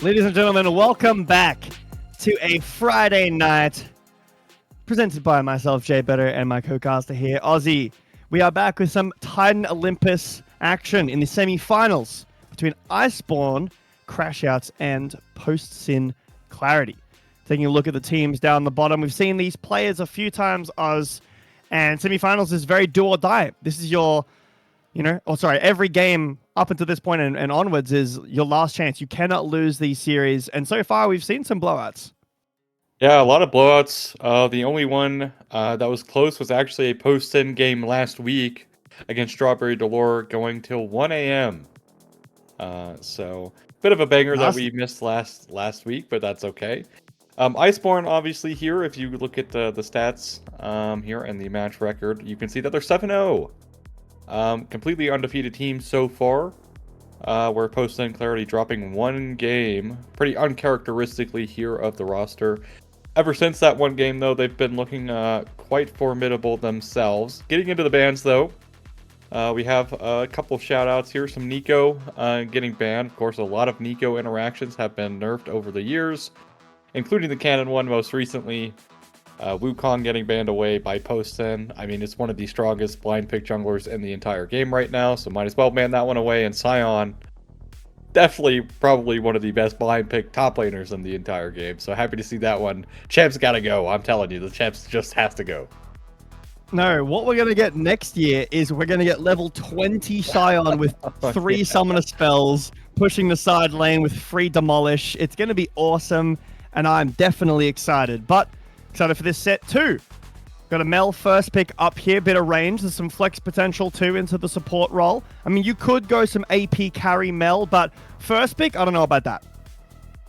Ladies and gentlemen, welcome back to a Friday night presented by myself, Jay Better, and my co-caster here, Ozzy. We are back with some Titan Olympus action in the semi-finals between Iceborn, Crashouts, and Post-Sin Clarity. Taking a look at the teams down the bottom, we've seen these players a few times, Oz, and semi-finals is very do or die. This is your, every game up until this point and onwards is your last chance. You cannot lose these series, and so far we've seen some blowouts. Yeah, a lot of blowouts. The only one that was close was actually a post-in game last week against Strawberry Delore going till 1 a.m. So, bit of a banger that we missed last week, but that's okay. Iceborn, obviously, here, if you look at the stats here and the match record, you can see that they're 7-0. Completely undefeated team so far. Where Post-in Clarity dropping one game, pretty uncharacteristically here of the roster. Ever since that one game, though, they've been looking quite formidable themselves. Getting into the bans, though, we have a couple of shout-outs here. Some Nico getting banned. Of course, a lot of Nico interactions have been nerfed over the years, including the canon one most recently. Wukong getting banned away by Post-in. I mean, it's one of the strongest blind pick junglers in the entire game right now, so might as well ban that one away. And Sion, definitely probably one of the best blind pick top laners in the entire game, so happy to see that one. Champ's gotta go, I'm telling you, the Champs just has to go. No, what we're going to get next year is we're going to get level 20 Sion with 3 summoner spells, pushing the side lane with free demolish. It's going to be awesome, and I'm definitely excited. But excited for this set too. Got a Mel first pick up here, bit of range. There's some flex potential too into the support role. I mean, you could go some AP carry Mel, but first pick, I don't know about that.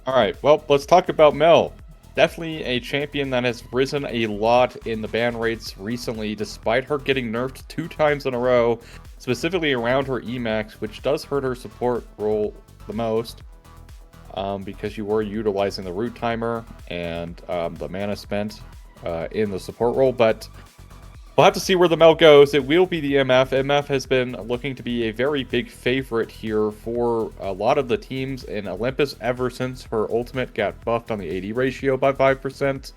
All right, well, let's talk about Mel. Definitely a champion that has risen a lot in the ban rates recently, despite her getting nerfed 2 times in a row, specifically around her Emax, which does hurt her support role the most. Because you were utilizing the root timer and the mana spent in the support role, but we'll have to see where the Mel goes. It will be the MF. MF has been looking to be a very big favorite here for a lot of the teams in Olympus ever since her ultimate got buffed on the AD ratio by 5%.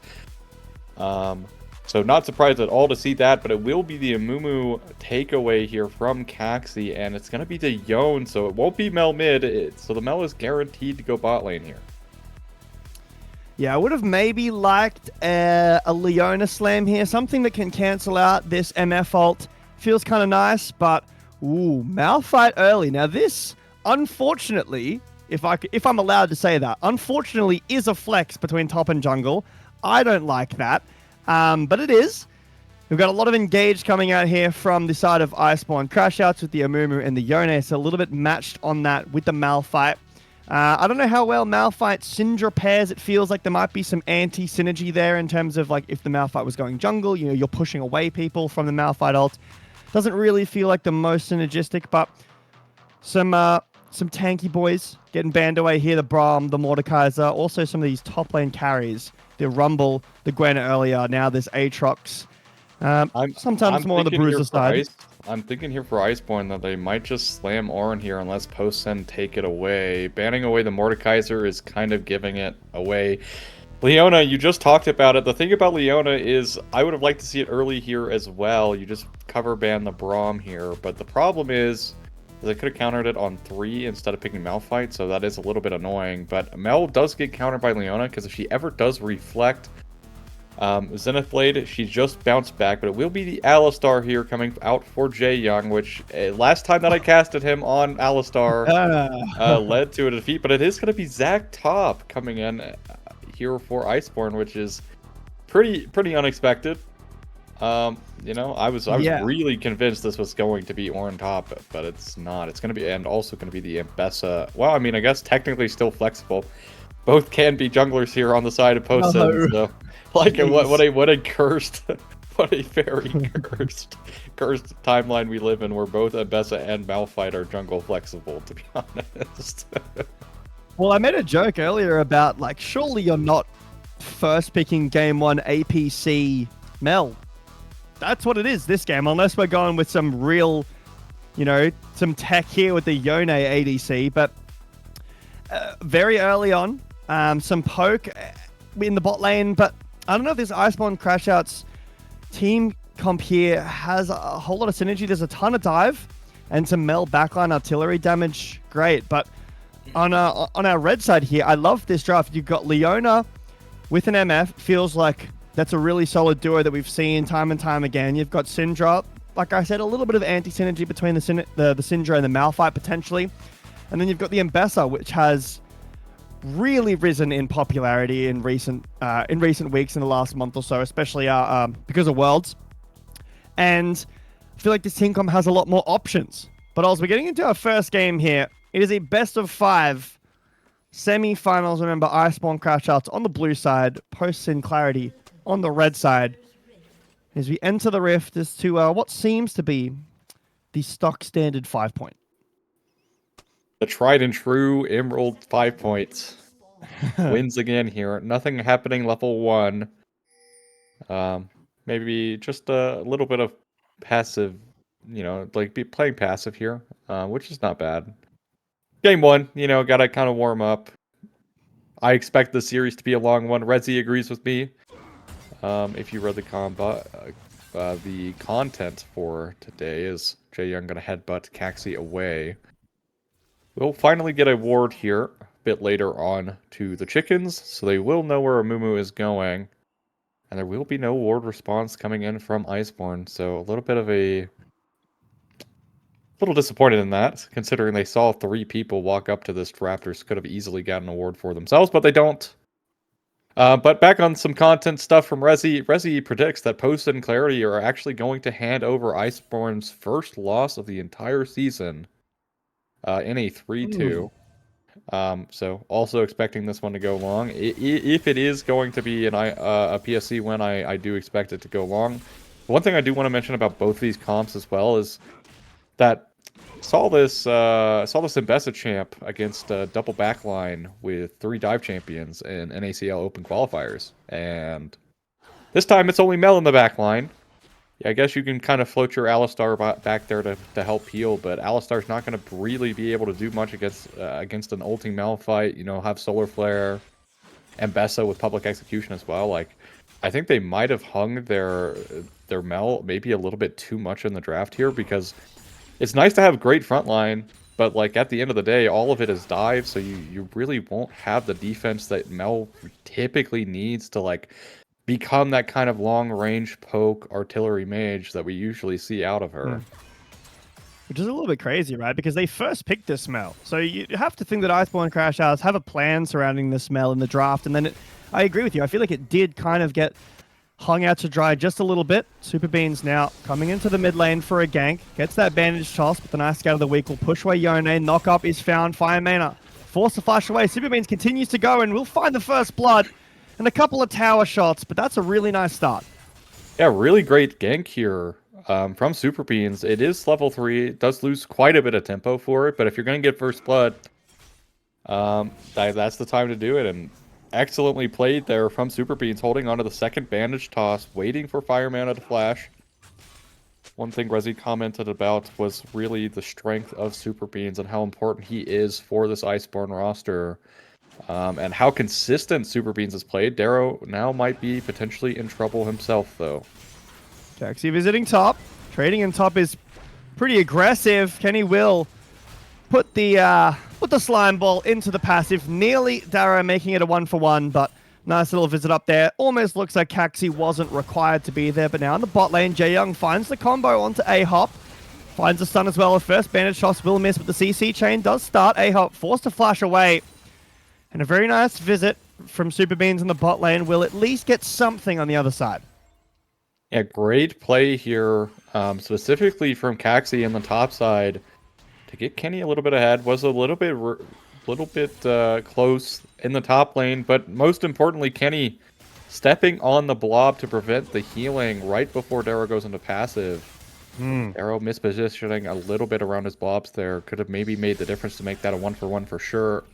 So not surprised at all to see that, but it will be the Amumu takeaway here from Caxi, and it's going to be the Yone, so it won't be Mel mid, so the Mel is guaranteed to go bot lane here. Yeah, I would have maybe liked a Leona slam here, something that can cancel out this MF ult. Feels kind of nice, but ooh, Malphite early. Now this, unfortunately, if I'm allowed to say that, unfortunately is a flex between top and jungle. I don't like that. But it is. We've got a lot of engage coming out here from the side of Iceborn. Crashouts with the Amumu and the Yone, so a little bit matched on that with the Malphite. I don't know how well Malphite Syndra pairs. It feels like there might be some anti-synergy there in terms of like if the Malphite was going jungle, you're pushing away people from the Malphite ult. Doesn't really feel like the most synergistic, but some tanky boys getting banned away here. The Braum, the Mordekaiser, also some of these top lane carries. The Rumble, the Gwen earlier, now there's Aatrox. Sometimes more on the Bruiser side. I'm thinking here for Iceborn that they might just slam Ornn here unless Post-in take it away. Banning away the Mordekaiser is kind of giving it away. Leona, you just talked about it. The thing about Leona is I would have liked to see it early here as well. You just cover ban the Braum here, but the problem is they could have countered it on 3 instead of picking Malphite, so that is a little bit annoying. But Mel does get countered by Leona, because if she ever does reflect Zenith Blade, she just bounced back. But it will be the Alistar here coming out for Jae Young, which last time that I casted him on Alistar led to a defeat. But it is going to be Zach Top coming in here for Iceborn, which is pretty unexpected. I was really convinced this was going to be Ornn top, but it's not. It's going to be, and also going to be the Ambessa. Well, I mean, I guess technically still flexible. Both can be junglers here on the side of Post-in. No. So, like, what a cursed, what a very cursed timeline we live in, where both Ambessa and Malphite are jungle flexible, to be honest. Well, I made a joke earlier about, like, surely you're not first picking game 1 APC Mel. That's what it is this game, unless we're going with some real, some tech here with the Yone ADC. But very early on. Some poke in the bot lane, but I don't know if this Iceborn Crashouts team comp here has a whole lot of synergy. There's a ton of dive and some Mel backline artillery damage. Great, but on our red side here, I love this draft. You've got Leona with an MF. Feels like that's a really solid duo that we've seen time and time again. You've got Syndra. Like I said, a little bit of anti-synergy between the Syndra and the Malphite potentially. And then you've got the Embessa, which has really risen in popularity in recent weeks, in the last month or so, especially because of Worlds. And I feel like this team comp has a lot more options. But as we're getting into our first game here, it is a best of 5 semi-finals. Remember, Iceborn Crashouts on the blue side, post-Sin Clarity on the red side. As we enter the rift as to what seems to be the stock standard 5-point. The tried and true Emerald 5 points. Wins again here. Nothing happening level 1. Maybe just a little bit of passive, like playing passive here, which is not bad. Game 1, gotta kind of warm up. I expect the series to be a long one. Rezi agrees with me. If you read the content for today is Jae Young gonna headbutt Caxi away. We'll finally get a ward here a bit later on to the chickens, so they will know where Amumu is going. And there will be no ward response coming in from Iceborn, so a little disappointed in that, considering they saw 3 people walk up to this Raptors, could have easily gotten a ward for themselves, but they don't. But back on some content stuff from Rezi. Rezi predicts that Post and Clarity are actually going to hand over Iceborn's first loss of the entire season in a 3-2. So also expecting this one to go long. If it is going to be a PSC win, I do expect it to go long. One thing I do want to mention about both these comps as well is that saw this Embessa champ against a double backline with 3 dive champions in NACL Open qualifiers, and this time it's only Mel in the backline. Yeah, I guess you can kind of float your Alistar back there to help heal, but Alistar's not going to really be able to do much against an ulting Malphite. Have Solar Flare, Embessa with Public Execution as well. Like, I think they might have hung their Mel maybe a little bit too much in the draft here, because it's nice to have great frontline, but like at the end of the day, all of it is dive, so you really won't have the defense that Mel typically needs to like become that kind of long-range poke artillery mage that we usually see out of her. Which is a little bit crazy, right? Because they first picked this Mel. So you have to think that Iceborn Crashouts have a plan surrounding this Mel in the draft. And then I agree with you. I feel like it did kind of get hung out to dry just a little bit. Super Beans now coming into the mid lane for a gank. Gets that bandage toss, but the nice scout of the week will push away Yone. Knock up is found. Fire Mana forced to flash away. Super Beans continues to go and will find the first blood. And a couple of tower shots, but that's a really nice start. Yeah, really great gank here from Super Beans. It is level 3. It does lose quite a bit of tempo for it, but if you're going to get first blood, that's the time to do it. And excellently played there from Super Beans, holding onto the second bandage toss, waiting for Fire Mana to flash. One thing Rezi commented about was really the strength of Super Beans and how important he is for this Iceborn roster. And how consistent Super Beans has played. Darrow now might be potentially in trouble himself, though. Jaxi visiting top. Trading in top is pretty aggressive. Kenny will put the slime ball into the passive. Nearly Darrow making it a 1-for-1, but nice little visit up there. Almost looks like Caxi wasn't required to be there, but now in the bot lane, Jae Young finds the combo onto A-Hop. Finds the stun as well. The first bandage shots will miss, but the CC chain does start. A-Hop forced to flash away. And a very nice visit from Super Beans in the bot lane will at least get something on the other side. Yeah, great play here, specifically from Caxi in the top side to get Kenny a little bit ahead. Was a little bit close in the top lane, but most importantly, Kenny stepping on the blob to prevent the healing right before Darrow goes into passive. Darrow mispositioning a little bit around his blobs there. Could have maybe made the difference to make that a 1-for-1 for sure.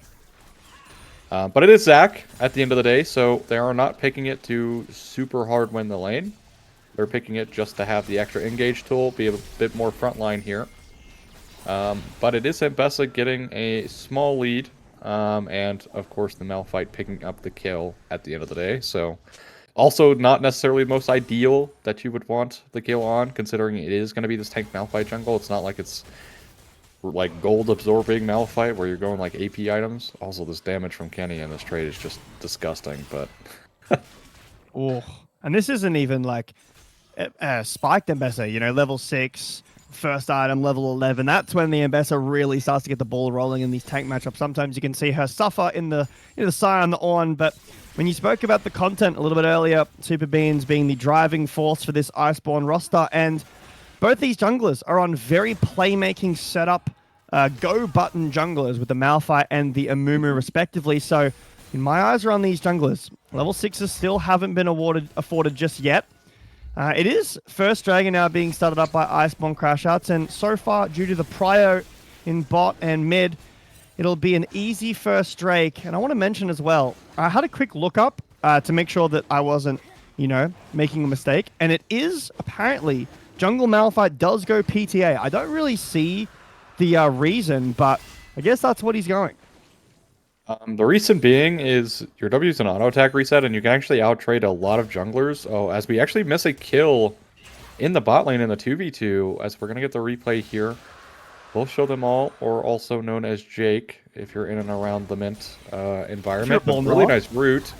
But it is Zach at the end of the day, so they are not picking it to super hard win the lane. They're picking it just to have the extra engage tool, be a bit more frontline here. But it is Embessa getting a small lead and of course the Malphite picking up the kill at the end of the day. So also not necessarily the most ideal that you would want the kill on, considering it is going to be this tank Malphite jungle. It's not like it's like gold absorbing Malphite where you're going like AP items. Also, this damage from Kenny in this trade is just disgusting, but Oh, and this isn't even like spiked Embessa, you know, level 6, first item, level 11. That's when the Embessa really starts to get the ball rolling in these tank matchups. Sometimes you can see her suffer in the Scion, the Ornn, but when you spoke about the content a little bit earlier, Super Beans being the driving force for this Iceborn roster, and both these junglers are on very playmaking setup, go button junglers with the Malphite and the Amumu respectively. So in my eyes are on these junglers. Level 6s still haven't been afforded just yet. It is first Dragon now being started up by Iceborn Crashouts, and so far, due to the prio in bot and mid, it'll be an easy first Drake. And I want to mention as well, I had a quick look up to make sure that I wasn't, you know, making a mistake. And it is apparently Jungle Malphite does go PTA. I don't really see the reason, but I guess that's what he's going. the reason being is your W is an auto attack reset, and you can actually out-trade a lot of junglers. Oh, as we actually miss a kill in the bot lane in the 2v2, as we're going to get the replay here. We'll show them all, or also known as Jake, if you're in and around the Mint environment. But really nice route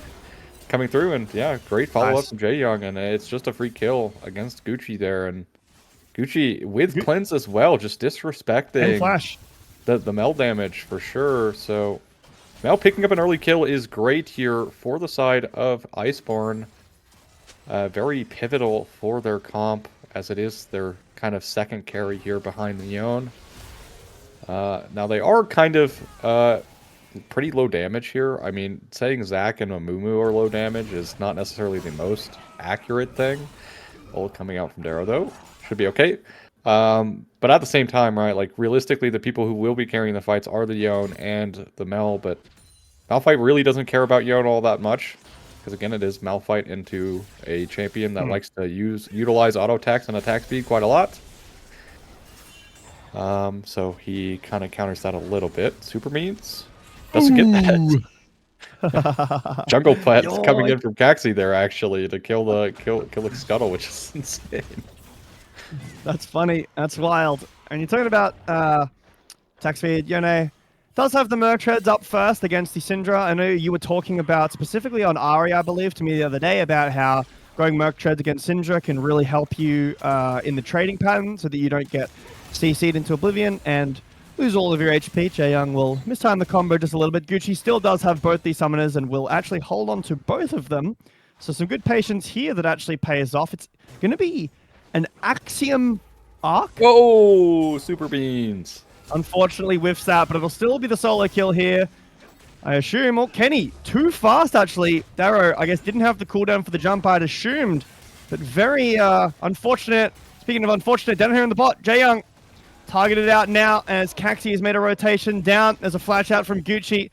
coming through, and yeah, great follow-up from Jae Young, and it's just a free kill against Gucci there. And Gucci with cleanse as well, just disrespecting and flash. The Mel damage for sure. So Mel picking up an early kill is great here for the side of Iceborn. Very pivotal for their comp, as it is their kind of second carry here behind Leon. Now they are kind of pretty low damage here. I mean, saying Zac and Amumu are low damage is not necessarily the most accurate thing. Ult coming out from Darrow, though. Should be okay. But at the same time, right, like, realistically, the people who will be carrying the fights are the Yone and the Mel, but Malphite really doesn't care about Yone all that much, because, again, it is Malphite into a champion that likes to utilize auto attacks and attack speed quite a lot. So he kind of counters that a little bit. Super means doesn't get that. Jungle Pets coming in from Caxi there, actually, to kill the Scuttle, which is insane. That's funny. That's wild. And you're talking about attack speed. Yone does have the Merc Treads up first against the Syndra. I know you were talking about, specifically on Ari, I believe, to me the other day, about how going Merc Treads against Syndra can really help you in the trading pattern so that you don't get CC'd into oblivion and lose all of your HP. Jae Young will mistime the combo just a little bit. Gucci still does have both these summoners and will actually hold on to both of them. So some good patience here that actually pays off. It's going to be an Axiom arc. Oh, Super Beans. Unfortunately whiffs that, but it'll still be the solo kill here. I assume, oh, Kenny, too fast actually. Darrow, I guess, didn't have the cooldown for the jump, I'd assumed. But very unfortunate. Speaking of unfortunate, down here in the bot, Jae Young targeted out now as Caxi has made a rotation down. There's a flash out from Gucci.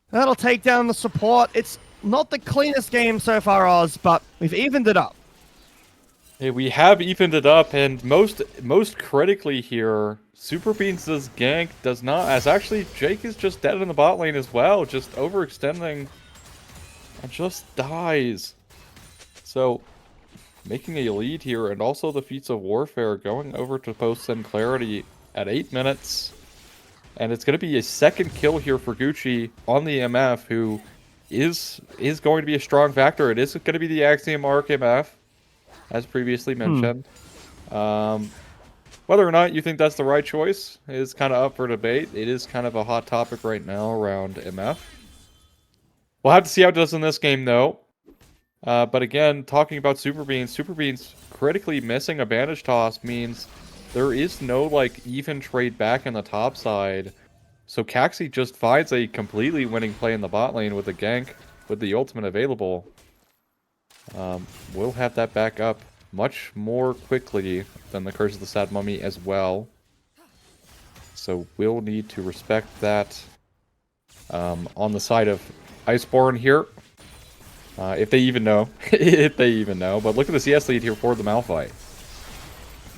That'll take down the support. It's not the cleanest game so far, Oz, but we've evened it up. Yeah, we have evened it up, and most critically here, Super Beans' gank does not, as actually Jake is just dead in the bot lane as well, just overextending and just dies. So making a lead here, and also the Feats of Warfare going over to post-send clarity at 8 minutes. And it's going to be a second kill here for Gucci on the MF, who is going to be a strong factor. It is going to be the Axiom Arc MF, as previously mentioned. Whether or not you think that's the right choice is kind of up for debate. It is kind of a hot topic right now around MF. We'll have to see how it does in this game, though. But again, talking about Super Beans critically missing a bandage toss means there is no, like, even trade back in the top side. So Caxi just finds a completely winning play in the bot lane with the gank, with the ultimate available. We'll have that back up much more quickly than the Curse of the Sad Mummy as well. So we'll need to respect that on the side of Iceborn here. If they even know. If they even know. But look at the CS lead here for the Malphite.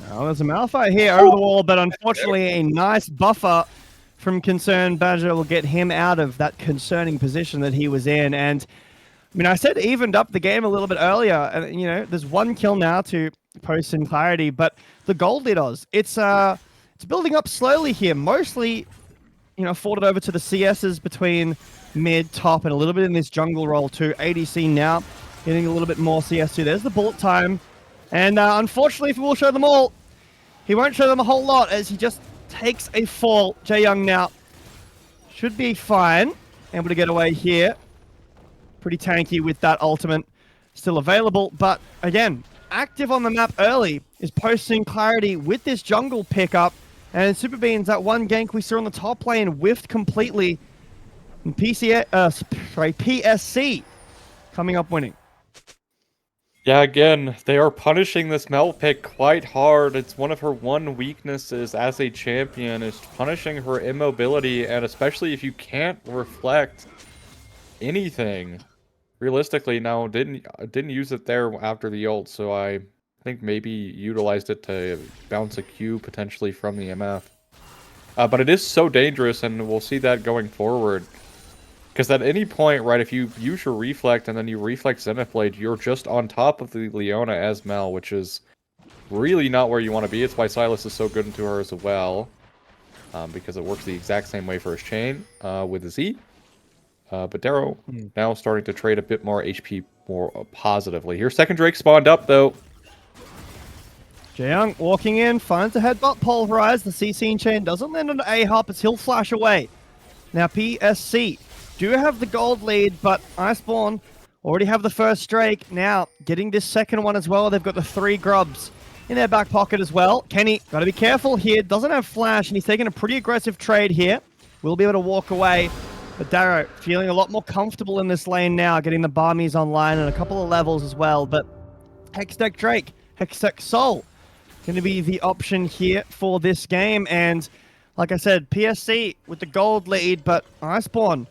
Well, there's a Malphite here over the wall, but unfortunately a nice buffer from Concerned Badger will get him out of that concerning position that he was in. And I mean, I said evened up the game a little bit earlier. And, you know, there's 1 kill now to post in clarity, but the gold leaders, it's building up slowly here. Mostly, you know, forwarded over to the CSs between mid, top, and a little bit in this jungle role too. ADC now getting a little bit more CS too. There's the bullet time. And unfortunately, if we will show them all, he won't show them a whole lot as he just takes a fall. Jaeyoung now should be fine. Able to get away here. Pretty tanky with that ultimate still available. But again, active on the map early is posting clarity with this jungle pickup. And Super Beans, that one gank we saw on the top lane, whiffed completely. And PSC coming up winning. Yeah, again, they are punishing this Mel pick quite hard. It's one of her one weaknesses as a champion, is punishing her immobility, and especially if you can't reflect anything. Realistically, now didn't use it there after the ult, so I think maybe utilized it to bounce a Q potentially from the MF. But it is so dangerous, and we'll see that going forward. Because at any point, right, if you use your Reflect and then you Reflect Zenith Blade, you're just on top of the Leona as Mel, which is really not where you want to be. It's why Silas is so good into her as well. Because it works the exact same way for his chain with his E. But Darrow now starting to trade a bit more HP more positively. Here, second Drake spawned up, though. Jaeyoung walking in, finds a headbutt pulverize. The CC chain doesn't land on A-Hop as he'll flash away. Now PSC do have the gold lead, but Iceborn already have the first Drake. Now, getting this second one as well. They've got the 3 grubs in their back pocket as well. Kenny, got to be careful here. Doesn't have flash, and he's taking a pretty aggressive trade here. Will be able to walk away. But Darrow feeling a lot more comfortable in this lane now, getting the Barmies online and a couple of levels as well. But Hextech Drake, Hextech Soul, going to be the option here for this game. And like I said, PSC with the gold lead, but Iceborn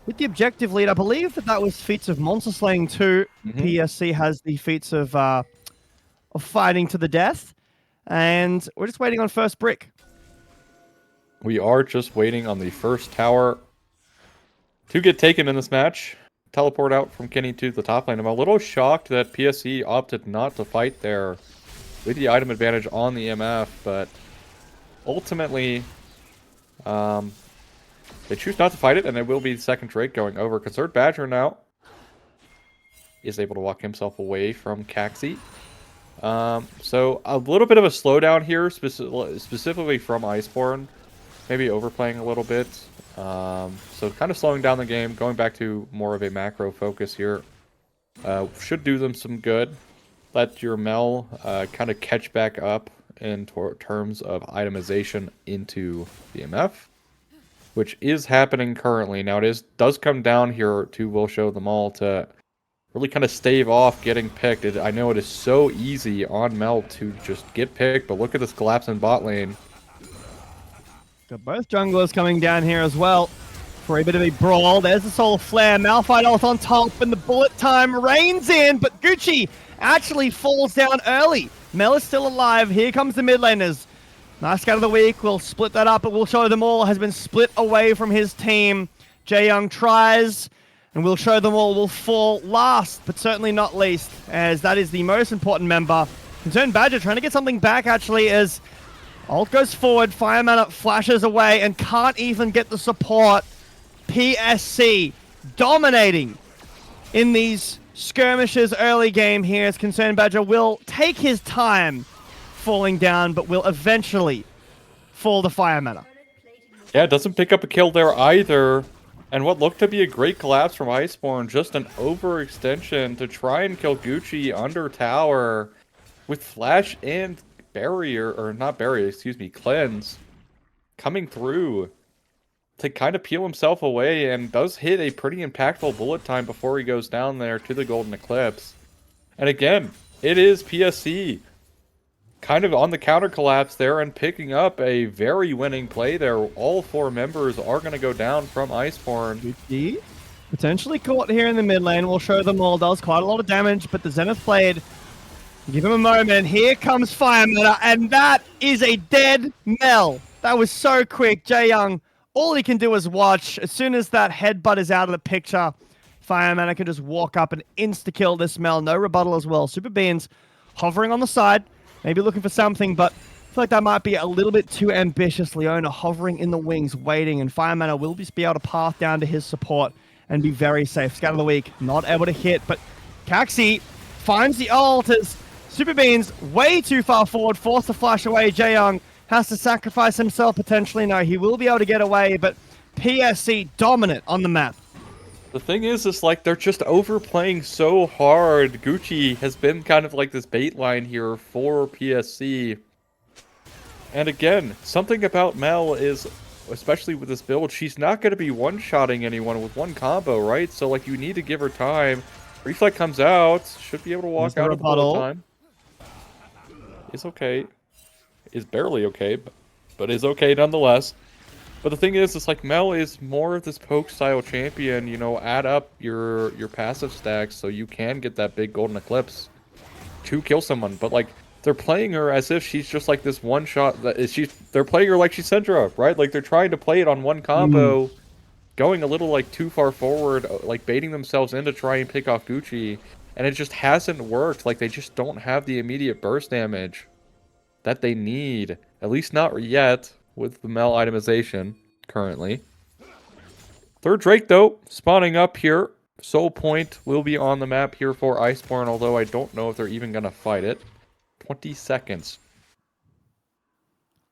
with the objective lead. I believe that was feats of monster slaying too. PSC has the feats of fighting to the death. And we're just waiting on first brick. We are just waiting on the first tower to get taken in this match. Teleport out from Kenny to the top lane. I'm a little shocked that PSC opted not to fight there with the item advantage on the MF, but ultimately they choose not to fight it, and it will be the second Drake going over. Concerned Badger now is able to walk himself away from Caxi. So a little bit of a slowdown here, specifically from Iceborn. Maybe overplaying a little bit. So kind of slowing down the game, going back to more of a macro focus here. Should do them some good. Let your Mel kind of catch back up in terms of itemization into the MF, which is happening currently. Now it does come down here to Will Show Them All to really kind of stave off getting picked. I know it is so easy on Mel to just get picked, but look at this collapse in bot lane. Got both junglers coming down here as well for a bit of a brawl. There's the Solar Flare. Malphite Elf on top, and the bullet time rains in, but Gucci actually falls down early. Mel is still alive. Here comes the mid laners. Nice scout of the week. We'll split that up, but We'll Show Them All has been split away from his team. Jaeyoung tries, and We'll Show Them All will fall last, but certainly not least, as that is the most important member. Concerned Badger trying to get something back, actually, as ult goes forward, Fireman flashes away, and can't even get the support. PSC dominating in these skirmishes early game here, as Concerned Badger will take his time falling down, but will eventually fall to Fireman. Yeah, it doesn't pick up a kill there either. And what looked to be a great collapse from Iceborn, just an overextension to try and kill Gucci under tower with flash and barrier, or not barrier, excuse me, cleanse coming through to kind of peel himself away, and does hit a pretty impactful bullet time before he goes down there to the Golden Eclipse. And again, it is PSC kind of on the counter collapse there and picking up a very winning play there. All 4 members are going to go down from Iceborn. Gucci potentially caught here in the mid lane. We'll Show Them All. Does quite a lot of damage, but the Zenith Blade, give him a moment. Here comes Fireman, and that is a dead Mel. That was so quick. Jaeyoung all he can do is watch. As soon as that headbutt is out of the picture, Fireman can just walk up and insta-kill this Mel. No rebuttal as well. Super Beans hovering on the side, maybe looking for something, but I feel like that might be a little bit too ambitious. Leona hovering in the wings, waiting, and Fireman will just be able to path down to his support and be very safe. Scout of the week, not able to hit, but Caxi finds the ult as Super Beans way too far forward, forced to flash away. Jaeyoung has to sacrifice himself potentially. No, he will be able to get away, but PSC dominant on the map. The thing is like they're just overplaying so hard. Gucci has been kind of like this bait line here for PSC. And again, something about Mel is, especially with this build, she's not going to be one-shotting anyone with one combo, right? So, like, you need to give her time. Reflect comes out. Should be able to walk out of the bullet time. It's okay. Is barely okay, but is okay nonetheless. But the thing is, it's like Mel is more of this poke-style champion. You know, add up your passive stacks so you can get that big golden eclipse to kill someone. But, like, they're playing her as if she's just like this one shot. They're playing her like she's Syndra, right? Like they're trying to play it on one combo, going a little like too far forward, like baiting themselves in to try and pick off Gucci, and it just hasn't worked. Like they just don't have the immediate burst damage that they need, at least not yet with the Mel itemization currently. Third Drake though, spawning up here. Soul Point will be on the map here for Iceborn, although I don't know if they're even gonna fight it. 20 seconds.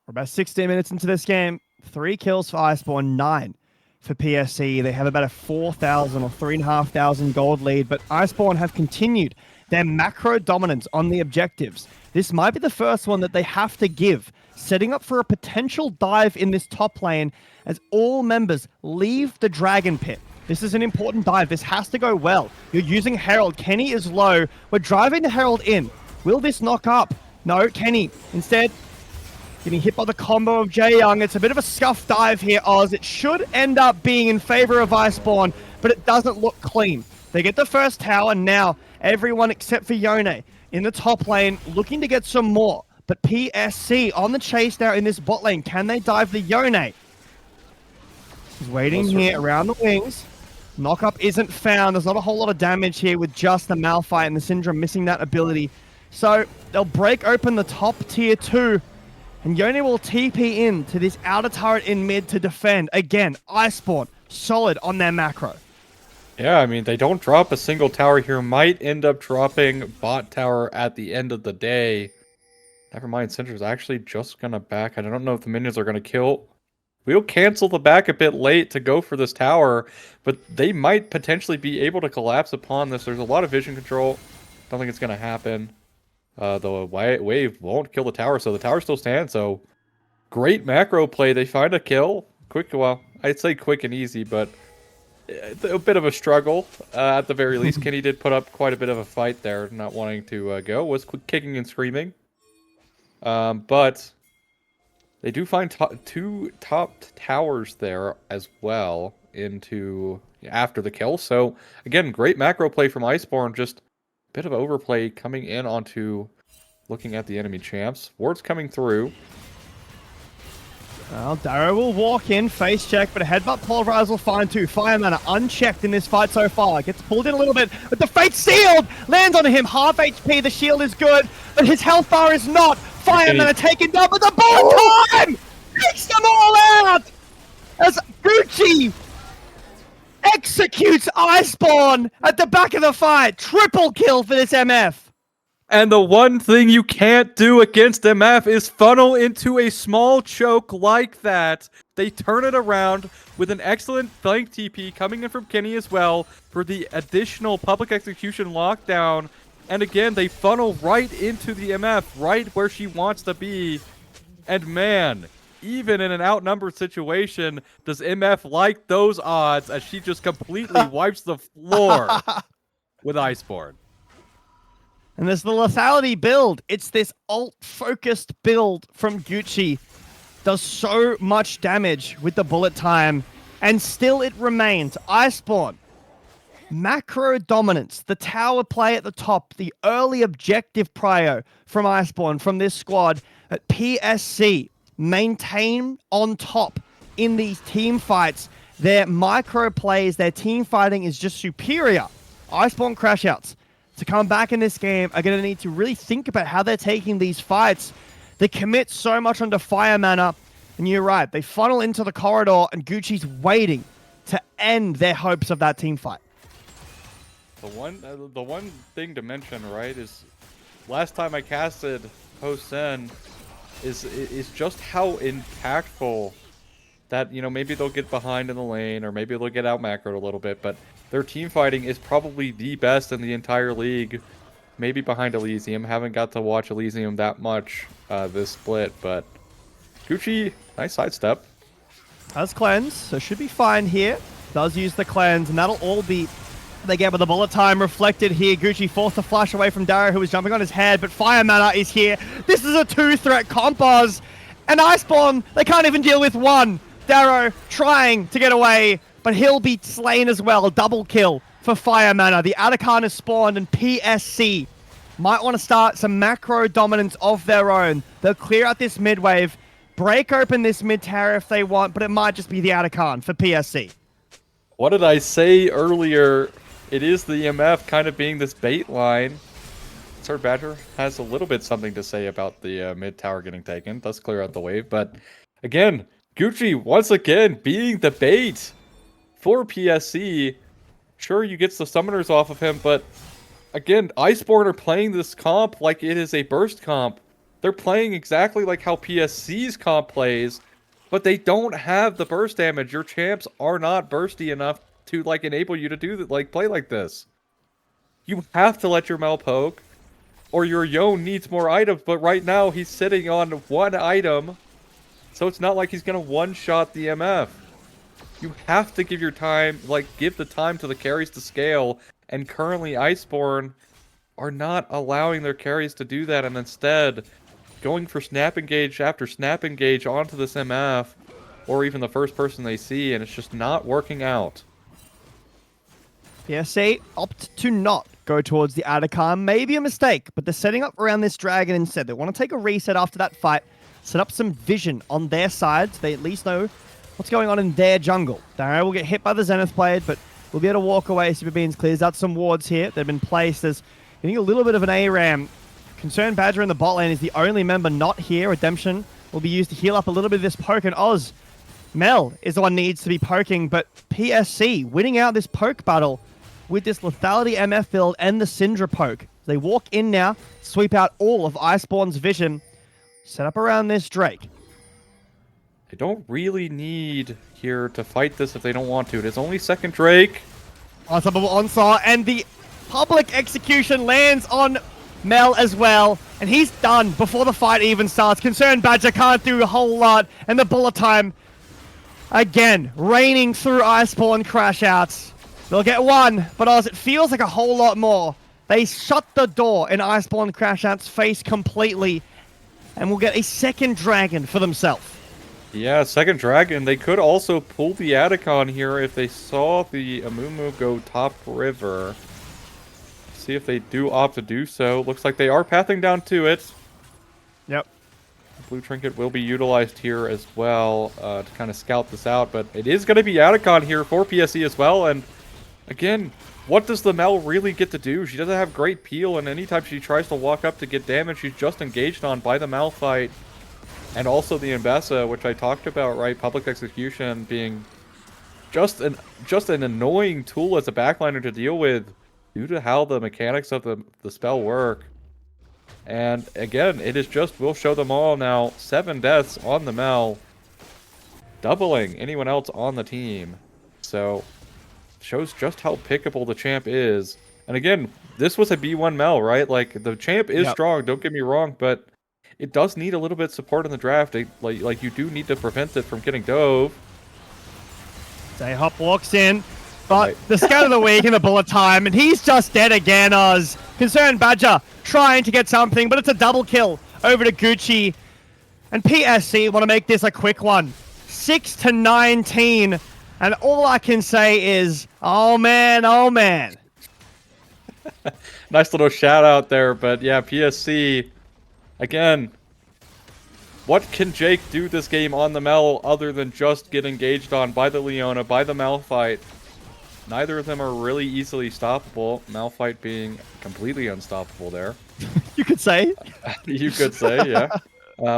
We're about 16 minutes into this game. 3 kills for Iceborn, 9 for PSC. They have about a 4,000 or 3,500 gold lead, but Iceborn have continued their macro dominance on the objectives. This might be the first one that they have to give, setting up for a potential dive in this top lane as all members leave the Dragon Pit. This is an important dive. This has to go well. You're using Herald. Kenny is low. We're driving the Herald in. Will this knock up? No, Kenny. Instead, getting hit by the combo of Jaeyoung. It's a bit of a scuff dive here, Oz. It should end up being in favor of Iceborn, but it doesn't look clean. They get the first tower. Now, everyone except for Yone in the top lane looking to get some more. But PSC on the chase now in this bot lane. Can they dive the Yone? He's waiting here around the wings. Knock-up isn't found. There's not a whole lot of damage here with just the Malphite and the Syndrome missing that ability. So they'll break open the top tier 2, and Yone will TP in to this outer turret in mid to defend. Again, Iceborn, solid on their macro. Yeah, I mean, they don't drop a single tower here. Might end up dropping bot tower at the end of the day. Never mind, Syndra's actually just going to back. I don't know if the minions are going to kill. We'll cancel the back a bit late to go for this tower, but they might potentially be able to collapse upon this. There's a lot of vision control. Don't think it's going to happen. The wave won't kill the tower, so the tower still stands. So great macro play. They find a kill. Quick, well, I'd say quick and easy, but a bit of a struggle at the very least. Kenny did put up quite a bit of a fight there, not wanting to go. Was kicking and screaming. But they do find 2 top towers there as well after the kill. So again, great macro play from Iceborn. Just bit of overplay coming in onto looking at the enemy champs. Ward's coming through. Well, Darrow will walk in, face check, but a headbutt pulverize will find 2. Fireman are unchecked in this fight so far. Gets pulled in a little bit, but the fate sealed! Lands on him, half HP, the shield is good, but his health bar is not! Fireman are taken down, but the bullet time! Takes them all out! As Gucci executes Iceborn at the back of the fight. Triple kill for this MF. And the one thing you can't do against MF is funnel into a small choke like that. They turn it around with an excellent flank TP coming in from Kenny as well for the additional public execution lockdown. And again, they funnel right into the MF, right where she wants to be. And man, even in an outnumbered situation, does MF like those odds as she just completely wipes the floor with Iceborn. And there's the lethality build. It's this ult-focused build from Gucci. Does so much damage with the bullet time. And still it remains. Iceborn. Macro dominance. The tower play at the top. The early objective prio from Iceborn, from this squad. At PSC. Maintain on top. in these team fights. Their micro plays, their team fighting is just superior. Iceborn Crashouts, to come back in this game, are going to need to really think about how they're taking these fights. They commit so much onto fire mana, and you're right, they funnel into the corridor, and Gucci's waiting to end their hopes of that team fight. The one thing to mention, right, is last time I casted post-Sen is just how impactful that, you know, maybe they'll get behind in the lane, or maybe they'll get out macroed a little bit, but their team fighting is probably the best in the entire league. Maybe behind Elysium. Haven't got to watch Elysium that much this split, but Gucci, nice sidestep. Has cleanse, so should be fine here. Does use the cleanse, and that'll all be they get with the bullet time reflected here. Gucci forced to flash away from Darrow, who was jumping on his head, but fire mana is here. This is a 2-threat compos, and Iceborn, they can't even deal with one. Darrow trying to get away, but he'll be slain as well. Double kill for fire mana. The Atachan is spawned, and PSC might want to start some macro dominance of their own. They'll clear out this mid wave, break open this mid tower if they want, but it might just be the Atachan for PSC. What did I say earlier? It is the EMF kind of being this bait line. Sir Badger has a little bit something to say about the mid tower getting taken. Does clear out the wave, but again, Gucci once again being the bait for PSC. Sure, you get the summoners off of him, but again, Iceborn are playing this comp like it is a burst comp. They're playing exactly like how PSC's comp plays, but they don't have the burst damage. Your champs are not bursty enough to like enable you to do that, like play like this. You have to let your Mel poke, or your Yone needs more items, but right now he's sitting on one item, so it's not like he's gonna one-shot the MF. You have to give your time, like give the time to the carries to scale, and currently Iceborn are not allowing their carries to do that, and instead going for snap engage after snap engage onto this MF, or even the first person they see, and it's just not working out. PSC opt to not go towards the Atachan. Maybe a mistake, but they're setting up around this dragon instead. They want to take a reset after that fight, set up some vision on their side so they at least know what's going on in their jungle. Darrow will get hit by the Zenith Blade, but we'll be able to walk away. Super Beans clears out some wards here. They've been placed as getting a little bit of an ARAM. Concerned Badger in the bot lane is the only member not here. Redemption will be used to heal up a little bit of this poke, and Oz, Mel is the one needs to be poking, but PSC winning out this poke battle with this lethality MF build and the Syndra poke. They walk in now, sweep out all of Iceborn's vision, set up around this Drake. They don't really need here to fight this if they don't want to. It is only second Drake. On top of Onslaught, and the public execution lands on Mel as well, and he's done before the fight even starts. Concerned Badger can't do a whole lot, and the bullet time again raining through Iceborn Crashouts. They'll get one, but Oz, it feels like a whole lot more. They shut the door in Iceborn Crashouts' face completely, and will get a second dragon for themselves. Yeah, second dragon. They could also pull the Atachan here if they saw the Amumu go top river. See if they do opt to do so. Looks like they are pathing down to it. Yep. Blue Trinket will be utilized here as well to kind of scout this out, but it is going to be Atachan here for PSC as well, and again, what does the Mel really get to do? She doesn't have great peel, and anytime she tries to walk up to get damage, she's just engaged on by the Malphite. And also the Embessa, which I talked about, right? Public execution being just an annoying tool as a backliner to deal with due to how the mechanics of the spell work. And again, it is just, we'll show them all now, 7 deaths on the Mel, doubling anyone else on the team. So, shows just how pickable the champ is. And again, this was a B1 Mel, right? Like, the champ is strong, don't get me wrong, but it does need a little bit of support in the draft. Like you do need to prevent it from getting dove. Hop walks in, but the scout of the week in the bullet time, and he's just dead again, Oz. Concerned Badger trying to get something, but it's a double kill over to Gucci. And PSC want to make this a quick one. 6-19. And all I can say is, oh man, oh man. Nice little shout out there, but yeah, PSC, again, what can Jake do this game on the Mel other than just get engaged on by the Leona, by the Malphite? Neither of them are really easily stoppable. Malphite being completely unstoppable there. You could say. You could say, yeah.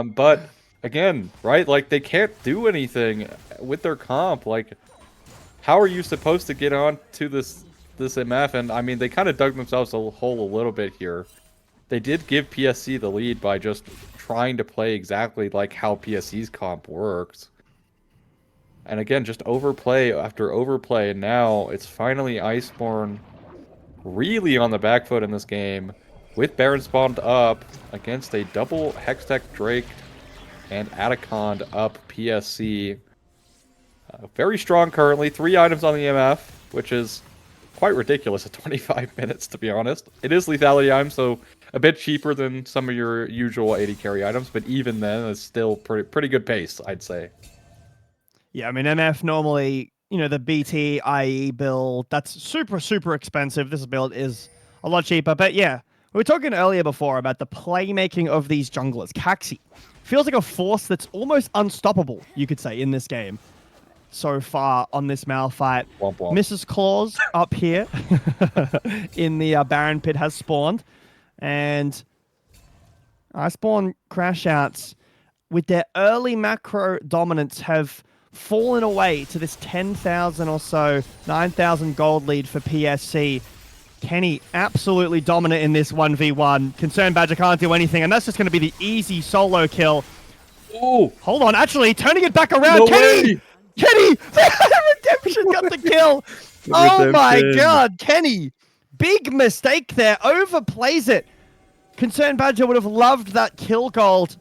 But again, right? Like, they can't do anything with their comp. Like, how are you supposed to get on to this MF? And I mean, they kind of dug themselves a hole a little bit here. They did give PSC the lead by just trying to play exactly like how PSC's comp works. And again, just overplay after overplay, and now it's finally Iceborn really on the back foot in this game, with Baron spawned up against a double Hextech Drake and Atacond up PSC. Very strong currently, 3 items on the MF, which is quite ridiculous at 25 minutes, to be honest. It is lethality item, so a bit cheaper than some of your usual 80 carry items, but even then, it's still pretty good pace, I'd say. Yeah, I mean, MF normally, you know, the BT IE build, that's super, super expensive. This build is a lot cheaper. But yeah, we were talking earlier before about the playmaking of these junglers. Caxi feels like a force that's almost unstoppable, you could say, in this game so far on this Malphite. Womp womp. Mrs. Claus up here in the Baron pit has spawned. And Iceborn Crashouts, with their early macro dominance, have fallen away to this 10,000 or so, 9,000 gold lead for PSC. Kenny absolutely dominant in this 1v1. Concerned Badger can't do anything, and that's just going to be the easy solo kill. Ooh! Hold on, actually, turning it back around. No Kenny! way! Kenny! Redemption got the kill! Oh my god, Kenny! Big mistake there, overplays it. Concerned Badger would have loved that kill gold.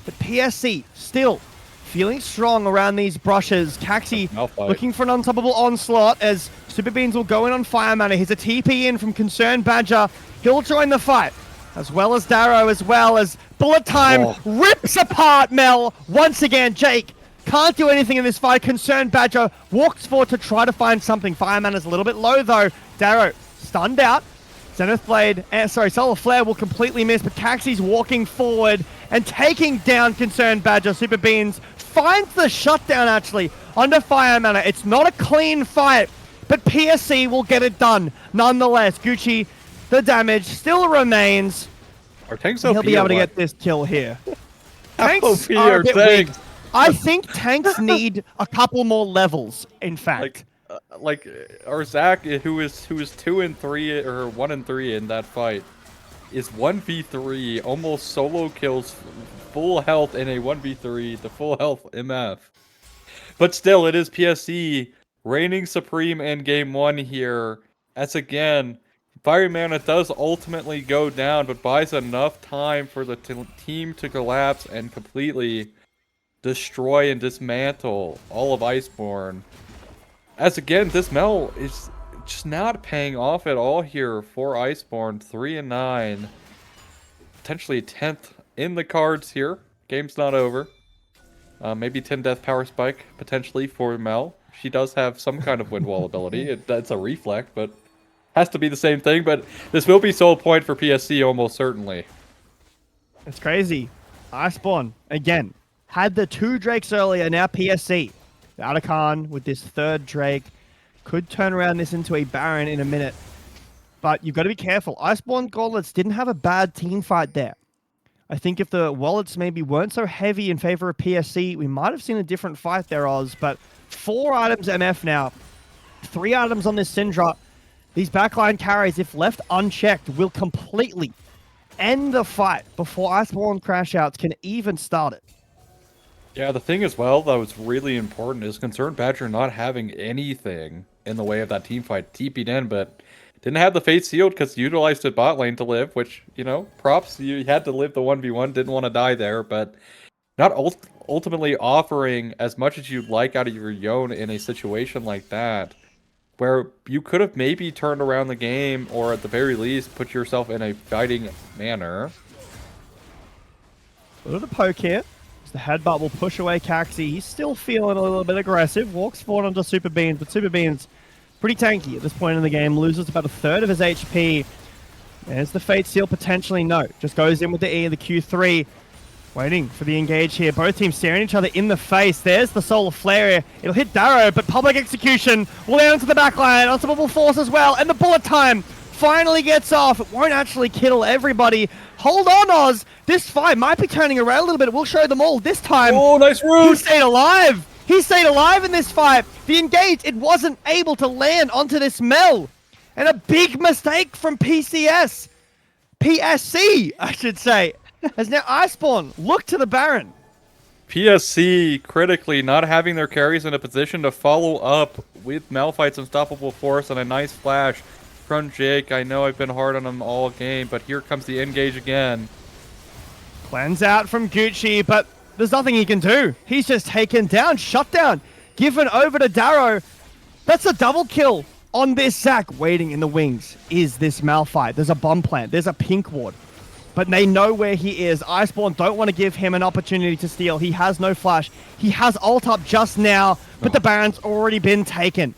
But PSC still feeling strong around these brushes. Caxi looking for an unstoppable onslaught as Super Beans will go in on Fire Mana. Here's a TP in from Concerned Badger. He'll join the fight, as well as Darrow, as well as Bullet Time rips apart Mel. Once again, Jake can't do anything in this fight. Concerned Badger walks forward to try to find something. Fire Mana's a little bit low though. Darrow stunned out. Zenith Blade, Solar Flare will completely miss, but Caxi's walking forward and taking down Concerned Badger. Super Beans finds the shutdown actually under Fire Mana. It's not a clean fight, but PSC will get it done nonetheless. Gucci, the damage still remains. Are tanks He'll be able to get this kill here. Tanks OP are a bit weak. tanks? I think tanks need a couple more levels, in fact. Like our Zach, who is 2 and 3 or 1 and 3 in that fight, is 1v3, almost solo kills, full health in a 1v3, the full health MF. But still, it is PSC reigning supreme in game 1 here. As again, Fire Mana does ultimately go down, but buys enough time for the team to collapse and completely destroy and dismantle all of Iceborn. As again, this Mel is just not paying off at all here for Iceborn. 3 and 9. Potentially 10th in the cards here. Game's not over. Maybe 10 death power spike, potentially, for Mel. She does have some kind of wind wall ability. That's a reflect, but has to be the same thing. But this will be soul point for PSC almost certainly. It's crazy. Iceborn, again, had the 2 Drakes earlier, now PSC. Atacon with this 3rd Drake could turn around this into a Baron in a minute. But you've got to be careful. Iceborn Gauntlets didn't have a bad team fight there. I think if the wallets maybe weren't so heavy in favor of PSC, we might have seen a different fight there, Oz. But 4 items MF now. 3 items on this Syndra. These backline carries, if left unchecked, will completely end the fight before Iceborn Crashouts can even start it. Yeah, the thing as well that was really important is Concerned Badger not having anything in the way of that team fight. TP'd in, but didn't have the Fate Sealed because utilized it bot lane to live, which, you know, props. You had to live the 1v1, didn't want to die there, but not ultimately offering as much as you'd like out of your Yone in a situation like that, where you could have maybe turned around the game, or at the very least, put yourself in a fighting manner. A little poke here. The headbutt will push away Caxi. He's still feeling a little bit aggressive. Walks forward onto Super Beans, but Super Beans pretty tanky at this point in the game. Loses about 1/3 of his HP. There's the Fate Seal potentially. No, just goes in with the E and the Q3. Waiting for the engage here. Both teams staring each other in the face. There's the solar flare. It'll hit Darrow, but public execution will down to the backline. Unstoppable force as well. And the bullet time finally gets off. It won't actually kill everybody. Hold on, Oz. This fight might be turning around a little bit. We'll show them all this time. Oh, nice root. He stayed alive. He stayed alive in this fight. The engage, it wasn't able to land onto this Mel. And a big mistake from PCS. PSC, I should say. As now Iceborn look to the Baron. PSC critically not having their carries in a position to follow up with Malphite's Unstoppable Force and a nice flash from Jake. I know I've been hard on him all game, but here comes the engage again. Cleanse out from Gucci, but there's nothing he can do. He's just taken down, shut down, given over to Darrow. That's a double kill on this Zac. Waiting in the wings is this Malphite. There's a bomb plant, there's a pink ward. But they know where he is. Iceborn don't want to give him an opportunity to steal. He has no flash. He has ult up just now, but the Baron's already been taken.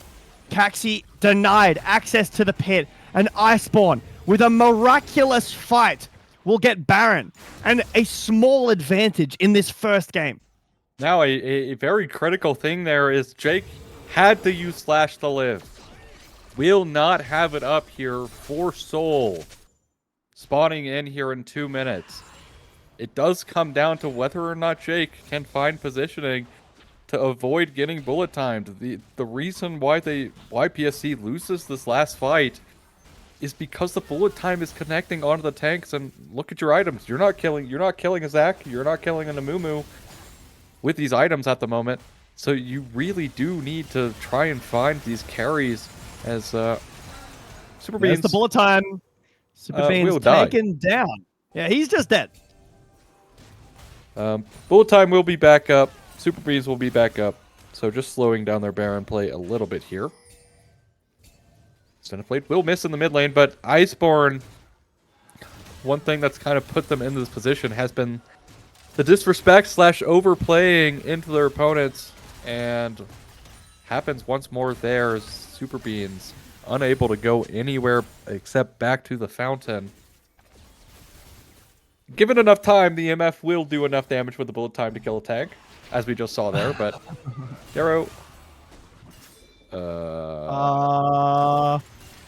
Caxi denied access to the pit, and Iceborn, with a miraculous fight, will get Baron and a small advantage in this first game. Now, a very critical thing there is Jake had to use Slash to live. Will not have it up here for Soul. Spawning in here in 2 minutes. It does come down to whether or not Jake can find positioning to avoid getting bullet timed. The reason why PSC loses this last fight is because the bullet time is connecting onto the tanks. And look at your items. You're not killing a Zac. You're not killing an Amumu with these items at the moment. So you really do need to try and find these carries as Super Beans. There's the bullet time. Super Beans taken down. Yeah, he's just dead. Bullet time will be back up. Super Beans will be back up. So just slowing down their Baron play a little bit here. Cineplate will miss in the mid lane, but Iceborn, one thing that's kind of put them in this position has been the disrespect / overplaying into their opponents, and happens once more there as Super Beans unable to go anywhere except back to the fountain. Given enough time, the MF will do enough damage with the bullet time to kill a tank, as we just saw there, but Darrow... I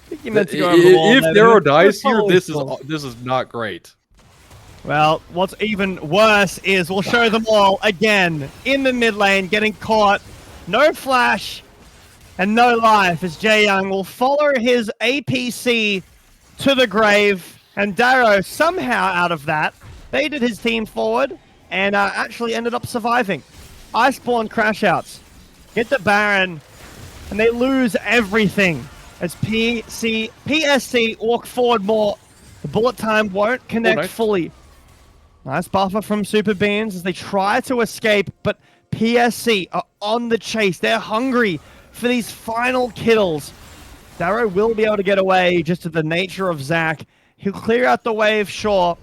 think you meant to go over the wall. If Darrow dies here, this is not great. Well, what's even worse is we'll show them all again in the mid lane, getting caught. No flash and no life as Jae Young will follow his APC to the grave. And Darrow somehow out of that baited his team forward and actually ended up surviving. Iceborn Crashouts get the Baron and they lose everything as PSC walk forward more. The bullet time won't connect fully. Nice buffer from Super Beans as they try to escape, but PSC are on the chase. They're hungry for these final kills. Darrow will be able to get away just to the nature of Zac. He'll clear out the wave, sure.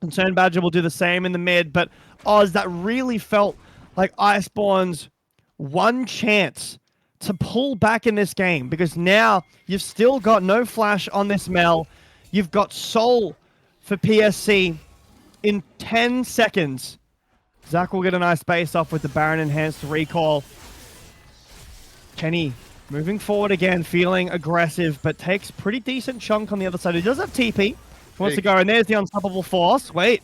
Concerned Badger will do the same in the mid, but Oz, that really felt like Iceborn's one chance to pull back in this game, because now you've still got no flash on this Mel. You've got Soul for PSC in 10 seconds. Zac will get a nice base off with the Baron enhanced recall. Kenny moving forward again, feeling aggressive, but takes pretty decent chunk on the other side. He does have TP. He wants to go, and there's the Unstoppable Force. Wait.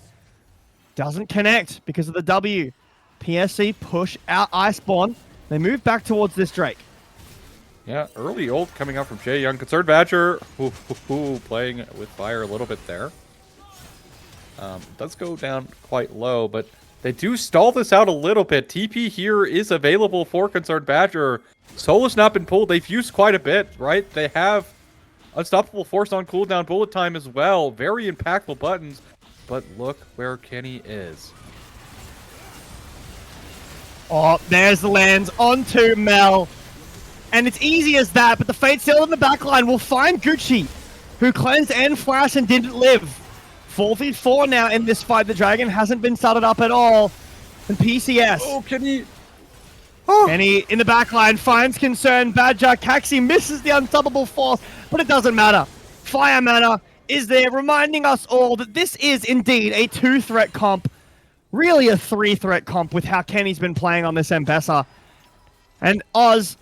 Doesn't connect because of the W. PSC push out Iceborn. They move back towards this Drake. Yeah, early ult coming out from Jae Young. Concerned Badger playing with fire a little bit there. Does go down quite low, but they do stall this out a little bit. TP here is available for Concerned Badger. Soul has not been pulled. They've used quite a bit, right? They have Unstoppable Force on cooldown, bullet time as well. Very impactful buttons, but look where Kenny is. Oh, there's the lands onto Mel. And it's easy as that, but the Fate Seal in the backline will find Gucci, who cleansed and flashed and didn't live. 4v4 now in this fight. The Dragon hasn't been started up at all. And PCS. Oh, Kenny. Kenny in the backline finds Concerned Badger. Caxi misses the Unstoppable Force, but it doesn't matter. Fire Mana is there, reminding us all that this is indeed a two-threat comp. really a 3-threat comp with how Kenny's been playing on this M-Pesa. And Oz,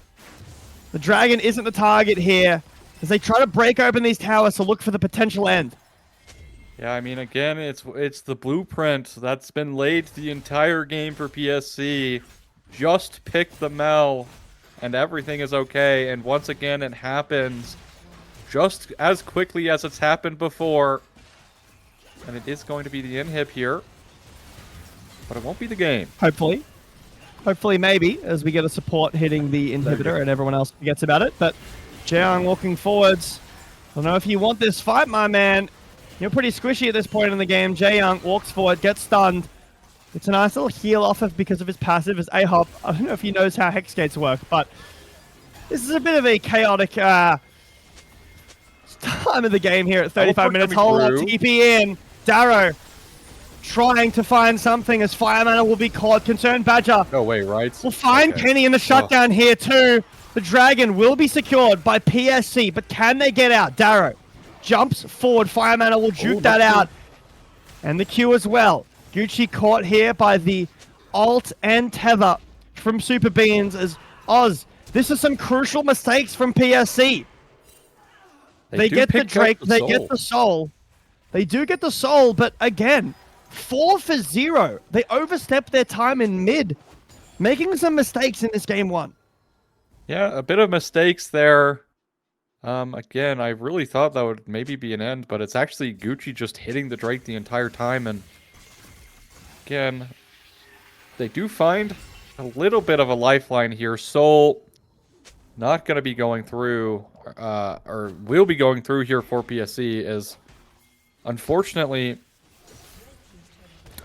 the Dragon isn't the target here as they try to break open these towers to look for the potential end. Yeah, I mean, again, it's the blueprint that's been laid the entire game for PSC. Just pick the Mel, and everything is okay. And once again, it happens just as quickly as it's happened before. And it is going to be the inhib here, but it won't be the game. Hopefully. Hopefully, maybe, as we get a support hitting the inhibitor and everyone else forgets about it. But Jaeyoung walking forwards. I don't know if you want this fight, my man. You're pretty squishy at this point in the game. Jaeyoung walks forward, gets stunned. It's a nice little heal off of because of his passive as A-Hop. I don't know if he knows how Hex Gates work, but this is a bit of a chaotic time of the game here at 35 minutes. Whole lot TP in. Darrow trying to find something as Firemanner will be caught. Concerned Badger. No way, right? We'll find Kenny in the shutdown here too. The Dragon will be secured by PSC, but can they get out? Darrow jumps forward. Firemanner will juke that out. And the Q as well. Gucci caught here by the ult and tether from Super Beans as Oz. This is some crucial mistakes from PSC. They get the Drake, they get the Soul. They do get the Soul, but again, 4 for 0. They overstep their time in mid, making some mistakes in this game 1. Yeah, a bit of mistakes there. Again, I really thought that would maybe be an end, but it's actually Gucci just hitting the Drake the entire time. And again, they do find a little bit of a lifeline here. Soul not going to be going through, or will be going through here for PSC, is unfortunately,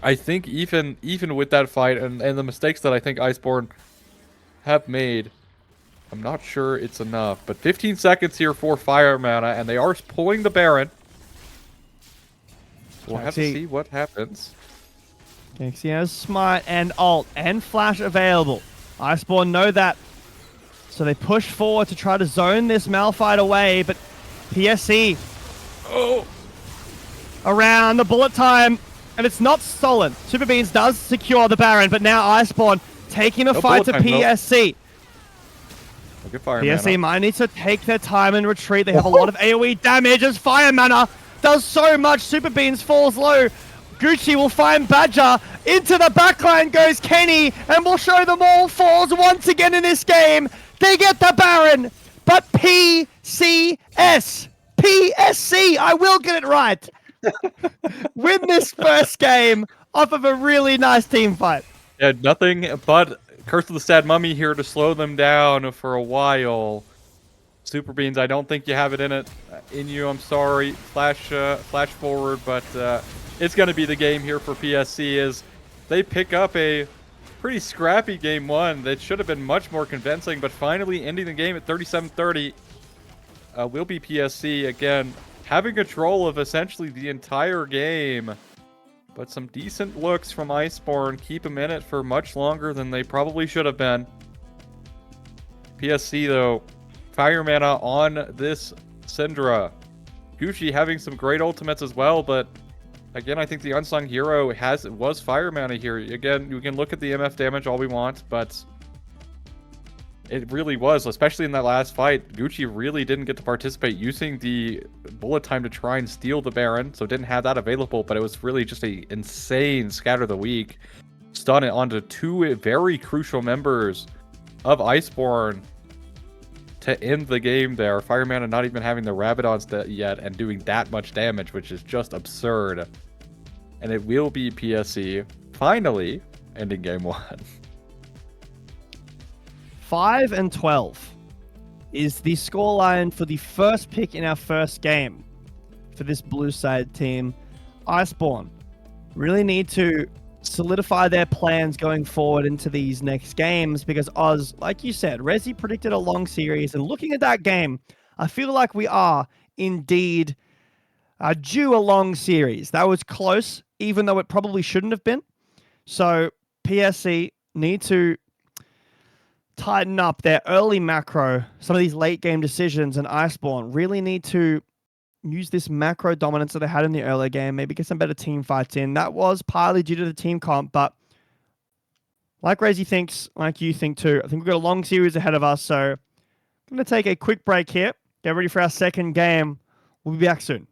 I think even with that fight and the mistakes that I think Iceborn have made, I'm not sure it's enough. But 15 seconds here for Fire Mana, and they are pulling the Baron. We'll have to see what happens. Galaxy has Smite and ult and Flash available. Iceborn know that. So they push forward to try to zone this Malphite away, but PSC around the bullet time, and it's not stolen. Super Beans does secure the Baron, but now Iceborn taking the fight to PSC. PSC might need to take their time and retreat. They have a lot of AoE damage as Fire Mana does so much. Super Beans falls low. Gucci will find Badger. Into the backline goes Kenny, and we'll show them all falls once again in this game. They get the Baron, but PSC, I will get it right, win this first game off of a really nice team fight. Yeah, nothing but Curse of the Sad Mummy here to slow them down for a while. Super Beans, I don't think you have it in you. I'm sorry. Flash forward, but it's going to be the game here for PSC as they pick up a pretty scrappy game 1 that should have been much more convincing, but finally ending the game at 37-30 will be PSC again having control of essentially the entire game. But some decent looks from Iceborn keep them in it for much longer than they probably should have been. PSC, though, Fire Mana on this Syndra. Gucci having some great ultimates as well, but again, I think the unsung hero was Fire Mana here. Again, you can look at the MF damage all we want, but it really was, especially in that last fight. Gucci really didn't get to participate using the bullet time to try and steal the Baron, so didn't have that available, but it was really just a insane scatter the weak. Stun it onto 2 very crucial members of Iceborn to end the game there. Fire Mana not even having the Rabadons yet and doing that much damage, which is just absurd. And it will be PSC finally ending game 1. 5-12 is the scoreline for the first pick in our first game for this blue side team. Iceborn really need to solidify their plans going forward into these next games because Oz, like you said, Rezi predicted a long series, and looking at that game, I feel like we are indeed due a long series. That was close, even though it probably shouldn't have been. So PSC need to tighten up their early macro, some of these late game decisions, and Iceborn really need to use this macro dominance that they had in the earlier game, maybe get some better team fights in. That was partly due to the team comp, but like Razy thinks, like you think too, I think we've got a long series ahead of us, so I'm going to take a quick break here, get ready for our second game. We'll be back soon.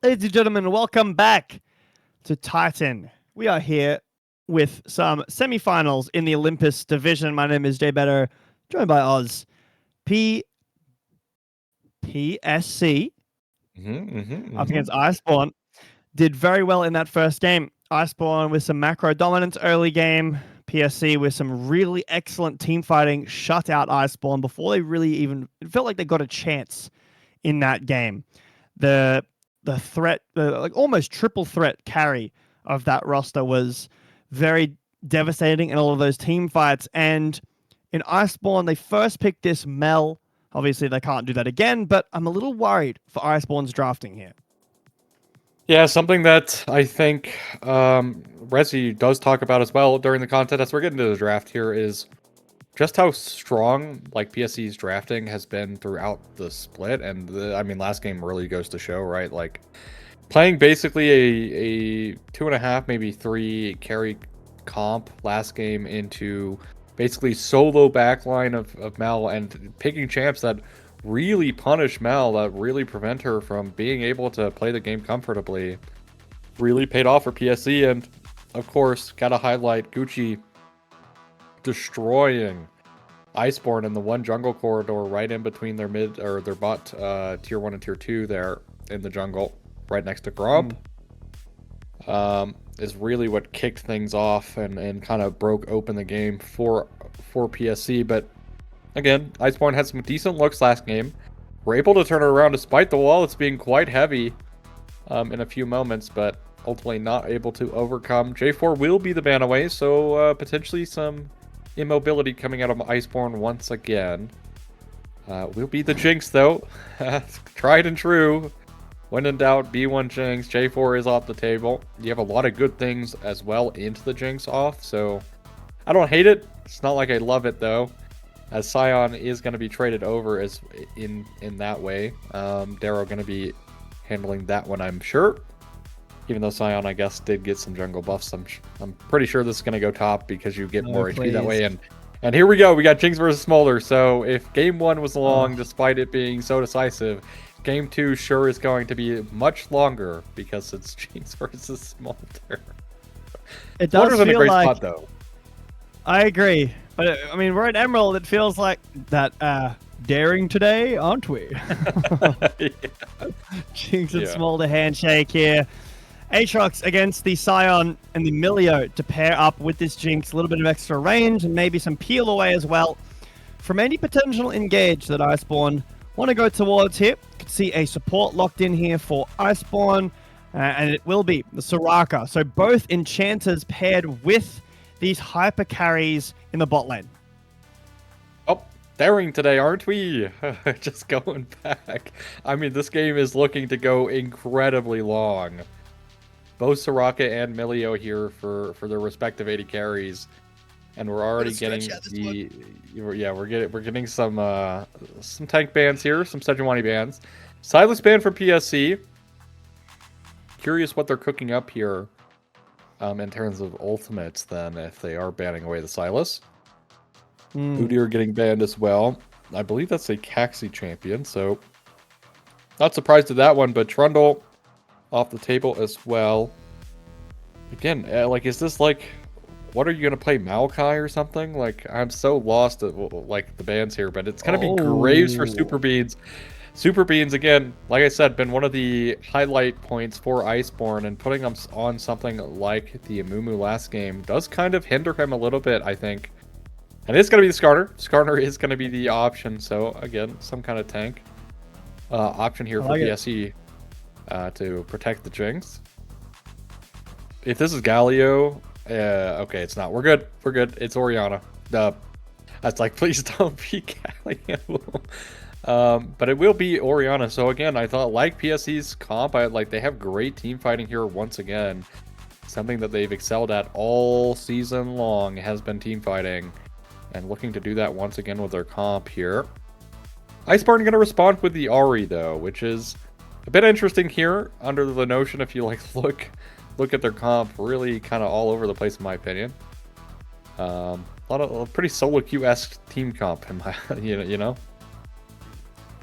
Ladies and gentlemen, welcome back to Titan. We are here with some semifinals in the Olympus division. My name is Jay Better, joined by Oz. PSC up against Iceborn. Did very well in that first game. Iceborn with some macro dominance early game. PSC with some really excellent team fighting shut out Iceborn before they really even... It felt like they got a chance in that game. The threat, the like almost triple threat carry of that roster was very devastating in all of those team fights. And in Iceborn, they first picked this Mel. Obviously, they can't do that again, but I'm a little worried for Iceborn's drafting here. Yeah, something that I think Resi does talk about as well during the content as we're getting to the draft here is just how strong like PSC's drafting has been throughout the split, and I mean, last game really goes to show, right? Like playing basically a 2.5, maybe 3 carry comp last game into basically solo backline of Mal and picking champs that really punish Mal, that really prevent her from being able to play the game comfortably, really paid off for PSC. And of course, gotta highlight Gucci destroying Iceborn in the one jungle corridor right in between their mid or their bot tier 1 and tier 2 there in the jungle right next to Grump. Is really what kicked things off and kind of broke open the game for PSC. But again, Iceborn had some decent looks last game. We're able to turn it around despite the wall. It's being quite heavy in a few moments, but ultimately not able to overcome. J4 will be the ban away, so potentially some immobility coming out of Iceborn once again. Will be the Jinx, though. Tried and true. When in doubt, B1 Jinx. J4 is off the table. You have a lot of good things as well into the Jinx off, so I don't hate it. It's not like I love it, though, as Sion is going to be traded over as in that way. Darrow going to be handling that one, I'm sure. Even though Sion, I guess, did get some jungle buffs, I'm pretty sure this is going to go top because you get more HP that way. And here we go. We got Jinx versus Smolder. So if game 1 was long, despite it being so decisive, game 2 sure is going to be much longer because it's Jinx versus Smolder. It does Smolder's in a feel great like... spot, though. I agree. But, I mean, we're at Emerald. It feels like that daring today, aren't we? Yeah. Jinx and Smolder handshake here. Aatrox against the Sion and the Milio to pair up with this Jinx. A little bit of extra range and maybe some peel away as well from any potential engage that Iceborn want to go towards here. You can see a support locked in here for Iceborn, and it will be the Soraka. So both enchanters paired with these hyper carries in the bot lane. Oh, daring today, aren't we? Just going back. I mean, this game is looking to go incredibly long. Both Soraka and Milio here for their respective 80 carries, and we're already getting the we're getting some tank bans here, some Sejuani bans. Silas ban for PSC. Curious what they're cooking up here in terms of ultimates then, if they are banning away the Silas. Udyr getting banned as well. I believe that's a Caxi champion, so not surprised at that one, but Trundle off the table as well. Again, like, is this like, what are you gonna play, Maokai or something? Like, I'm so lost at like the bans here, but it's gonna be Graves for Super Beans. Super Beans, again, like I said, been one of the highlight points for Iceborn, and putting him on something like the Amumu last game does kind of hinder him a little bit, I think. And it's going to be the Skarner. Skarner is going to be the option, so again, some kind of tank option here for PSE to protect the Jinx. If this is Galio, okay, it's not. We're good. We're good. It's Orianna. That's like, please don't be Galio. But it will be Orianna. So again, I thought, like PSE's comp, they have great team fighting here once again. Something that they've excelled at all season long has been team fighting, and looking to do that once again with their comp here. Iceborn going to respond with the Ahri though, which is a bit interesting here, under the notion, if you like look at their comp, really kind of all over the place in my opinion. A lot of pretty solo queue-esque team comp in my, you know.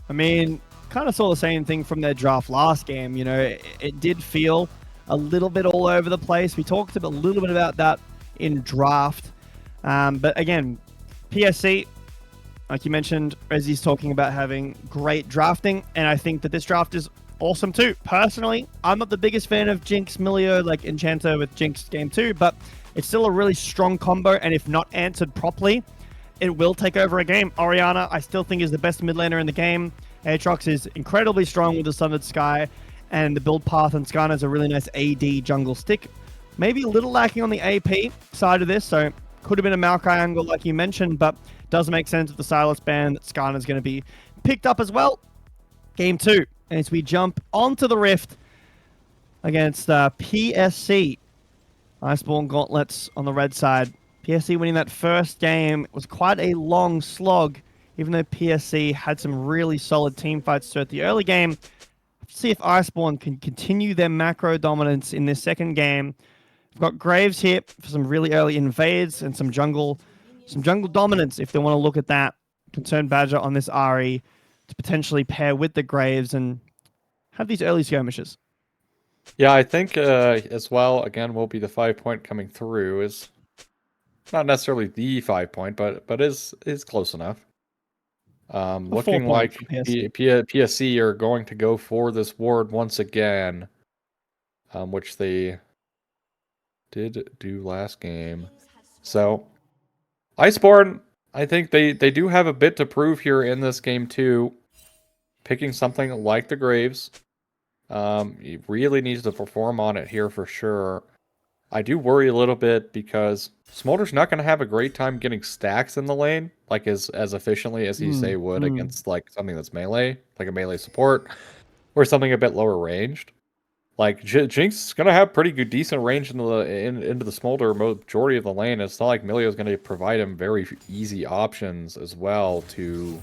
I mean, kind of saw the same thing from their draft last game. You know, it did feel a little bit all over the place. We talked a little bit about that in draft. But again, PSC, like you mentioned, Rezzy's talking about having great drafting, and I think that this draft is awesome too. Personally, I'm not the biggest fan of Jinx Milio, like Enchanter with Jinx game 2, but it's still a really strong combo, and if not answered properly, it will take over a game. Orianna, I still think, is the best mid laner in the game. Aatrox is incredibly strong with the Sundered Sky, and the build path and Skarner is a really nice AD jungle stick. Maybe a little lacking on the AP side of this, so could have been a Maokai angle like you mentioned, but does make sense with the Silas ban that Skarner is going to be picked up as well. Game 2, as we jump onto the Rift against PSC. Iceborn Gauntlets on the red side. PSC winning that first game was quite a long slog, even though PSC had some really solid team fights throughout the early game. Let's see if Iceborn can continue their macro dominance in this second game. We've got Graves here for some really early invades and some jungle dominance if they want to look at that. Concerned Badger on this RE to potentially pair with the Graves and have these early skirmishes. Yeah, I think as well, again, will be the 5-point coming through. Is not necessarily the 5-point, but is close enough. Looking like PSC are going to go for this ward once again, which they did do last game. So, Iceborn, I think they do have a bit to prove here in this game too. Picking something like the Graves. He really needs to perform on it here for sure. I do worry a little bit because Smolder's not going to have a great time getting stacks in the lane, like as efficiently as he say would against like something that's melee, like a melee support, or something a bit lower ranged. Like Jinx is going to have pretty good, decent range into the Smolder majority of the lane. It's not like Milio is going to provide him very easy options as well to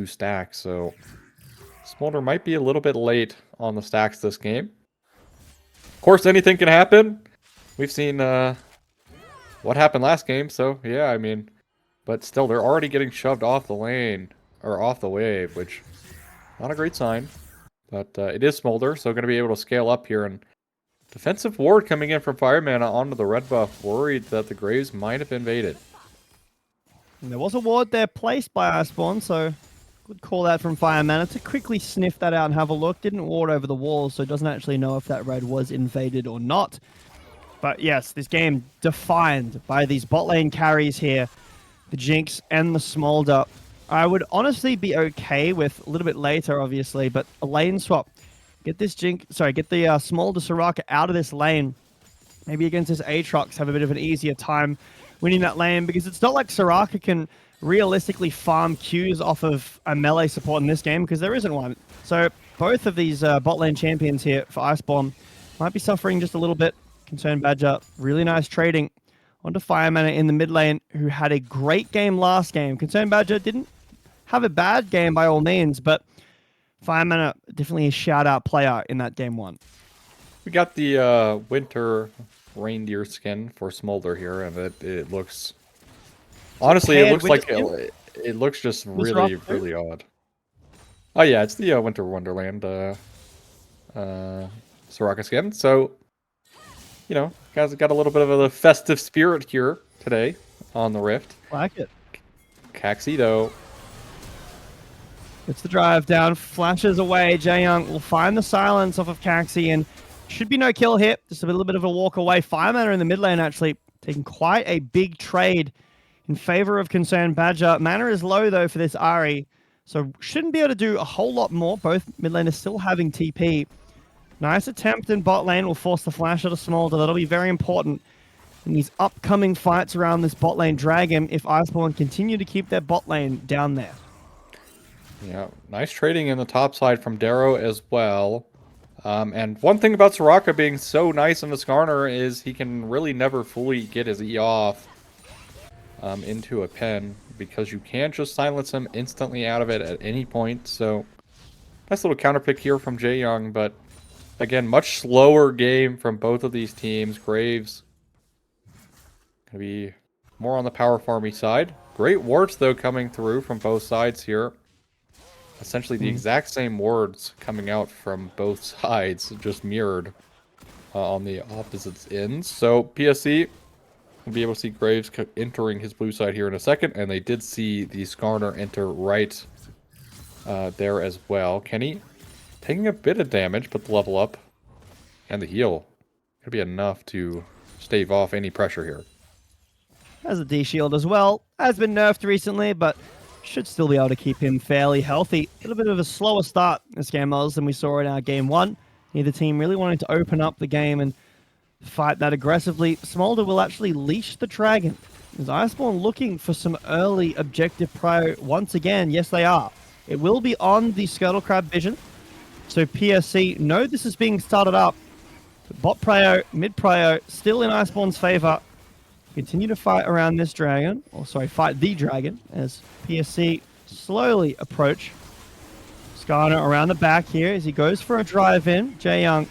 stack. So Smolder might be a little bit late on the stacks this game. Of course, anything can happen. We've seen what happened last game, so yeah, I mean, but still, they're already getting shoved off the lane, or off the wave, which, not a great sign. But it is Smolder, so going to be able to scale up here, and defensive ward coming in from Fireman onto the red buff, worried that the Graves might have invaded. And there was a ward there placed by Iceborn, so good call out from Fireman to quickly sniff that out and have a look. Didn't ward over the wall, so doesn't actually know if that red was invaded or not. But yes, this game defined by these bot lane carries here, the Jinx and the Smolder. I would honestly be okay with a little bit later, obviously, but a lane swap. Get this get the Smolder Soraka out of this lane. Maybe against this Aatrox, have a bit of an easier time winning that lane, because it's not like Soraka can realistically farm Qs off of a melee support in this game, because there isn't one. So both of these bot lane champions here for Iceborn might be suffering just a little bit. Concerned Badger, really nice trading onto Fireman in the mid lane, who had a great game last game. Concerned Badger didn't have a bad game by all means, but Fireman definitely a shout-out player in that game 1. We got the winter reindeer skin for Smolder here, and it looks... Honestly, it looks like it looks just really odd. Oh yeah, it's the Winter Wonderland Soraka skin. So, you know, guys got a little bit of a festive spirit here today on the Rift. Like it. Caxi though. It's the drive down, flashes away. Jaeyoung will find the silence off of Caxi, and should be no kill hit. Just a little bit of a walk away. Fireman in the mid lane actually taking quite a big trade in favor of Concerned Badger. Mana is low though for this Ahri, so shouldn't be able to do a whole lot more. Both mid laners still having TP. Nice attempt in bot lane will force the flash out of Smolder. That'll be very important in these upcoming fights around this bot lane dragon if Iceborn continue to keep their bot lane down there. Yeah, nice trading in the top side from Darrow as well. And one thing about Soraka being so nice in the Skarner is he can really never fully get his E off into a pen, because you can't just silence him instantly out of it at any point. So nice little counter pick here from Jaeyoung, but again, much slower game from both of these teams. Graves gonna be more on the power farmy side. Great wards though coming through from both sides here. essentially the exact same words coming out from both sides, just mirrored on the opposite ends. So PSC will be able to see Graves entering his blue side here in a second, and they did see the Skarner enter right there as well. Kenny taking a bit of damage, but the level up and the heal could be enough to stave off any pressure here. Has a D shield as well. Has been nerfed recently, but should still be able to keep him fairly healthy. A little bit of a slower start this game was than we saw in our game 1. Neither team really wanting to open up the game and fight that aggressively. Smolder will actually leash the dragon. Is Iceborn looking for some early objective prio once again? Yes, they are. It will be on the Skirtle Crab vision. So PSC know this is being started up. Bot prio, mid prio, still in Iceborn's favor. Continue to fight around this dragon, or sorry, fight the dragon, as PSC slowly approach. Skarner around the back here as he goes for a drive in. Jae Young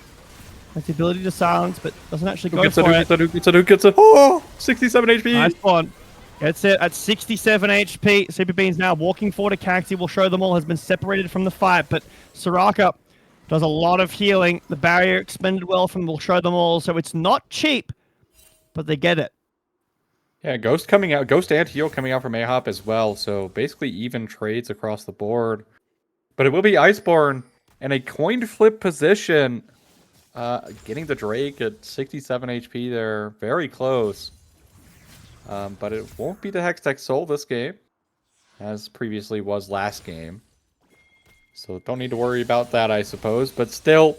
has the ability to silence, but doesn't actually go for it. Who gets it? Oh, 67 HP. Iceborn gets it at 67 HP. Super Beans now walking forward to Caxi. Will show them all. Has been separated from the fight, but Soraka does a lot of healing. The barrier expended well from Will show them all, so it's not cheap, but they get it. Yeah, Ghost coming out, Ghost and Heal coming out from Ahop as well, so basically even trades across the board. But it will be Iceborn in a coin flip position, getting the Drake at 67 HP there, very close. But it won't be the Hextech Soul this game, as previously was last game. So don't need to worry about that, I suppose, but still,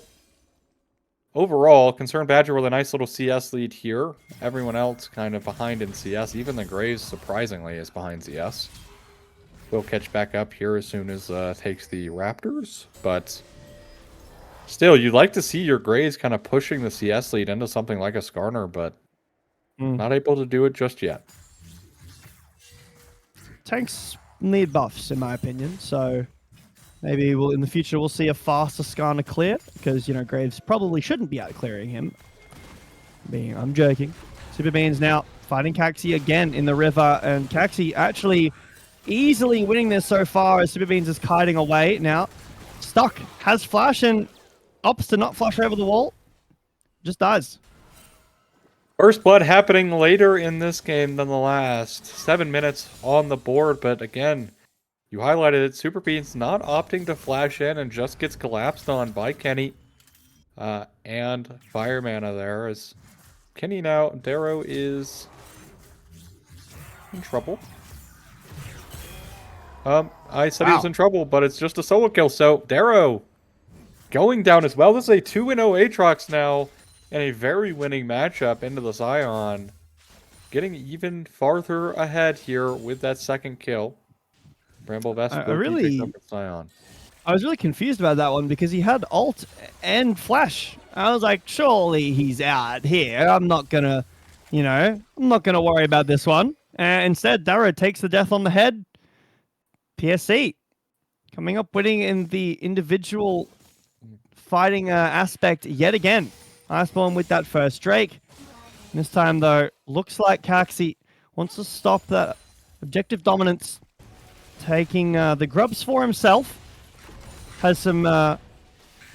overall, Concerned Badger with a nice little CS lead here. Everyone else kind of behind in CS. Even the Graves, surprisingly, is behind CS. We'll catch back up here as soon as takes the Raptors. But still, you'd like to see your Graves kind of pushing the CS lead into something like a Skarner, but not able to do it just yet. Tanks need buffs, in my opinion, so maybe in the future we'll see a faster Skarner clear, because, you know, Graves probably shouldn't be out clearing him. I'm joking. Super Beans now fighting Caxi again in the river, and Caxi actually easily winning this so far as Super Beans is kiting away. Now, stuck, has flash, and opts to not flash over the wall. Just dies. First blood happening later in this game than the last. 7 minutes on the board, but again, you highlighted it. Super Beans not opting to flash in and just gets collapsed on by Kenny. And Fire Mana there as Kenny now, Darrow is in trouble. I said he was in trouble, but it's just a solo kill. So Darrow going down as well. This is a 2-0 Aatrox now in a very winning matchup into the Scion. Getting even farther ahead here with that second kill. Bramble Vest I was really confused about that one because he had ult and flash. I was like, surely he's out here. I'm not gonna worry about this one. Instead, Darrow takes the death on the head. PSC coming up winning in the individual fighting aspect yet again. Iceborn with that first Drake. This time, though, looks like Caxi wants to stop that objective dominance. Taking the grubs for himself. Has some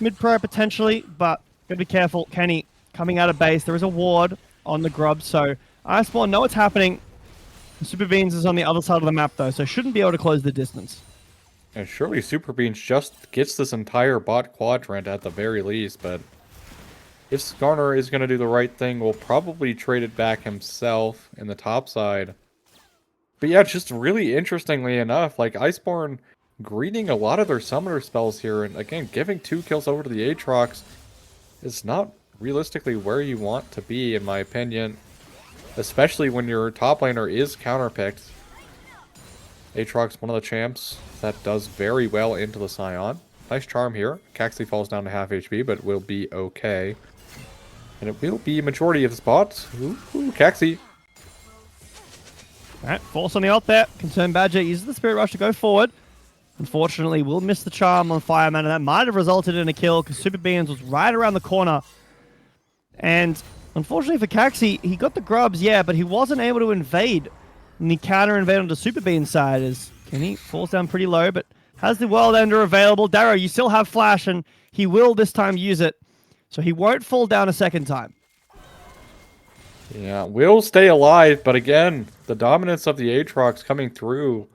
mid-pro potentially, but gotta be careful. Kenny coming out of base. There is a ward on the grubs, so Iceborn know what's happening. Super Beans is on the other side of the map, though, so shouldn't be able to close the distance. And surely Super Beans just gets this entire bot quadrant at the very least, but if Skarner is going to do the right thing, will probably trade it back himself in the top side. But yeah, just really interestingly enough, like Iceborn greeting a lot of their summoner spells here, and again, giving 2 kills over to the Aatrox is not realistically where you want to be, in my opinion. Especially when your top laner is counterpicked. Aatrox, one of the champs that does very well into the Scion. Nice charm here. Caxi falls down to half HP, but will be okay. And it will be majority of the spots. Ooh, Caxi. Alright, force on the ult there. Concerned Badger uses the Spirit Rush to go forward. Unfortunately, will miss the charm on Fire Man, and that might have resulted in a kill because Super Beans was right around the corner. And unfortunately for Caxi, he got the grubs, yeah, but he wasn't able to invade. And he counter-invade onto Super Beans' side as Kenny falls down pretty low, but has the World Ender available. Darrow, you still have Flash, and he will this time use it. So he won't fall down a second time. Yeah, will stay alive, but again, the dominance of the Aatrox coming through.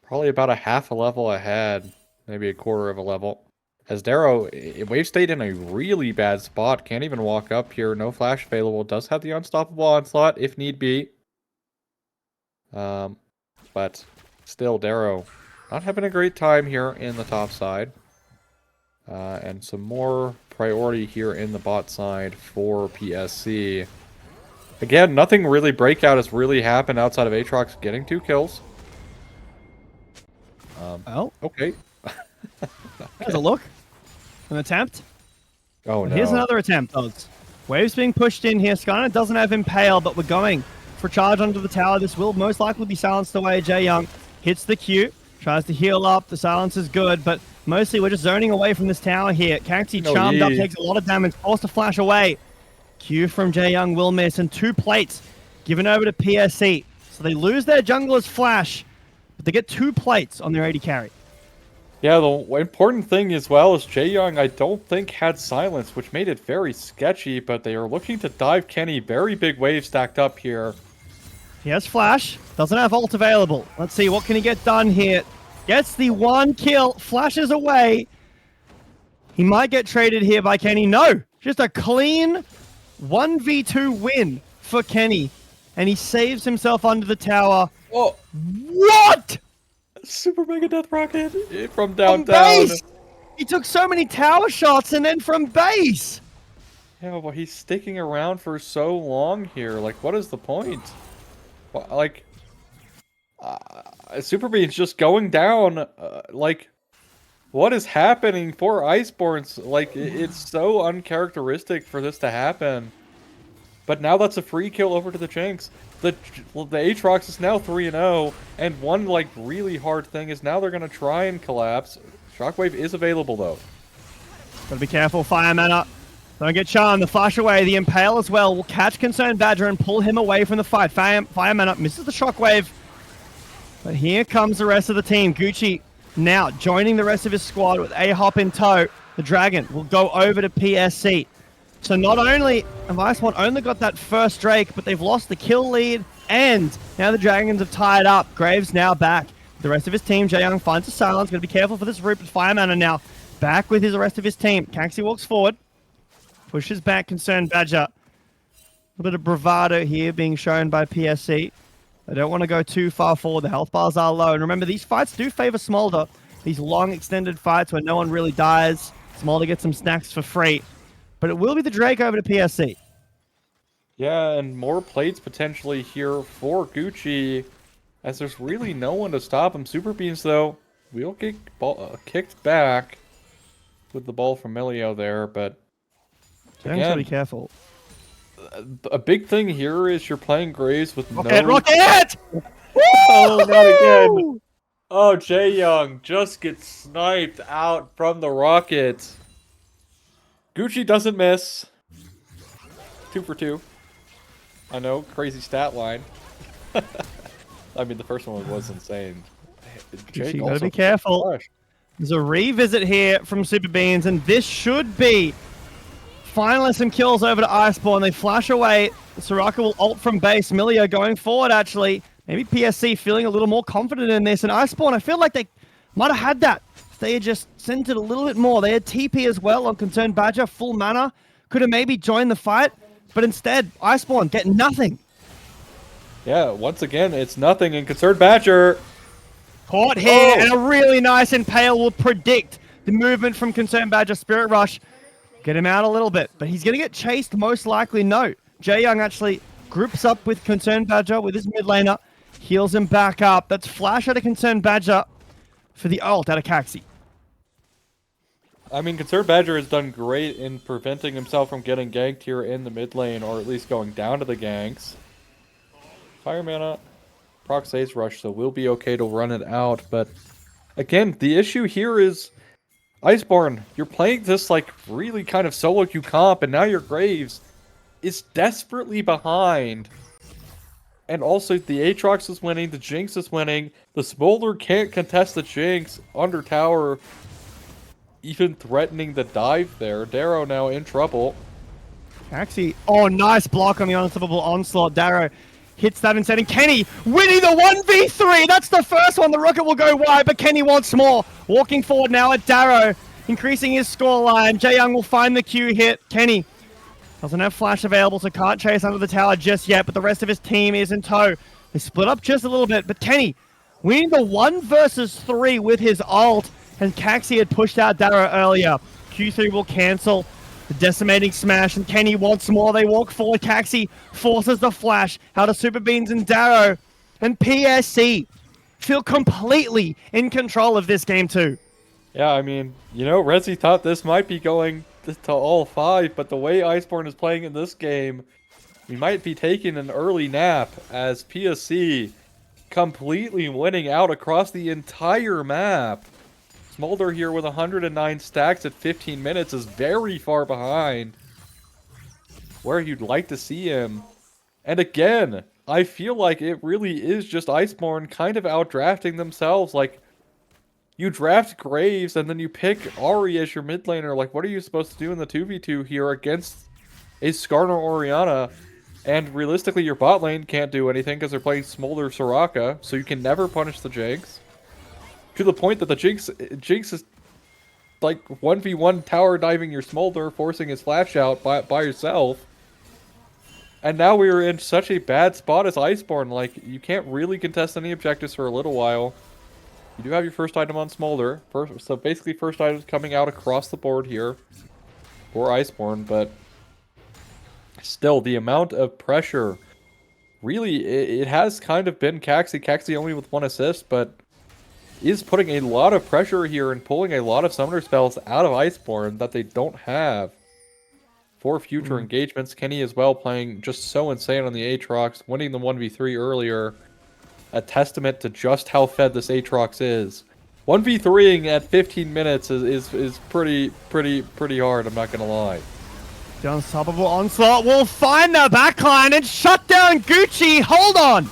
Probably about a half a level ahead, maybe a quarter of a level. As Darrow, Wave stayed in a really bad spot, can't even walk up here, no Flash available, does have the Unstoppable Onslaught if need be. But still, Darrow not having a great time here in the top side. And some more priority here in the bot side for PSC. Again, nothing really breakout has really happened outside of Aatrox getting 2 kills. Well, okay. There's a look. An attempt. Oh, no. Here's another attempt, Odds. Wave's being pushed in here. Skynet doesn't have Impale, but we're going for charge onto the tower. This will most likely be silenced away. Jae Young hits the Q, tries to heal up. The silence is good, but mostly we're just zoning away from this tower here. Kaxi charmed up, takes a lot of damage, forced to flash away. Q from Jae Young will miss, and 2 plates given over to PSC. So they lose their jungler's flash, but they get 2 plates on their AD carry. Yeah, the important thing as well is Jae Young, I don't think, had silence, which made it very sketchy, but they are looking to dive Kenny. Very big wave stacked up here. He has Flash, doesn't have ult available. Let's see, what can he get done here? Gets the 1 kill, flashes away. He might get traded here by Kenny. No, just a clean 1v2 win for Kenny. And he saves himself under the tower. Oh, what? Super Mega Death Rocket from downtown. He took so many tower shots and then from base. Yeah, well, he's sticking around for so long here. Like, what is the point? Well, like, Super Bean's just going down. Like, what is happening for Iceborns? Like, it's so uncharacteristic for this to happen. But now that's a free kill over to the Jinx. The Aatrox is now 3-0, and one, like, really hard thing is now they're going to try and collapse. Shockwave is available, though. Gotta be careful, Fire Mana. Don't get charmed. The flash away, the Impale as well will catch Concerned Badger and pull him away from the fight. Fire Mana misses the Shockwave. But here comes the rest of the team. Gucci now joining the rest of his squad with A-Hop in tow. The Dragon will go over to PSC. So not only have Iceborn only got that first Drake, but they've lost the kill lead, and now the Dragons have tied up. Graves now back. The rest of his team, Jae Young finds a silence. Got to be careful for this root, but Fire Mana now back with the rest of his team. Kaxi walks forward, pushes back Concerned Badger. A little bit of bravado here being shown by PSC. They don't want to go too far forward. The health bars are low. And remember, these fights do favor Smolder. These long, extended fights where no one really dies. Smolder gets some snacks for free. But it will be the Drake over to PSC. Yeah, and more plates potentially here for Gucci, as there's really no one to stop him. Super Beans, though, will get kicked back with the ball from Milio there, but Again, be careful. A big thing here is you're playing Graves with Rocket! Oh, not again! Oh, Jae Young just gets sniped out from the rocket. Gucci doesn't miss. 2 for 2. I know, crazy stat line. I mean, the first one was insane. Gucci, gotta be careful. There's a revisit here from Super Beans, and this should be finally some kills over to Iceborn. They flash away. Soraka will ult from base. Milio going forward, actually. Maybe PSC feeling a little more confident in this. And Iceborn, I feel like they might have had that. They had just sent it a little bit more. They had TP as well on Concerned Badger, full mana. Could have maybe joined the fight, but instead, Iceborn get nothing. Yeah, once again, it's nothing. And Concerned Badger caught here, and a really nice Impale will predict the movement from Concerned Badger. Spirit Rush, get him out a little bit, but he's going to get chased most likely. No, Jae Young actually groups up with Concerned Badger with his mid laner, heals him back up. That's flash out of Concerned Badger for the ult out of Kaxi. I mean, Concerned Badger has done great in preventing himself from getting ganked here in the mid lane, or at least going down to the ganks. Fire Mana, proc Sage Rush, so we'll be okay to run it out. But again, the issue here is Iceborn, you're playing this like really kind of solo queue comp, and now your Graves is desperately behind And also, the Aatrox is winning, the Jinx is winning, the Smolder can't contest the Jinx, under tower, even threatening the dive there. Darrow now in trouble. Actually, oh, nice block on the unstoppable onslaught. Darrow hits that instead, and Kenny winning the 1v3. That's the first one. The rocket will go wide, but Kenny wants more. Walking forward now at Darrow, increasing his scoreline. Jae Young will find the Q hit. Kenny doesn't have flash available, so can't chase under the tower just yet, but the rest of his team is in tow. They split up just a little bit, but Kenny winning the 1 versus 3 with his ult, and Caxi had pushed out Darrow earlier. Q3 will cancel the decimating smash, and Kenny wants more. They walk forward. Caxi forces the flash out of Super Beans and Darrow, and PSC feel completely in control of this game too. Yeah, I mean, you know, Rezi thought this might be going to all 5, but the way Iceborn is playing in this game, we might be taking an early nap as PSC completely winning out across the entire map. Smolder here with 109 stacks at 15 minutes is very far behind where you'd like to see him. And again, I feel like it really is just Iceborn kind of outdrafting themselves. Like, you draft Graves and then you pick Ari as your mid laner. Like, what are you supposed to do in the 2v2 here against a Skarner Orianna? And realistically, your bot lane can't do anything because they're playing Smolder Soraka, so you can never punish the Jinx. To the point that the Jinx is like 1v1 tower diving your Smolder, forcing his flash out by yourself. And now we are in such a bad spot as Iceborn. Like, you can't really contest any objectives for a little while. You do have your first item on Smolder. So basically first items coming out across the board here for Iceborn, but still the amount of pressure, really, it has kind of been Caxi. Caxi only with 1 assist, but is putting a lot of pressure here and pulling a lot of summoner spells out of Iceborn that they don't have for future engagements. Kenny as well playing just so insane on the Aatrox, winning the 1v3 earlier. A testament to just how fed this Aatrox is. 1v3ing at 15 minutes is pretty hard, I'm not gonna lie. The unstoppable onslaught will find the backline and shut down Gucci. Hold on.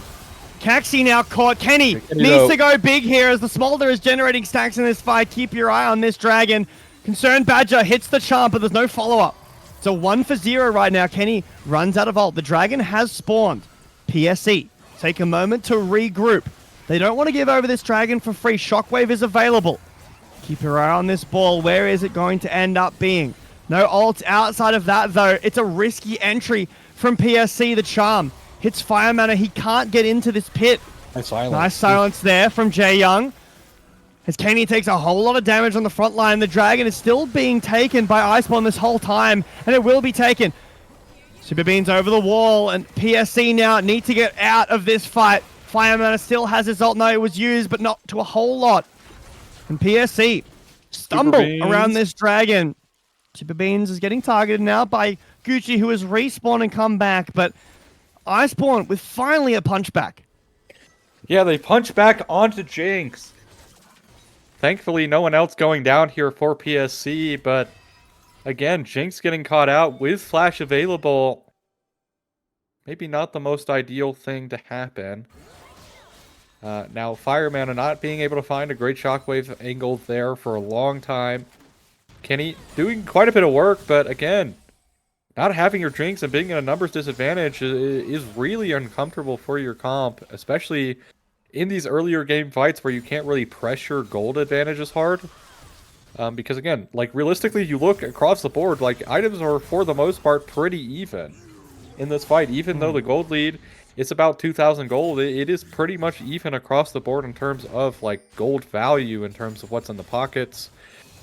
Caxi now caught. Kenny needs to go big here as the Smolder is generating stacks in this fight. Keep your eye on this dragon. Concerned Badger hits the charm, but there's no follow-up. So 1 for 0 right now. Kenny runs out of ult. The dragon has spawned. PSC take a moment to regroup. They don't want to give over this dragon for free. Shockwave is available. Keep your eye on this ball. Where is it going to end up being? No ults outside of that, though. It's a risky entry from PSC. The charm hits Fire Mana. He can't get into this pit. Nice silence there from Jae Young. As Kenny takes a whole lot of damage on the front line. The dragon is still being taken by Iceborn this whole time, and it will be taken. Super Beans over the wall, and PSC now need to get out of this fight. Fire Mana still has his ult. No, it was used, but not to a whole lot. And PSC stumble around this dragon. Super Beans is getting targeted now by Gucci, who has respawned and come back, but Iceborn with finally a punch back. Yeah, they punch back onto Jinx. Thankfully, no one else going down here for PSC, but again, Jinx getting caught out with flash available. Maybe not the most ideal thing to happen. Now, Fire Mana not being able to find a great shockwave angle there for a long time. Kenny doing quite a bit of work, but again, not having your Jinx and being in a numbers disadvantage is really uncomfortable for your comp, especially in these earlier game fights where you can't really pressure gold advantages hard. Because again, like realistically, you look across the board, like items are for the most part pretty even in this fight. Even though the gold lead is about 2,000 gold, it is pretty much even across the board in terms of like gold value, in terms of what's in the pockets.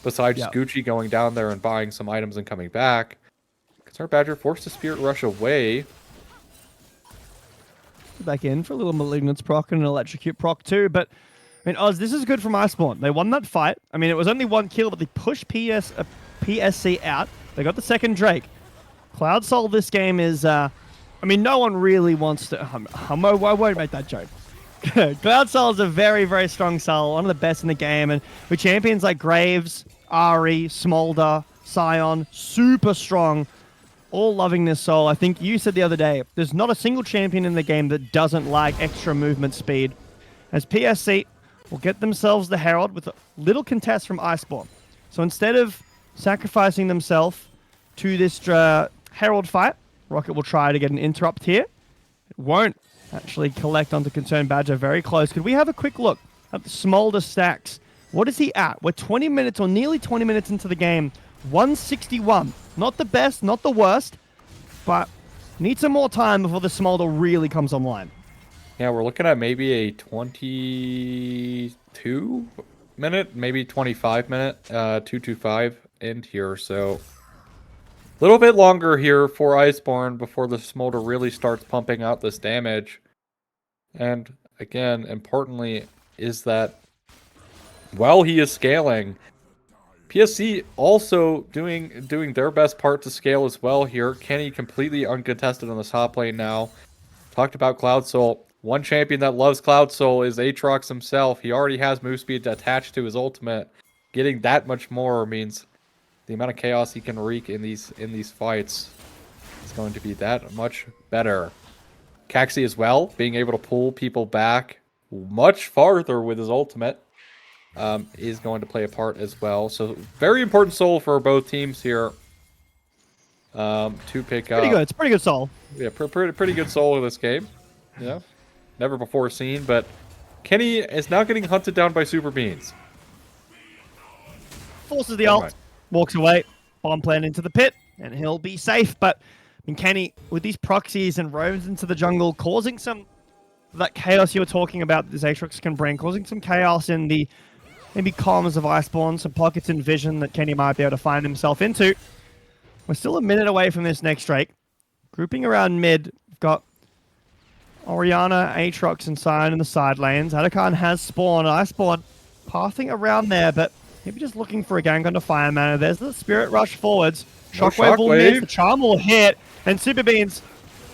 Besides Gucci going down there and buying some items and coming back. Concerned Badger forced to Spirit Rush away. Back in for a little Malignance proc and an Electrocute proc too, but I mean, Oz, this is good from Iceborn. They won that fight. I mean, it was only 1 kill, but they pushed PSC out. They got the second Drake. Cloud Soul this game is, I mean, no one really wants to... I won't make that joke. Cloud Soul is a very, very strong soul, one of the best in the game, and with champions like Graves, Ari, Smolder, Sion, super strong. all loving this soul. I think you said the other day, there's not a single champion in the game that doesn't like extra movement speed. As PSC will get themselves the Herald with a little contest from Iceborn. So instead of sacrificing themselves to this Herald fight, Rocket will try to get an interrupt here. It won't actually collect onto Concerned Badger very close. Could we have a quick look at the Smolder stacks? What is he at? We're 20 minutes or nearly 20 minutes into the game. 161. Not the best, not the worst, but need some more time before the Smolder really comes online. Yeah, we're looking at maybe a 22 minute, maybe 25 minute, 225 end here. So a little bit longer here for Iceborn before the Smolder really starts pumping out this damage. And again, importantly, is that while he is scaling, PSC also doing their best part to scale as well here. Kenny completely uncontested on this top lane now. Talked about Cloud Soul. One champion that loves Cloud Soul is Aatrox himself. He already has move speed attached to his ultimate. Getting that much more means the amount of chaos he can wreak in these fights is going to be that much better. Caxi as well, being able to pull people back much farther with his ultimate, is going to play a part as well. So very important soul for both teams here to pick up. Pretty good. It's pretty good soul. Yeah, pretty good soul in this game. Yeah, never before seen. But Kenny is now getting hunted down by Super Beans. Forces the ult, walks away, bomb plant into the pit, and he'll be safe. But I mean, Kenny, with these proxies and roams into the jungle, causing some that chaos you were talking about, this Aatrox can bring, causing some chaos in the maybe comms of Iceborn, some pockets in vision that Kenny might be able to find himself into. We're still a minute away from this next Drake. Grouping around mid, we've got Orianna, Aatrox, and Sion in the side lanes. Adakan has spawned. Iceborn pathing around there, but maybe just looking for a gank onto Fire Mana. There's the Spirit Rush forwards. Shockwave will miss, the Charm will hit, and Super Beans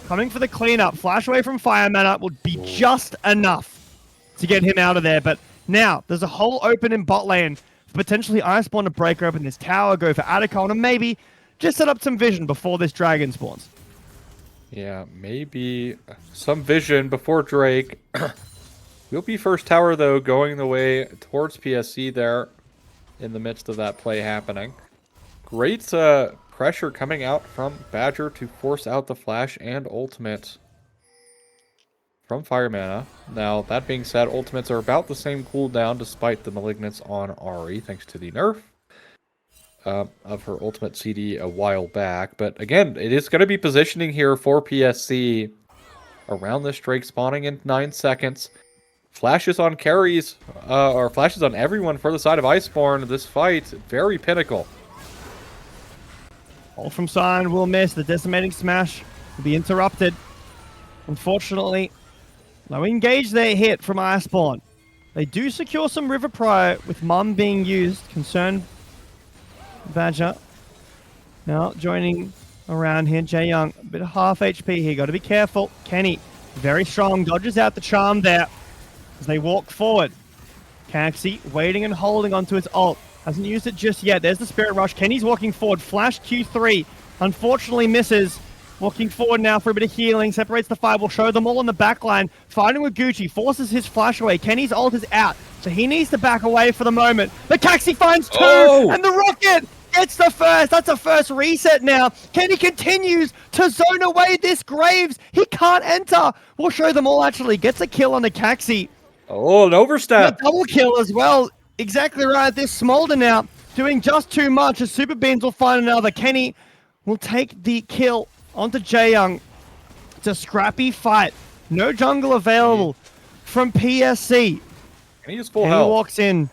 coming for the cleanup. Flash away from Fire Mana would be just enough to get him out of there, but now there's a hole open in bot lane for potentially Iceborn to break open this tower, go for Adakan, and maybe just set up some vision before this dragon spawns. Yeah, maybe some vision before Drake. Will be first tower, though, going the way towards PSC there in the midst of that play happening. Great pressure coming out from Badger to force out the flash and ultimate from Fire Mana. Now, that being said, ultimates are about the same cooldown despite the malignance on Ahri, thanks to the nerf of her ultimate CD a while back. But again, it is going to be positioning here for PSC around this Drake spawning in 9 seconds. Flashes on carries, or flashes on everyone for the side of Iceborn. This fight, very pinnacle. All from Sion will miss. The decimating smash will be interrupted. Unfortunately, no engage their hit from Iceborn. They do secure some River Prio with Mum being used. Concerned Badger now joining around here. Jae-Young, a bit of half HP here. Got to be careful. Kenny, very strong. Dodges out the charm there as they walk forward. Caxi waiting and holding onto his ult. Hasn't used it just yet. There's the Spirit Rush. Kenny's walking forward. Flash Q3. Unfortunately misses. Walking forward now for a bit of healing. Separates the five. We'll show them all on the back line. Fighting with Gucci. Forces his flash away. Kenny's ult is out. So he needs to back away for the moment. But Caxi finds two. Oh! And the Rocket gets the first. That's a first reset now. Kenny continues to zone away this Graves. He can't enter. We'll show them all actually. Gets a kill on the Caxi. Oh, an overstep. A double kill as well. Exactly right. This Smolder now doing just too much as Super Beans will find another. Kenny will take the kill onto Jae-Young. It's a scrappy fight. No jungle available from PSC. Kenny is full health. Kenny walks in,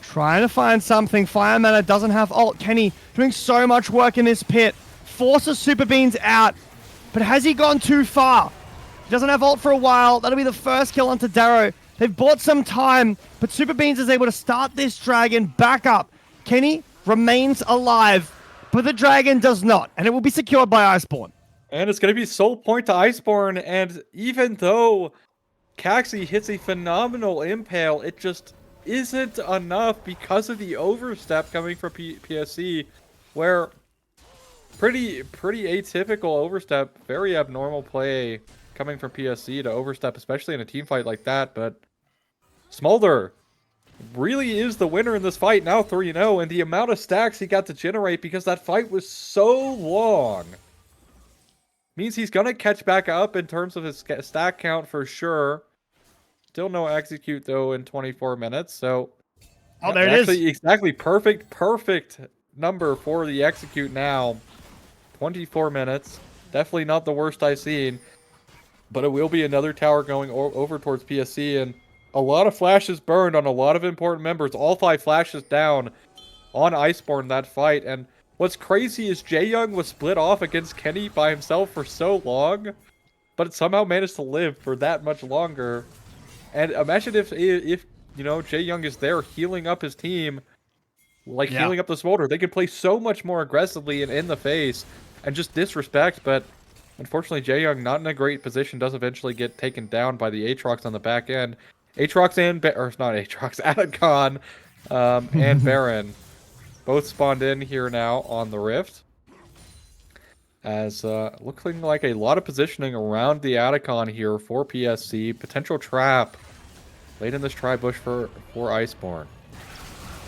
trying to find something. Fire Mana doesn't have ult. Kenny doing so much work in this pit. Forces Super Beans out. But has he gone too far? He doesn't have ult for a while. That'll be the first kill onto Darrow. They've bought some time, but Super Beans is able to start this dragon back up. Kenny remains alive, but the dragon does not, and it will be secured by Iceborn. And it's going to be soul point to Iceborn, and even though Caxi hits a phenomenal impale, it just isn't enough because of the overstep coming from PSC, where Pretty atypical overstep. Very abnormal play coming from PSC to overstep, especially in a team fight like that. But Smolder really is the winner in this fight, now 3-0, and the amount of stacks he got to generate because that fight was so long means he's going to catch back up in terms of his stack count for sure. Still no execute, though, in 24 minutes, so... Oh, there it is. Exactly, perfect number for the execute now. 24 minutes. Definitely not the worst I've seen. But it will be another tower going over towards PSC, and a lot of flashes burned on a lot of important members. All 5 flashes down on Iceborn that fight. And what's crazy is Jaeyoung was split off against Kenny by himself for so long, but it somehow managed to live for that much longer. And imagine if you know, Jaeyoung is there healing up his team, like healing up the Smolder. They could play so much more aggressively and in the face and just disrespect, but unfortunately Jaeyoung not in a great position, does eventually get taken down by the Aatrox on the back end. Aatrox and Atacon and Baron both spawned in here now on the Rift. As looking like a lot of positioning around the Atacon here for PSC. Potential trap late in this tri-bush for Iceborn.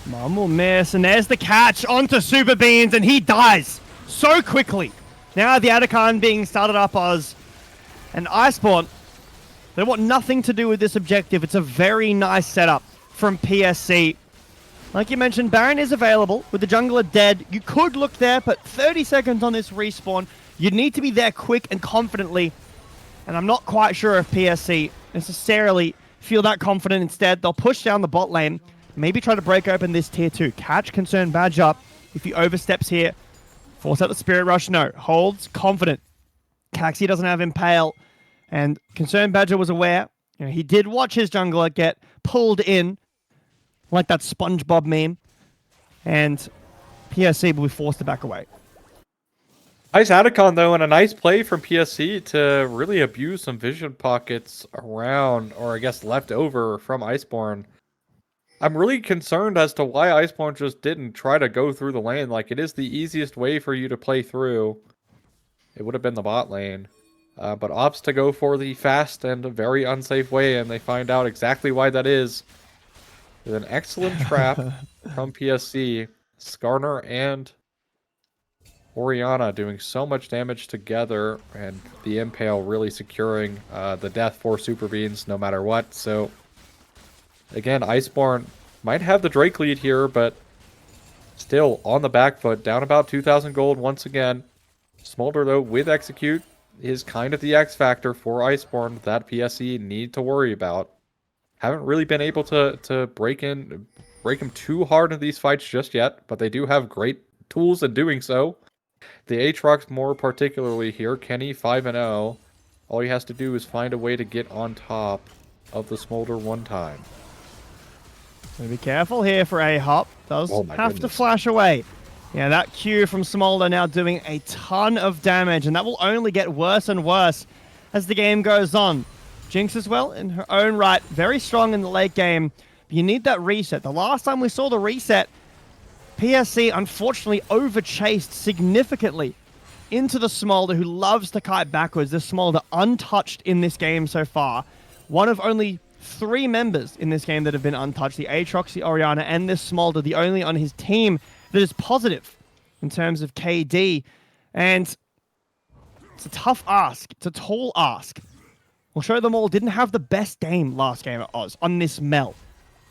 Mom will miss, and there's the catch onto Super Beans, and he dies so quickly. Now the Atacon being started up as an Iceborn. They want nothing to do with this objective. It's a very nice setup from PSC. Like you mentioned, Baron is available with the jungler dead. You could look there, but 30 seconds on this respawn. You'd need to be there quick and confidently. And I'm not quite sure if PSC necessarily feel that confident. Instead, they'll push down the bot lane. Maybe try to break open this tier 2. Catch Concerned Badger if he oversteps here. Force out the Spirit Rush. No. Holds. Confident. Caxi doesn't have Impale. And Concerned Badger was aware. You know, he did watch his jungler get pulled in like that SpongeBob meme. And PSC will be forced to back away. Nice Atacon, though, and a nice play from PSC to really abuse some vision pockets around, or I guess left over from Iceborn. I'm really concerned as to why Iceborn just didn't try to go through the lane. Like, it is the easiest way for you to play through. It would have been the bot lane. But opts to go for the fast and very unsafe way, and they find out exactly why that is. With an excellent trap from PSC. Skarner and Orianna doing so much damage together, and the Impale really securing the death for Super Beans no matter what. So, again, Iceborn might have the Drake lead here, but still on the back foot, down about 2,000 gold once again. Smolder, though, with Execute, is kind of the X factor for Iceborn that PSC need to worry about. Haven't really been able to break him too hard in these fights just yet, but they do have great tools in doing so. The Aatrox more particularly here, Kenny 5-0. All he has to do is find a way to get on top of the Smolder one time. So be careful here for A-Hop. Does have to flash away. Yeah, that Q from Smolder now doing a ton of damage, and that will only get worse and worse as the game goes on. Jinx as well, in her own right, very strong in the late game. But you need that reset. The last time we saw the reset, PSC unfortunately overchased significantly into the Smolder, who loves to kite backwards. This Smolder untouched in this game so far. One of only 3 members in this game that have been untouched. The Aatrox, the Orianna, and this Smolder, the only on his team that is positive in terms of KD. And it's a tough ask. It's a tall ask. We'll show them all. Didn't have the best game last game at Oz on this Mel.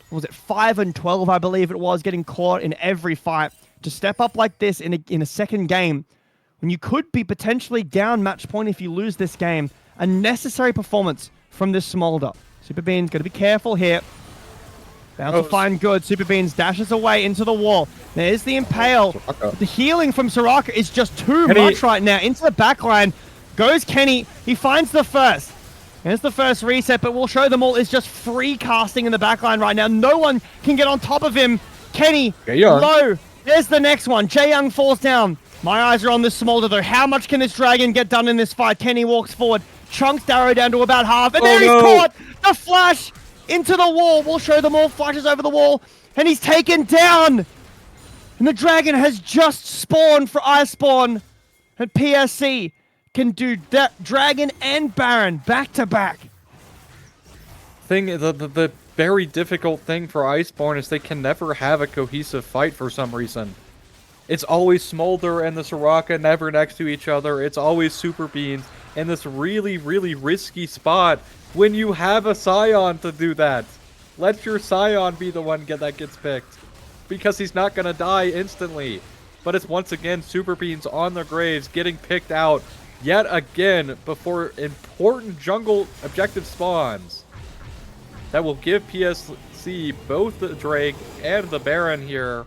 Was it 5-12, I believe it was, getting caught in every fight. To step up like this in a second game, when you could be potentially down match point if you lose this game, a necessary performance from this Smolder. Super Beans got to be careful here. Bound to find good. Super Beans dashes away into the wall. There's the Impale. The healing from Soraka is just too much right now. Into the backline goes Kenny. He finds the first. There's the first reset, but we'll show them all is just free casting in the backline right now. No one can get on top of him. Kenny, low. There's the next one. Jaeyoung falls down. My eyes are on this Smolder, though. How much can this dragon get done in this fight? Kenny walks forward, chunks Darrow down to about half, and there he's caught. The flash into the wall. We'll show them all. Flashes over the wall, and he's taken down. And the dragon has just spawned for Iceborn. And PSC can do Dragon and Baron back to back. The very difficult thing for Iceborn is they can never have a cohesive fight for some reason. It's always Smolder and the Soraka never next to each other. It's always Super Beans in this really, really risky spot when you have a Scion to do that. Let your Scion be the one that gets picked, because he's not going to die instantly. But it's once again Super Beans on their graves getting picked out yet again before important jungle objective spawns. That will give PSC both the Drake and the Baron here,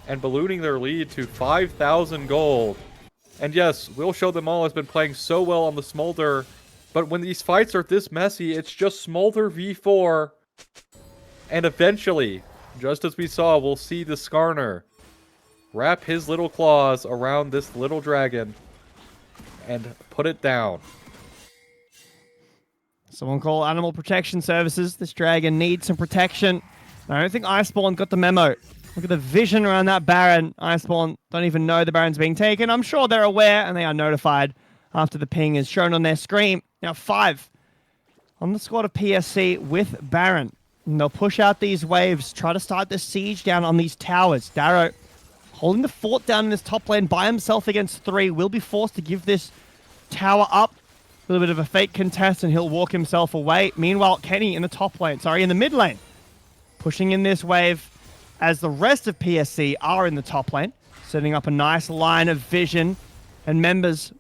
and ballooning their lead to 5,000 gold. And yes, We'll Show Them All has been playing so well on the Smolder, but when these fights are this messy, it's just Smolder v4. And eventually, just as we saw, we'll see the Skarner wrap his little claws around this little dragon and put it down. Someone call Animal Protection Services. This dragon needs some protection. I don't think Iceborn got the memo. Look at the vision around that Baron. Iceborn don't even know the Baron's being taken. I'm sure they're aware, and they are notified after the ping is shown on their screen. Now 5 on the squad of PSC with Baron. And they'll push out these waves, try to start the siege down on these towers. Darrow holding the fort down in this top lane by himself against 3. Will be forced to give this tower up. A little bit of a fake contest, and he'll walk himself away. Meanwhile, Kenny in the mid lane, pushing in this wave as the rest of PSC are in the top lane, setting up a nice line of vision and members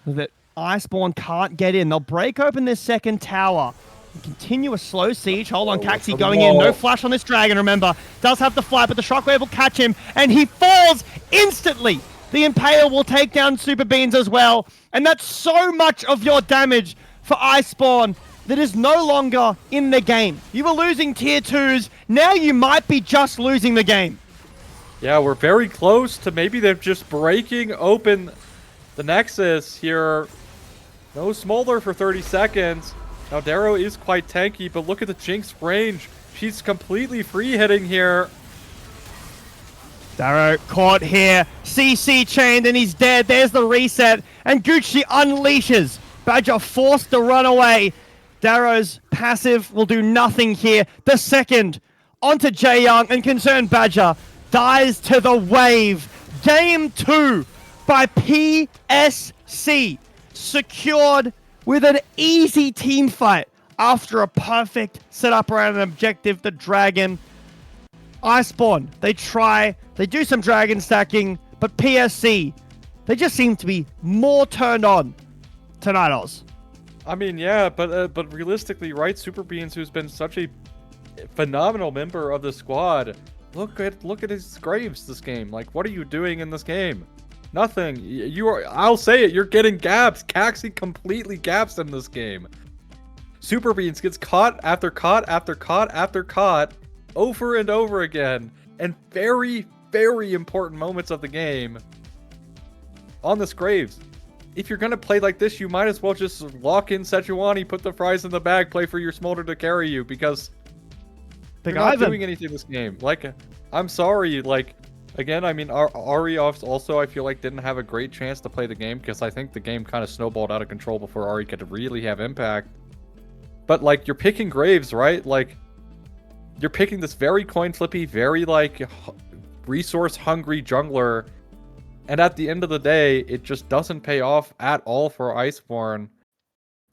that Iceborn can't get in. They'll break open this second tower and continue a slow siege. Hold on, Caxi going in. No flash on this dragon, remember. Does have the flight, but the shockwave will catch him, and he falls instantly. The Impale will take down Super Beans as well. And that's so much of your damage for Iceborn that is no longer in the game. You were losing tier 2s. Now you might be just losing the game. Yeah, we're very close to maybe they're just breaking open the Nexus here. No Smolder for 30 seconds. Now Darrow is quite tanky, but look at the Jinx range. She's completely free hitting here. Darrow caught here, CC chained, and he's dead. There's the reset, and Gucci unleashes. Badger forced to run away. Darrow's passive will do nothing here. The second onto Jaeyoung, and Concerned Badger dies to the wave. Game 2 by PSC, secured with an easy team fight after a perfect setup around an objective, the Dragon. Iceborn, they do some dragon stacking, but PSC, they just seem to be more turned on tonight, Oz. I mean, yeah, but realistically, right? Super Beans, who's been such a phenomenal member of the squad, look at his graves this game. Like, what are you doing in this game? Nothing. I'll say it. You're getting gaps. Caxi completely gaps in this game. Super Beans gets caught after caught after caught after caught, over and over again, and very, very important moments of the game on this Graves. If you're gonna play like this, you might as well just lock in Sejuani, put the fries in the bag, play for your Smolder to carry you, because you're not doing anything this game. Like, I'm sorry, like, again, I mean, Ari also, I feel like, didn't have a great chance to play the game, because I think the game kind of snowballed out of control before Ari could really have impact. But, like, you're picking Graves, right? Like, you're picking this very coin flippy, very, like, resource hungry jungler, and at the end of the day, it just doesn't pay off at all for Iceborn.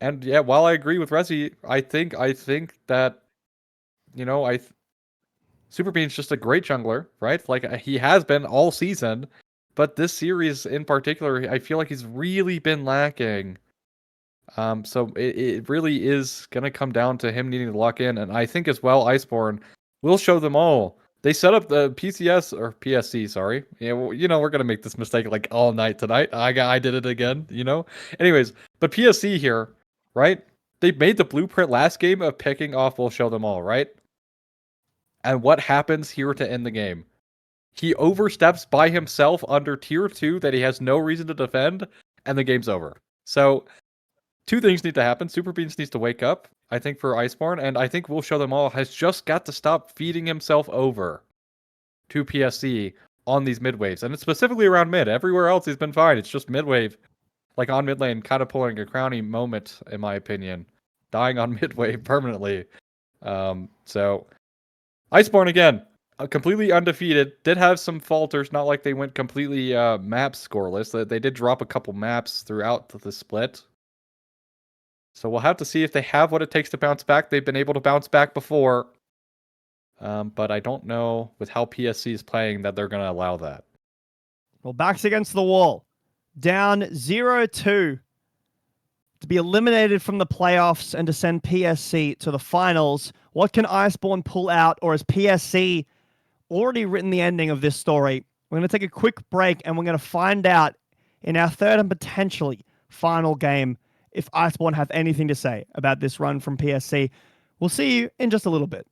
And yeah, while I agree with Rezi, I think that, you know, Super Bean's just a great jungler, right? Like, he has been all season, but this series in particular, I feel like he's really been lacking. So it really is going to come down to him needing to lock in. And I think as well, Iceborn will show them all. They set up the PSC, sorry. Yeah, well, you know, we're going to make this mistake like all night tonight. I did it again, you know? Anyways, but PSC here, right? They made the blueprint last game of picking off Will Show Them All, right? And what happens here to end the game? He oversteps by himself under tier 2 that he has no reason to defend, and the game's over. So, two things need to happen. Super Beans needs to wake up, I think, for Iceborn, and I think We'll Show Them All has just got to stop feeding himself over to PSC on these mid waves, and it's specifically around mid. Everywhere else he's been fine. It's just mid wave, like on mid lane, kind of pulling a crowny moment, in my opinion, dying on mid wave permanently. So Iceborn again, completely undefeated. Did have some falters, not like they went completely map scoreless. They did drop a couple maps throughout the split. So we'll have to see if they have what it takes to bounce back. They've been able to bounce back before. But I don't know with how PSC is playing that they're going to allow that. Well, backs against the wall. Down 0-2 to be eliminated from the playoffs and to send PSC to the finals. What can Iceborn pull out, or has PSC already written the ending of this story? We're going to take a quick break and we're going to find out in our third and potentially final game if Iceborn have anything to say about this run from PSC. We'll see you in just a little bit.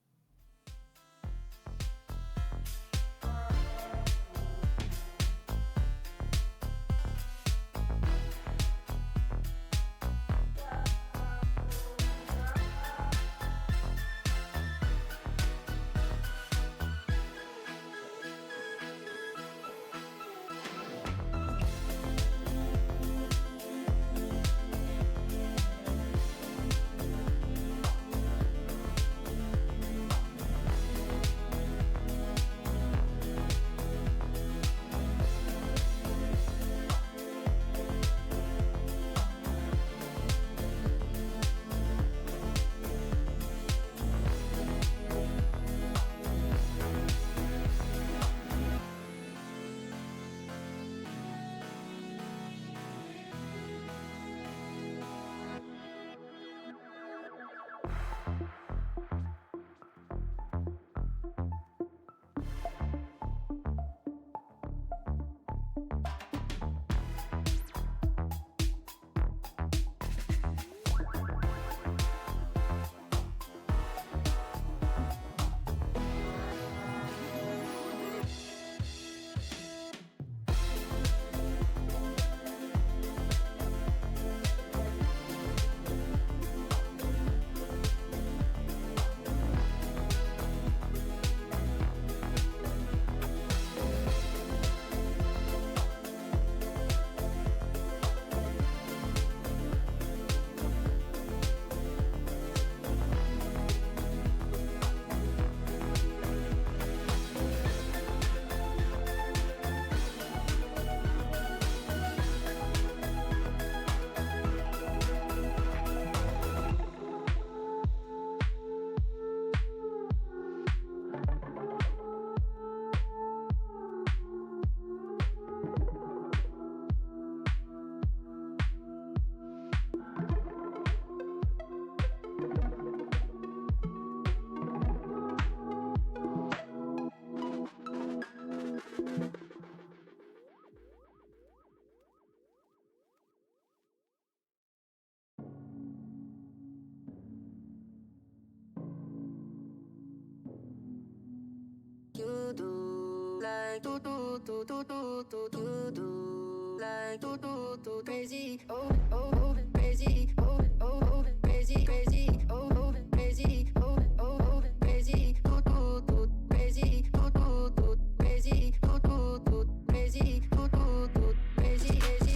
You do like do like crazy, oh crazy, oh crazy, crazy, oh crazy, oh crazy, crazy, crazy, crazy, crazy, crazy.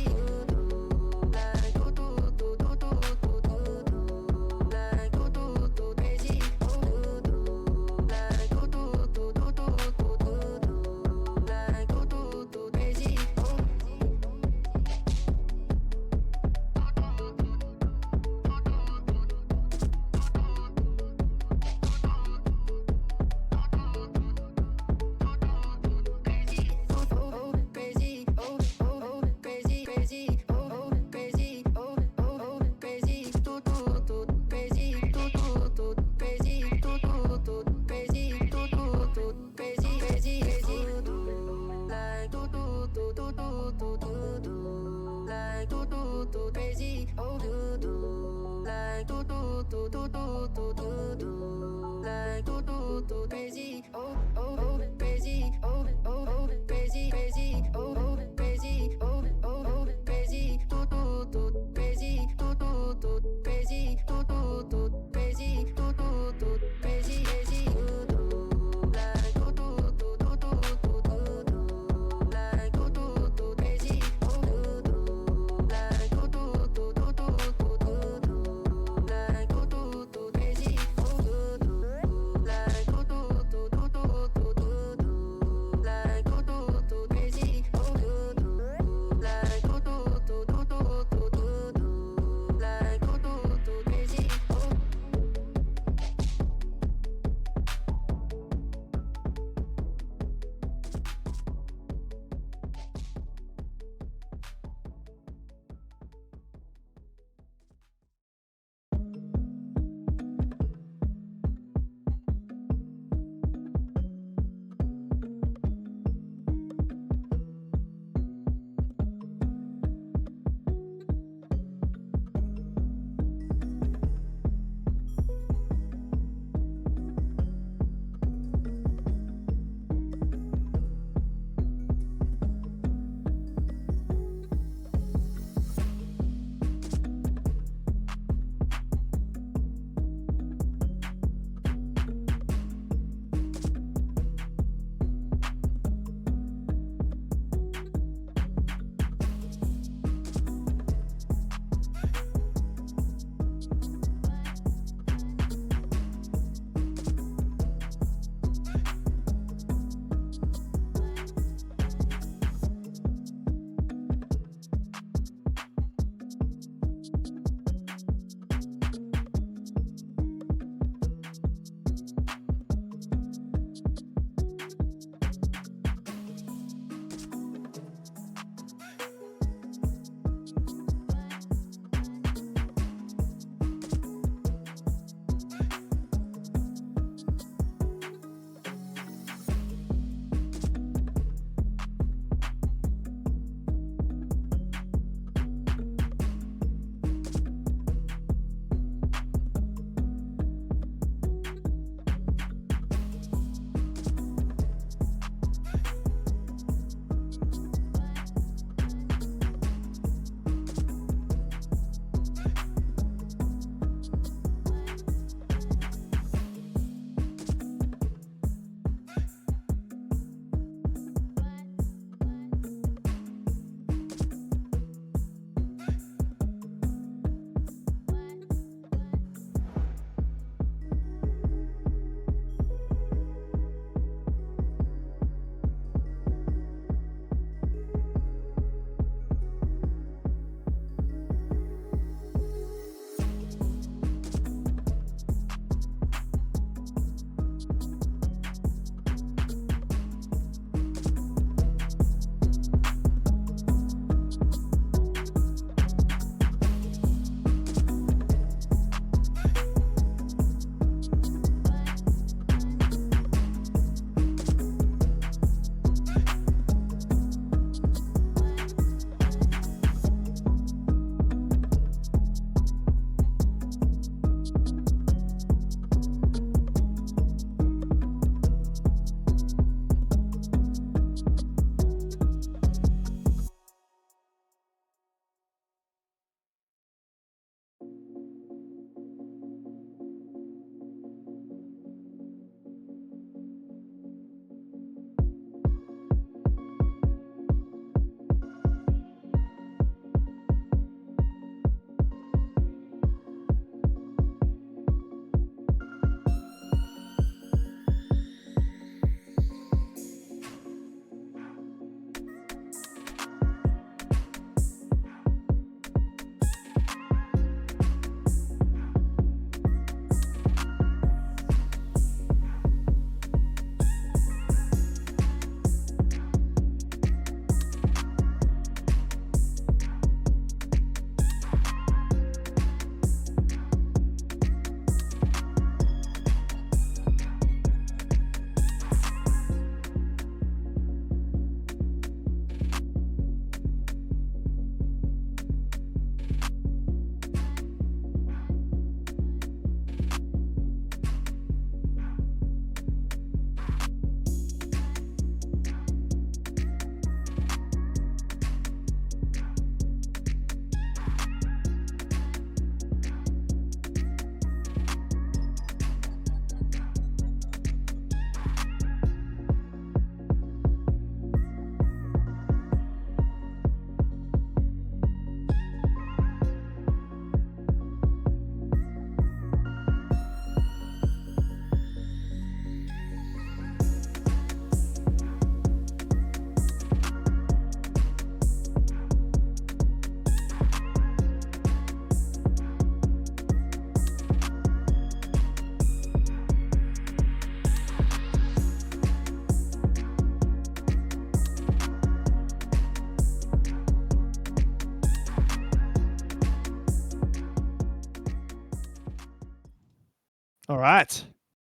All right.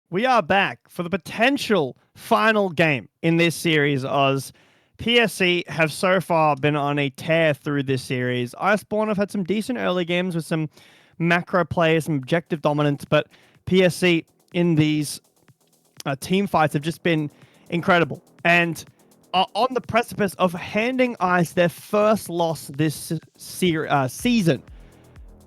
We are back for the potential final game in this series, Oz. PSC have so far been on a tear through this series. Iceborn have had some decent early games with some macro plays, some objective dominance, but PSC in these team fights have just been incredible. And are on the precipice of handing Ice their first loss this season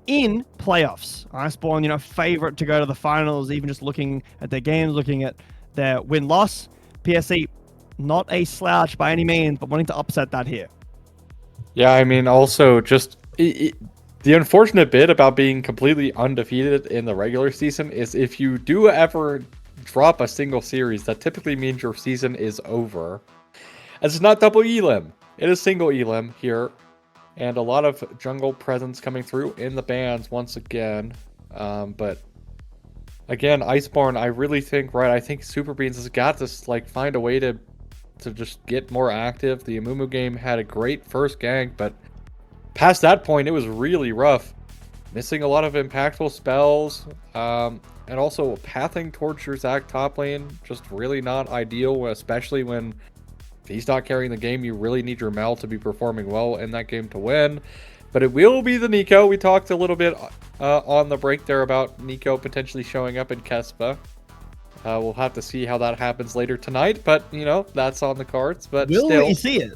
in playoffs. Iceborn, favorite to go to the finals, even just looking at their games, looking at their win-loss. PSC, not a slouch by any means, but wanting to upset that here. Yeah, I mean, also just the unfortunate bit about being completely undefeated in the regular season is if you do ever drop a single series, that typically means your season is over. As it's not double elim, it is single elim here. And a lot of jungle presence coming through in the bans once again. But again, Iceborn, I really think, I think Super Beans has got to find a way to just get more active. The Amumu game had a great first gank, but past that point, it was really rough. Missing a lot of impactful spells, and also pathing towards your Zac top lane, just really not ideal, especially when if he's not carrying the game, you really need your Mel to be performing well in that game to win. But it will be the Nico. We talked a little bit on the break there about Nico potentially showing up in Kespa. We'll have to see how that happens later tonight, but, that's on the cards. But will still, we see it?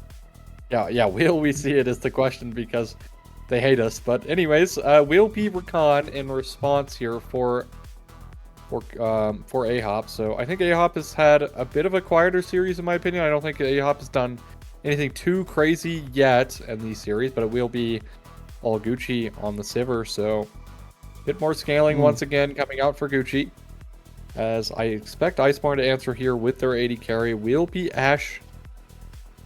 Yeah, will we see it is the question because they hate us. But anyways, will be Rakan in response here for AHOP. So I think AHOP has had a bit of a quieter series in my opinion. I don't think AHOP has done anything too crazy yet in these series, but it will be all Gucci on the Sivir. So a bit more scaling once again coming out for Gucci. As I expect Iceborn to answer here with their 80 carry will be Ashe.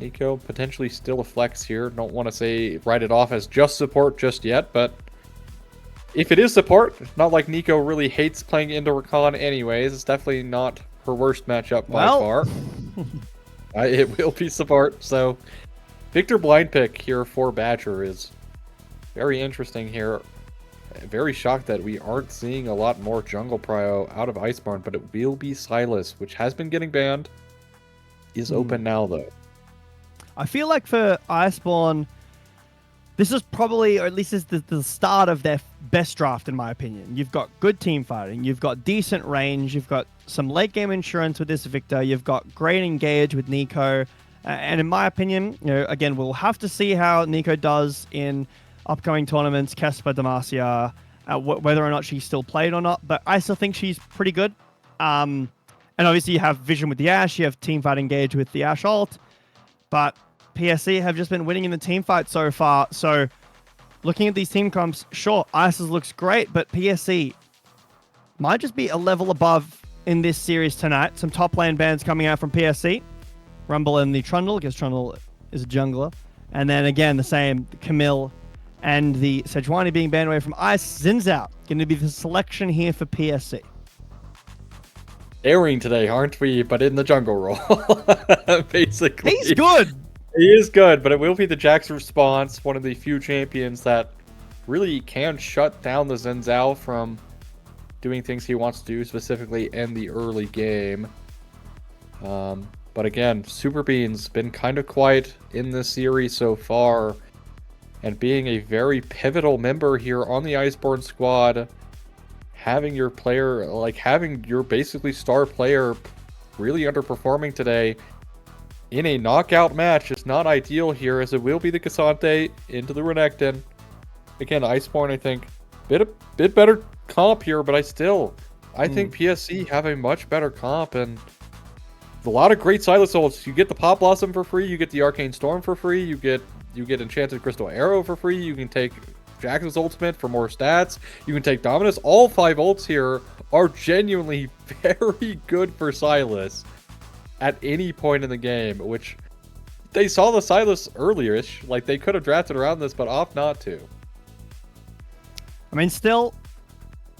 Nico potentially still a flex here. Don't want to write it off as just support just yet, but if it is support, it's not like Nico really hates playing into Rakan anyways. It's definitely not her worst matchup by far. It will be support. So Victor blind pick here for Badger is very interesting here. Very shocked that we aren't seeing a lot more jungle prio out of Iceborn, but it will be Silas, which has been getting banned. Is open now, though. I feel like for Iceborn, this is probably, or at least is the start of their best draft, in my opinion. You've got good team fighting. You've got decent range. You've got some late game insurance with this Victor. You've got great engage with Nico. And in my opinion, again, we'll have to see how Nico does in upcoming tournaments, Kespa, Demacia, whether or not she's still played or not. But I still think she's pretty good. And obviously you have Vision with the Ashe. You have team fight engage with the Ashe ult. But PSC have just been winning in the team fight so far. So looking at these team comps, sure, Ice's looks great, but PSC might just be a level above in this series tonight. Some top lane bans coming out from PSC. Rumble and the Trundle, because Trundle is a jungler. And then again, the same, Camille and the Sejuani being banned away from Ice. Zin's out. Going to be the selection here for PSC. Airing today, aren't we? But in the jungle role, basically. He's good. He is good, but it will be the Jack's response, one of the few champions that really can shut down the Xin Zhao from doing things he wants to do, specifically in the early game. But again, Super Beans been kind of quiet in this series so far, and being a very pivotal member here on the Iceborn squad, having your player, having your basically star player really underperforming today in a knockout match is not ideal here, as it will be the Cassante into the Renekton. Again, Iceborn, I think, bit better comp here, but I think PSC have a much better comp, and a lot of great Silas ults. You get the Pop Blossom for free, you get the Arcane Storm for free, you get Enchanted Crystal Arrow for free, you can take Jackson's ultimate for more stats, you can take Dominus. All 5 ults here are genuinely very good for Silas at any point in the game, which they saw the Silas earlier-ish. They could have drafted around this, but opt not to. I mean, still,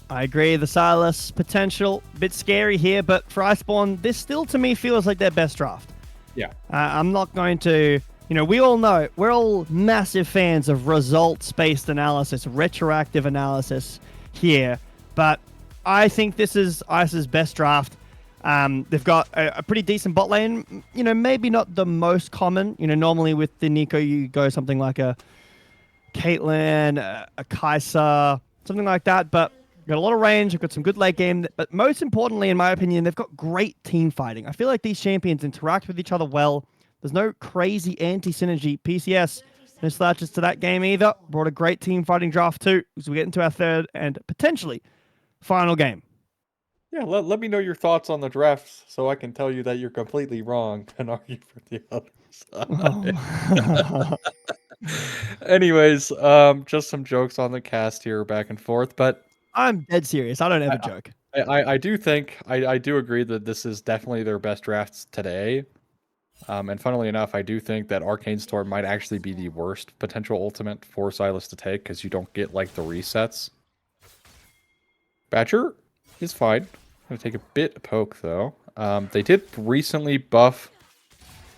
I agree, the Silas potential, a bit scary here, but for Iceborn, this still to me feels like their best draft. Yeah. I'm not going to, we all know, we're all massive fans of results-based analysis, retroactive analysis here, but I think this is Ice's best draft. They've got a pretty decent bot lane. You know, maybe not the most common. You know, normally with the Nico, you go something like a Caitlyn, a Kai'Sa, something like that. But got a lot of range. They've got some good late game. But most importantly, in my opinion, they've got great team fighting. I feel like these champions interact with each other well. There's no crazy anti-synergy. PCS, no slouches to that game either. Brought a great team fighting draft too. As we get into our third and potentially final game. Yeah, let me know your thoughts on the drafts so I can tell you that you're completely wrong and argue for the other side. Anyways, just some jokes on the cast here back and forth, but I'm dead serious. I don't ever joke. I do think I do agree that this is definitely their best drafts today. And funnily enough, I do think that Arcane Storm might actually be the worst potential ultimate for Sylas to take because you don't get like the resets. Badger is fine. I'm gonna take a bit of poke though. They did recently buff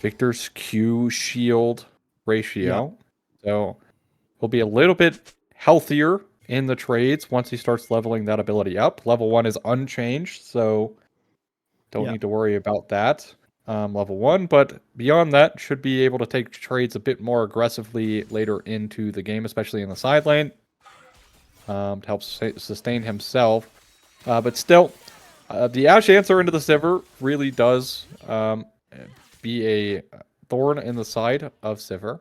Victor's Q shield ratio, so he'll be a little bit healthier in the trades once he starts leveling that ability up. Level 1 is unchanged, so don't need to worry about that. Level 1, but beyond that, should be able to take trades a bit more aggressively later into the game, especially in the side lane, to help sustain himself. But still, the Ash answer into the Sivir really does be a thorn in the side of Sivir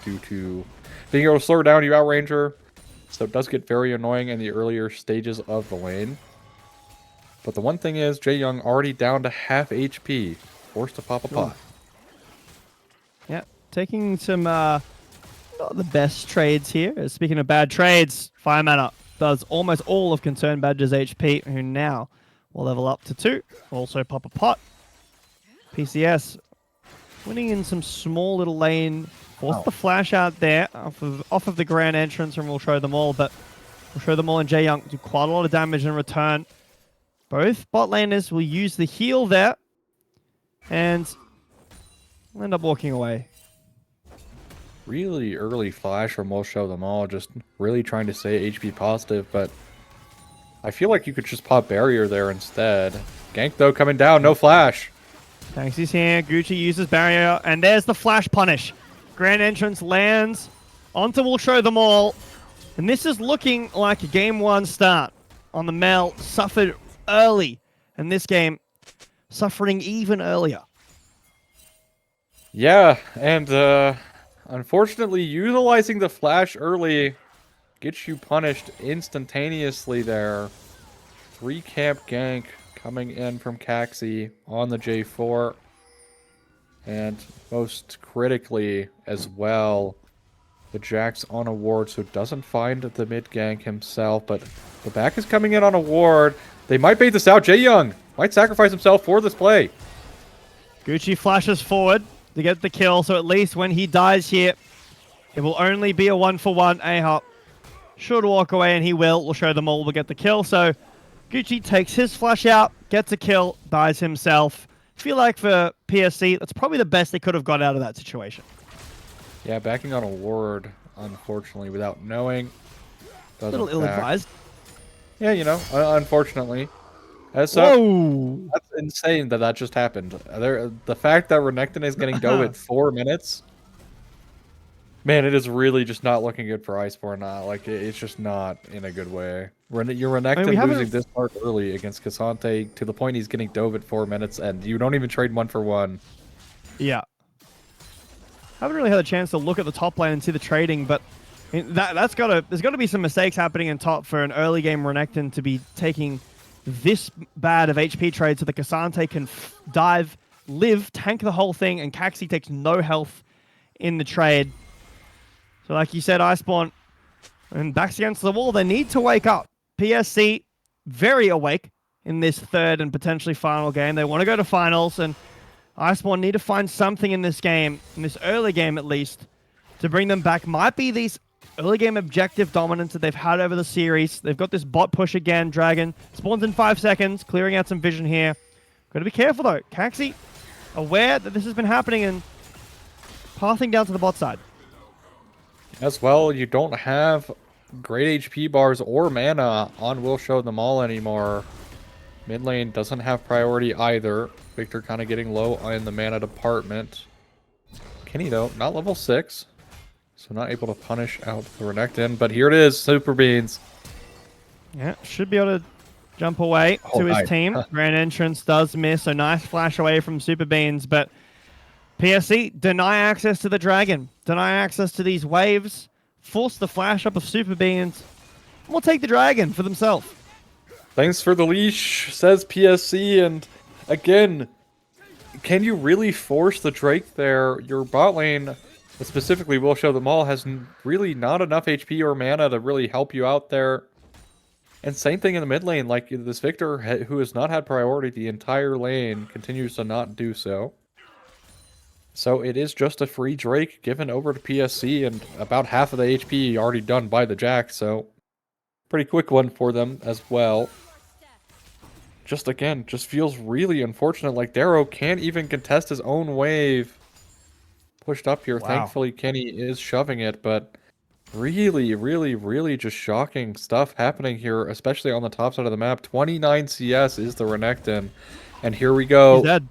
due to being able to slow down you outranger. So it does get very annoying in the earlier stages of the lane. But the one thing is, Jaeyoung already down to half HP, forced to pop a pot. Yeah, taking some not the best trades here. Speaking of bad trades, Fire Mana does almost all of Concerned Badger's HP, who now will level up to 2. Also pop a pot. PCS winning in some small little lane. Forced the flash out there off of the grand entrance, and we'll show them all. But we'll show them all, and Jaeyoung do quite a lot of damage in return. Both bot laners will use the heal there, and we'll end up walking away. Really early flash from We'll Show Them All, just really trying to stay HP positive, but I feel like you could just pop barrier there instead. Gank though coming down, no flash. Tanksy's here, Gucci uses barrier, and there's the flash punish. Grand entrance lands onto We'll Show Them All, and this is looking like a game 1 start on the Mel. Suffered early in this game, suffering even earlier. Yeah, and unfortunately, utilizing the flash early gets you punished instantaneously there. 3 camp gank coming in from Caxi on the J4. And most critically as well, the Jax on a ward, so doesn't find the mid gank himself, but the back is coming in on a ward. They might bait this out. Jaeyoung might sacrifice himself for this play. Gucci flashes forward to get the kill, so at least when he dies here, it will only be a 1-for-1. A-Hop should walk away, and he will. We'll show them all. We'll get the kill. So Gucci takes his flash out, gets a kill, dies himself. I feel like for PSC, that's probably the best they could have got out of that situation. Yeah, backing on a ward, unfortunately, without knowing. A little ill-advised. Yeah, you know, unfortunately. Whoa! That's insane that just happened. The fact that Renekton is getting dove at 4 minutes, man, it is really just not looking good for Iceborn now. Like, it's just not in a good way. Your Renekton losing this part early against Cassante to the point he's getting dove at 4 minutes, and you don't even trade 1-for-1. Yeah. Haven't really had a chance to look at the top lane and see the trading, but there's got to be some mistakes happening in top for an early game Renekton to be taking this bad of HP trade so that Cassante can dive, live, tank the whole thing, and Caxi takes no health in the trade. So like you said, Iceborn, and backs against the wall, they need to wake up. PSC, very awake in this third and potentially final game. They want to go to finals, and Iceborn need to find something in this game, in this early game at least, to bring them back. Might be these early game objective dominance that they've had over the series. They've got this bot push again. Dragon spawns in 5 seconds, clearing out some vision here. Got to be careful though. Caxi, aware that this has been happening and pathing down to the bot side. As well, you don't have great HP bars or mana on Will Show Them All anymore. Mid lane doesn't have priority either. Victor kind of getting low in the mana department. Kenny, though, not level 6. So not able to punish out the Renekton. But here it is, Super Beans. Yeah, should be able to jump away to his team. Grand Entrance does miss, so nice flash away from Super Beans. But PSC, deny access to the Dragon. Deny access to these waves. Force the flash up of Super Beans. And we'll take the Dragon for themselves. Thanks for the leash, says PSC. And again, can you really force the Drake there? Your bot lane, specifically Will Show Them All, has really not enough HP or mana to really help you out there. And same thing in the mid lane, like this Victor, who has not had priority the entire lane, continues to not do so. So it is just a free Drake given over to PSC, and about half of the HP already done by the Jack, so pretty quick one for them as well. Just again, just feels really unfortunate, like Darrow can't even contest his own wave. Pushed up here, Thankfully Kenny is shoving it, but really just shocking stuff happening here, especially on the top side of the map. 29 CS is the Renekton, and here we go. He's dead.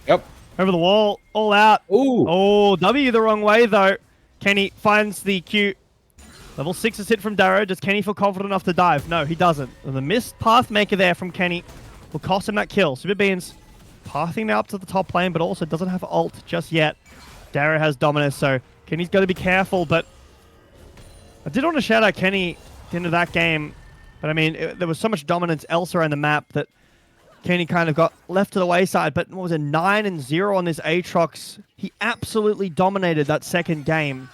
Yep. Over the wall, all out. Ooh. Oh, W the wrong way, though. Kenny finds the Q. Level 6 is hit from Darrow. Does Kenny feel confident enough to dive? No, he doesn't. And the missed path maker there from Kenny will cost him that kill. Super Beans pathing now up to the top lane, but also doesn't have ult just yet. Darrow has Dominus, so Kenny's got to be careful, but I did want to shout out Kenny at the end of that game, but I mean, there was so much dominance elsewhere in the map that Kenny kind of got left to the wayside. But what was it, 9-0 on this Aatrox? He absolutely dominated that second game.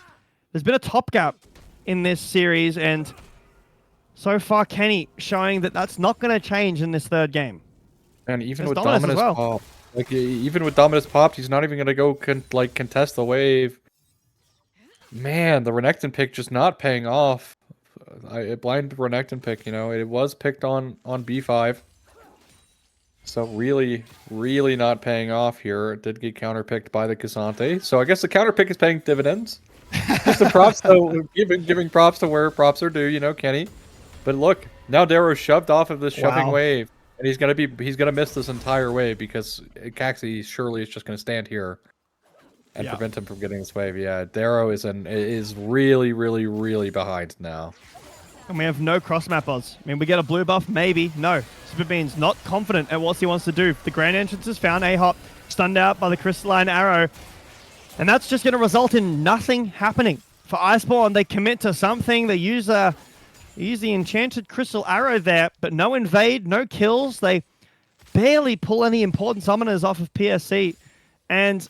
There's been a top gap in this series, and so far Kenny showing that that's not going to change in this third game. And even There's with Dominus pop, even with Dominus popped, he's not even going to go contest the wave. Man, the Renekton pick just not paying off. A blind Renekton pick, you know, it was picked on B5. So really not paying off here. It did get counterpicked by the K'Sante. So I guess the counterpick is paying dividends. Just the props, though, giving props to where props are due, you know, Kenny. But look, now Darrow's shoved off of this shoving wave, and he's gonna miss this entire wave because Caxi surely is just gonna stand here and prevent him from getting this wave. Yeah, Darrow is really behind now. And we have no cross-map odds. I mean, we get a blue buff, maybe. No. Super Bean's not confident at what he wants to do. The Grand Entrance is found. A-Hop stunned out by the Crystalline Arrow. And that's just going to result in nothing happening. For Iceborn, they commit to something. They use the Enchanted Crystal Arrow there, but no invade, no kills. They barely pull any important summoners off of PSC. And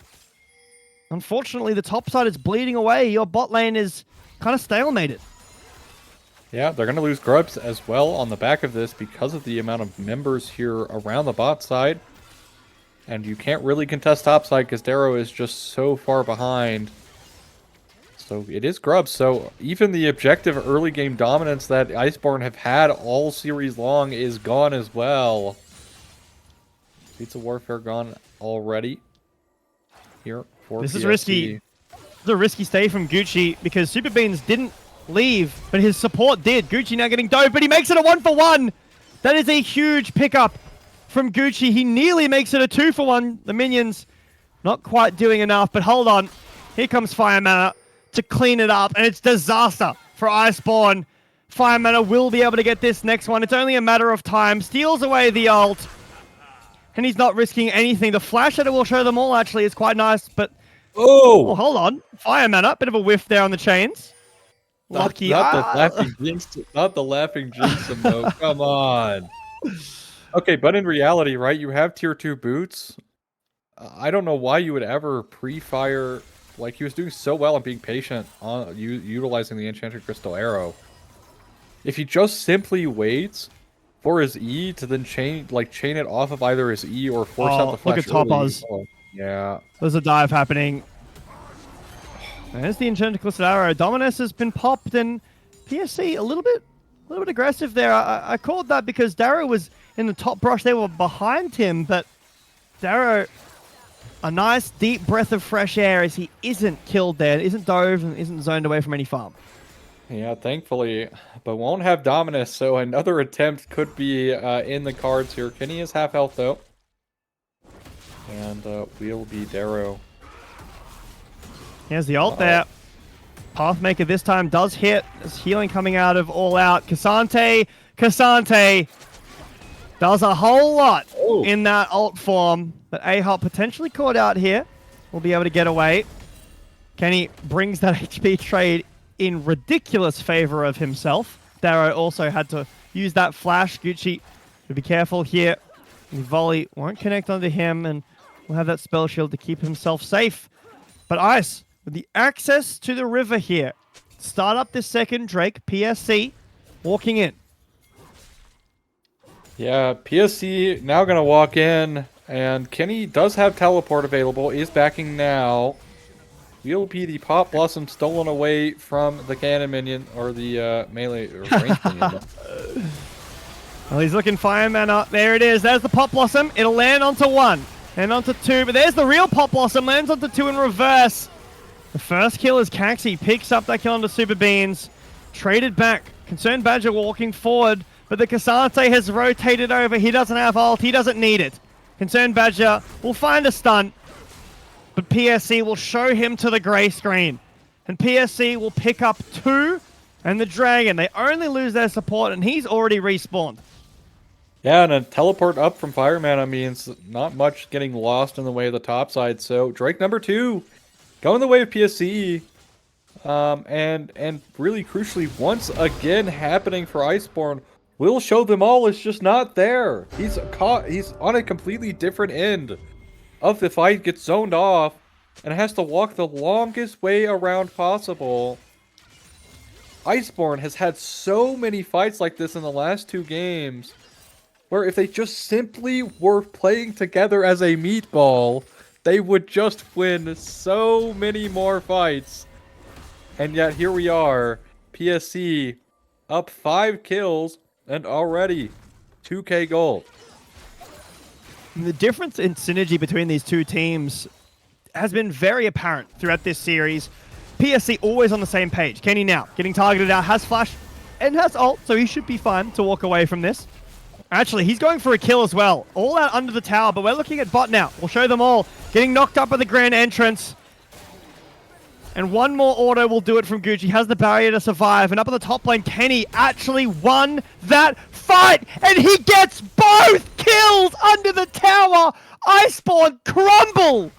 unfortunately, the top side is bleeding away. Your bot lane is kind of stalemated. Yeah, they're going to lose Grubs as well on the back of this because of the amount of members here around the bot side. And you can't really contest top side because Darrow is just so far behind. So it is Grubs. So even the objective early game dominance that Iceborn have had all series long is gone as well. Pizza Warfare gone already. Here for This PSC. is risky. This is a risky stay from Gucci because Super Beans didn't leave, but his support did. Gucci now getting dove, but he makes it a 1-for-1. That is a huge pickup from Gucci. He nearly makes it a 2-for-1. The minions not quite doing enough, but hold on. Here comes Fire Mana to clean it up, and it's disaster for Iceborn. Fire Mana will be able to get this next one. It's only a matter of time. Steals away the ult, and he's not risking anything. The flash that it will show them all actually is quite nice, but oh, hold on. Fire Mana, bit of a whiff there on the chains. Lucky. Not the laughing jinx him, though. Come on. Okay, but in reality, right, you have tier 2 boots. I don't know why you would ever pre-fire. Like, he was doing so well and being patient on utilizing the Enchanted Crystal Arrow. If he just simply waits for his E to then chain it off of either his E or force out the flash. Look at Top Oz. Yeah. There's a dive happening. There's the Enchanted Crystal Arrow. Dominus has been popped, and PSC a little bit aggressive there. I called that because Darrow was in the top brush. They were behind him, but Darrow, a nice deep breath of fresh air as he isn't killed there, isn't dove, and isn't zoned away from any farm. Yeah, thankfully, but won't have Dominus, so another attempt could be in the cards here. Kenny is half health, though. And will be Darrow. Here's the ult there. Pathmaker this time does hit. There's healing coming out of All Out. Cassante does a whole lot in that ult form. But A-Hop potentially caught out here. Will be able to get away. Kenny brings that HP trade in ridiculous favor of himself. Darrow also had to use that flash. Gucci, to be careful here. The volley won't connect onto him, and will have that spell shield to keep himself safe. But Ice, with the access to the river here, start up this second Drake, PSC, walking in. Yeah, PSC now going to walk in, and Kenny does have teleport available, is backing now. Will be the Pop Blossom stolen away from the cannon minion, or the melee or range minion. Well, he's looking fireman up. There it is. There's the Pop Blossom. It'll land onto one and onto two, but there's the real Pop Blossom. Lands onto two in reverse. The first kill is Caxi. Picks up that kill onto Super Beans. Traded back. Concerned Badger walking forward, but the Cassante has rotated over. He doesn't have ult. He doesn't need it. Concerned Badger will find a stun, but PSC will show him to the grey screen. And PSC will pick up two and the Dragon. They only lose their support, and he's already respawned. Yeah, and a teleport up from Firemana means not much getting lost in the way of the top side. So Drake number 2 going the way of PSC. And really crucially, once again happening for Iceborn. Will show them all is just not there. He's on a completely different end of the fight, gets zoned off, and has to walk the longest way around possible. Iceborn has had so many fights like this in the last 2 games, where if they just simply were playing together as a meatball, they would just win so many more fights. And yet here we are, PSC up 5 kills and already 2k gold. The difference in synergy between these two teams has been very apparent throughout this series. PSC always on the same page. Kenny now getting targeted out, has flash and has ult, so he should be fine to walk away from this. Actually, he's going for a kill as well. All out under the tower, but we're looking at bot now. We'll show them all. Getting knocked up at the grand entrance. And one more auto will do it from Gucci. Has the barrier to survive. And up on the top lane, Kenny actually won that fight. And he gets both kills under the tower. Iceborn crumble.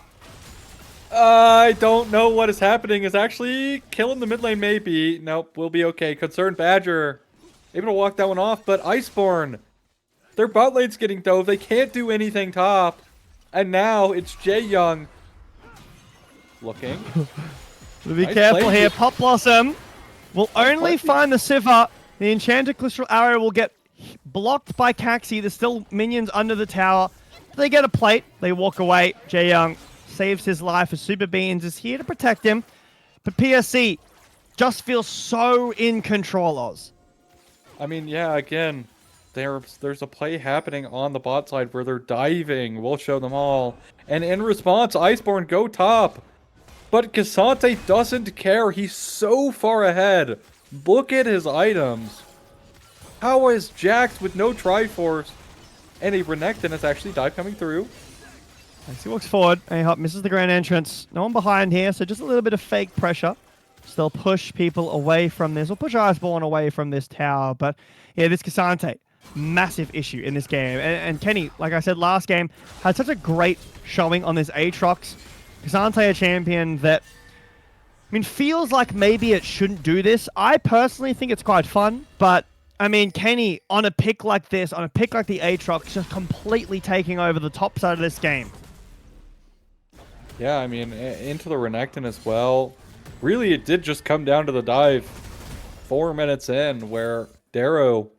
I don't know what is happening. Is actually killing the mid lane maybe. Nope, we'll be okay. Concerned Badger able to walk that one off. But Iceborn, their bot lane's getting dove. They can't do anything top. And now it's Jae Young looking. Be careful here. Pop Blossom will only find the Sivir. The Enchanted Crystal Arrow will get blocked by Caxi. There's still minions under the tower. They get a plate. They walk away. Jae Young saves his life as Super Beans is here to protect him. But PSC just feels so in control, Oz. I mean, yeah, again, there's a play happening on the bot side where they're diving. We'll show them all. And in response, Iceborn go top. But Cassante doesn't care. He's so far ahead. Look at his items. How is Jax with no Triforce and a Renekton is actually dive coming through? As he walks forward, A-Hop misses the grand entrance. No one behind here, so just a little bit of fake pressure. Still push people away from this, or push Iceborn away from this tower. But yeah, this Cassante, massive issue in this game. And Kenny, like I said last game, had such a great showing on this Aatrox. Cassante, a champion that, I mean, feels like maybe it shouldn't do this. I personally think it's quite fun, but, I mean, Kenny, on a pick like this, on a pick like the Aatrox, just completely taking over the top side of this game. Yeah, I mean, into the Renekton as well. Really, it did just come down to the dive 4 minutes in, where Darrow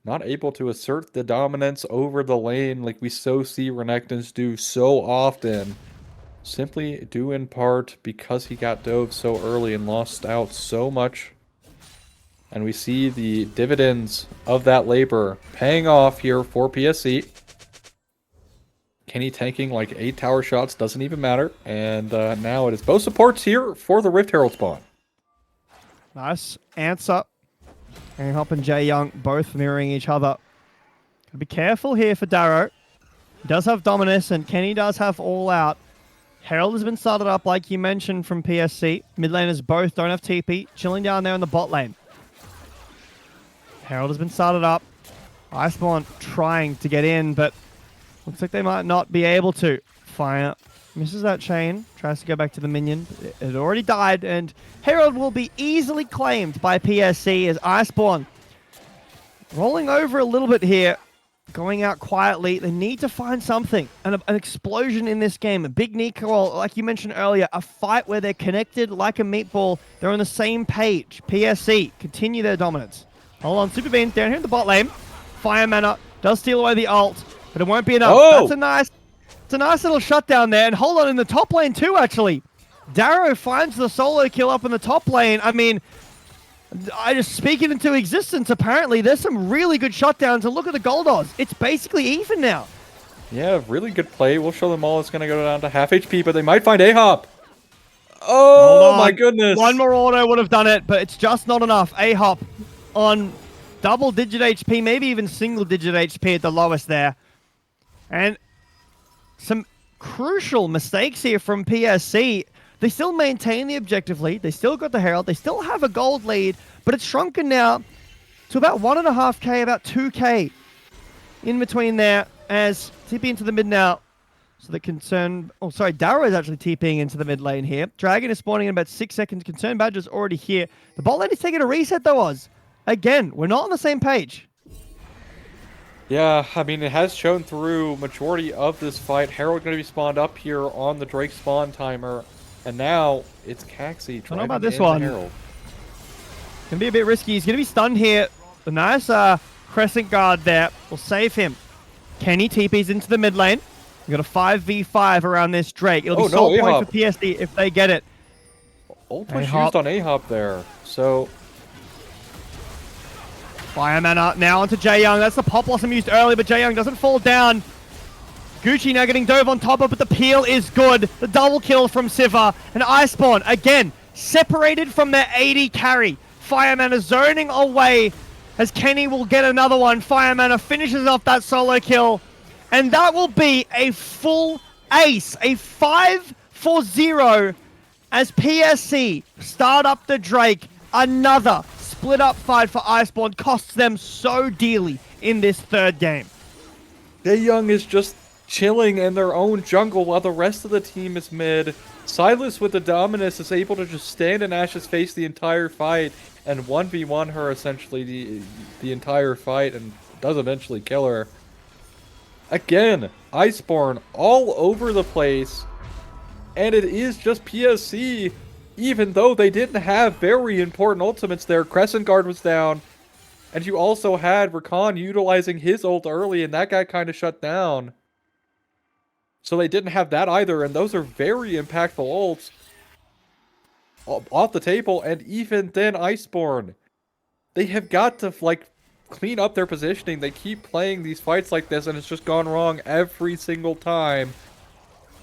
not able to assert the dominance over the lane like we so see Renektons do so often. Simply due in part because he got dove so early and lost out so much. And we see the dividends of that labor paying off here for PSC. Kenny tanking like 8 tower shots, doesn't even matter. And now it is both supports here for the Rift Herald spawn. Nice answer. And Hop and Jae Young both mirroring each other. Gotta be careful here for Darrow. He does have Dominus, and Kenny does have All Out. Herald has been started up, like you mentioned, from PSC. Mid laners both don't have TP, chilling down there in the bot lane. Herald has been started up. Iceborn trying to get in, but looks like they might not be able to. Fire misses that chain, tries to go back to the minion. It had already died, and Herald will be easily claimed by PSC as Iceborn rolling over a little bit here, going out quietly. They need to find something, an explosion in this game. A big Nico, like you mentioned earlier, a fight where they're connected like a meatball. They're on the same page. PSC continue their dominance. Hold on, Super Beans down here in the bot lane. Fire Mana does steal away the ult, but it won't be enough. Oh! It's a nice little shutdown there. And hold on, in the top lane too, actually. Darrow finds the solo kill up in the top lane. I mean, I just speak it into existence, apparently. There's some really good shutdowns. And look at the gold odds. It's basically even now. Yeah, really good play. We'll show them all it's going to go down to half HP, but they might find A-Hop. Oh, my goodness. One more auto would have done it, but it's just not enough. A-Hop on double-digit HP, maybe even single-digit HP at the lowest there. And some crucial mistakes here from PSC. They still maintain the objective lead. They still got the Herald. They still have a gold lead, but it's shrunken now to about 1.5k, about 2k in between there as TP into the mid now. So the Concern... Oh, sorry, Darrow is actually TPing into the mid lane here. Dragon is spawning in about 6 seconds. Concern Badger's already here. The bot lane is taking a reset, though, Oz. Again, we're not on the same page. Yeah, I mean, it has shown through majority of this fight. Herald going to be spawned up here on the Drake spawn timer. And now it's Caxi I don't know driving about this into one. Herald. Can be a bit risky. He's going to be stunned here. The nice Crescent Guard there will save him. Kenny TP's into the mid lane. We've got a 5v5 around this Drake. It'll be soul point for PSD if they get it. Ult was used on A-Hop there, so... Fire Mana now onto Jae Young. That's the Pop Blossom used early, but Jae Young doesn't fall down. Gucci now getting dove on top of, but the peel is good. The double kill from Siva. And Iceborn, again, separated from their 80 carry. Fire Mana zoning away as Kenny will get another one. Fire Mana finishes off that solo kill. And that will be a full ace. A 5-4-0 as PSC start up the Drake. Another split up fight for Iceborn costs them so dearly in this third game. Jae Young is just chilling in their own jungle while the rest of the team is mid. Silas with the Dominus is able to just stand in Ash's face the entire fight and 1v1 her essentially the entire fight and does eventually kill her. Again, Iceborn all over the place, and it is just PSC, even though they didn't have very important ultimates there. Crescent Guard was down, and you also had Rakan utilizing his ult early, and that got kind of shut down. So they didn't have that either, and those are very impactful ults off the table, and even then Iceborn, they have got to, like, clean up their positioning. They keep playing these fights like this, and it's just gone wrong every single time.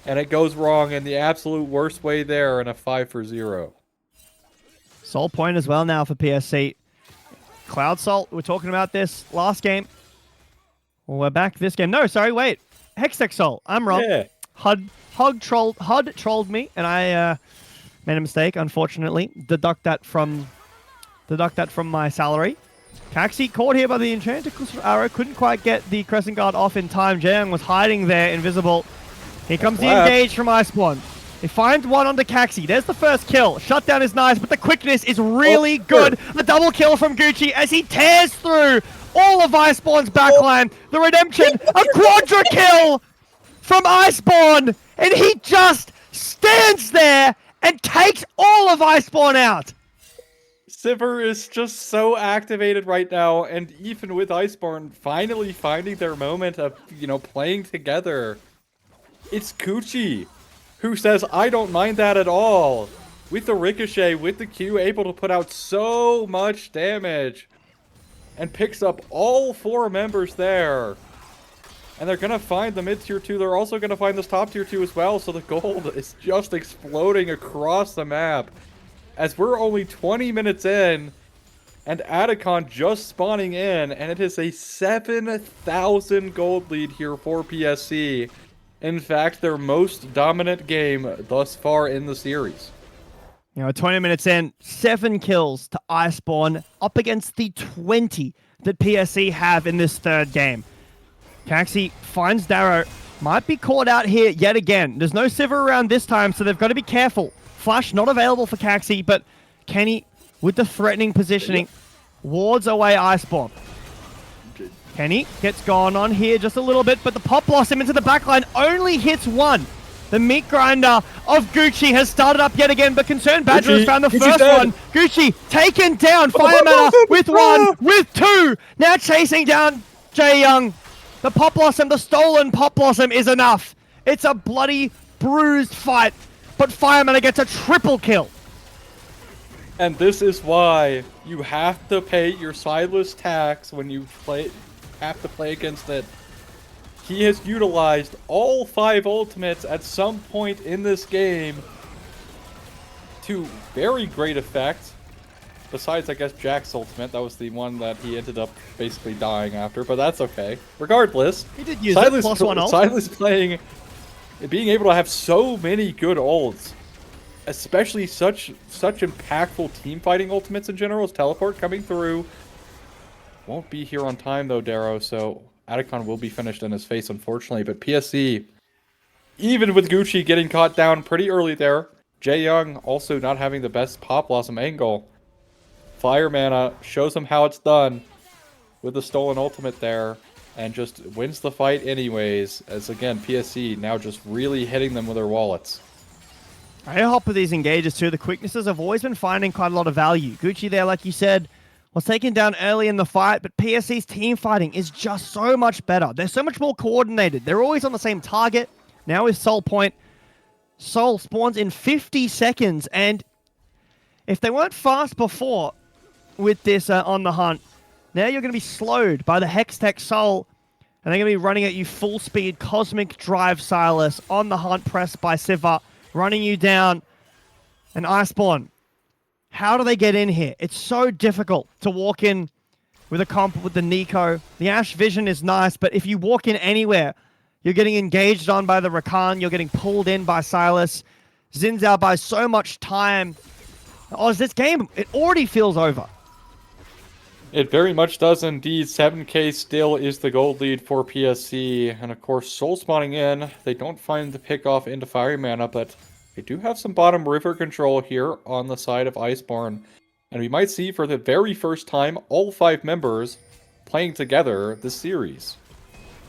And it goes wrong in the absolute worst way there in a 5-0. Soul point as well now for PSC. Cloud Salt, we were talking about this last game. Well, we're back this game. No, sorry, wait. Hextech Soul. I'm wrong. Yeah. HUD trolled me, and I made a mistake, unfortunately. Deduct that from my salary. Caxi caught here by the Enchanted Arrow. Couldn't quite get the Crescent Guard off in time. Jae was hiding there, invisible. Here comes the engage from Iceborn. He finds one onto Caxi. There's the first kill. Shutdown is nice, but the quickness is really good. A double kill from Gucci as he tears through all of Iceborn's backline. The redemption, a quadra kill from Iceborn. And he just stands there and takes all of Iceborn out. Sivir is just so activated right now, and even with Iceborn finally finding their moment of, playing together, it's Gucci who says, I don't mind that at all. With the Ricochet, with the Q, able to put out so much damage, and picks up all 4 members there. And they're going to find the mid-tier 2. They're also going to find this top-tier 2 as well, so the gold is just exploding across the map. as we're only 20 minutes in, and Atacon just spawning in, and it is a 7,000 gold lead here for PSC. In fact, their most dominant game thus far in the series. 20 minutes in, 7 kills to Iceborn, up against the 20 that PSC have in this third game. Caxi finds Darrow, might be caught out here yet again. There's no Sivir around this time, so they've got to be careful. Flash not available for Caxi, but Kenny, with the threatening positioning, wards away Iceborn. Kenny gets gone on here just a little bit, but the Pop Blossom into the backline only hits one. The meat grinder of Gucci has started up yet again, but Concerned Badger has found the first one. Gucci taken down. Fire Mana with one, with two. Now chasing down Jae Young. The Pop Blossom, the stolen Pop Blossom is enough. It's a bloody bruised fight, but Fire Mana gets a triple kill. And this is why you have to pay your Silas tax when you have to play against it. He has utilized all 5 ultimates at some point in this game to very great effect. Besides, I guess, Jack's ultimate. That was the one that he ended up basically dying after, but that's okay. Regardless, he did use it, plus one ult. Silas being able to have so many good ults, especially such impactful team fighting ultimates in general, as Teleport coming through. Won't be here on time though, Darrow, so Atacon will be finished in his face, unfortunately. But PSC, even with Gucci getting caught down pretty early there, Jae Young also not having the best Pop Blossom angle. Fire Mana shows him how it's done with the stolen ultimate there, and just wins the fight anyways, as again, PSC now just really hitting them with their wallets. I hop with these engages too. The quicknesses have always been finding quite a lot of value. Gucci there, like you said, was taken down early in the fight, but PSC's team fighting is just so much better. They're so much more coordinated. They're always on the same target. Now with Soul Point, Soul spawns in 50 seconds, and if they weren't fast before with this on the hunt, now you're going to be slowed by the Hextech Soul, and they're going to be running at you full speed. Cosmic Drive Silas on the hunt, pressed by Sivir, running you down, and Iceborn. How do they get in here? It's so difficult to walk in with a comp with the Nico. The Ash Vision is nice, but if you walk in anywhere, you're getting engaged on by the Rakan. You're getting pulled in by Silas. Zinzao buys so much time. Oh, this game, it already feels over. It very much does indeed. 7k still is the gold lead for PSC. And of course, Soul spawning in. They don't find the pick off into Fire Mana, but they do have some bottom river control here on the side of Iceborn. And we might see for the very first time all 5 members playing together this series.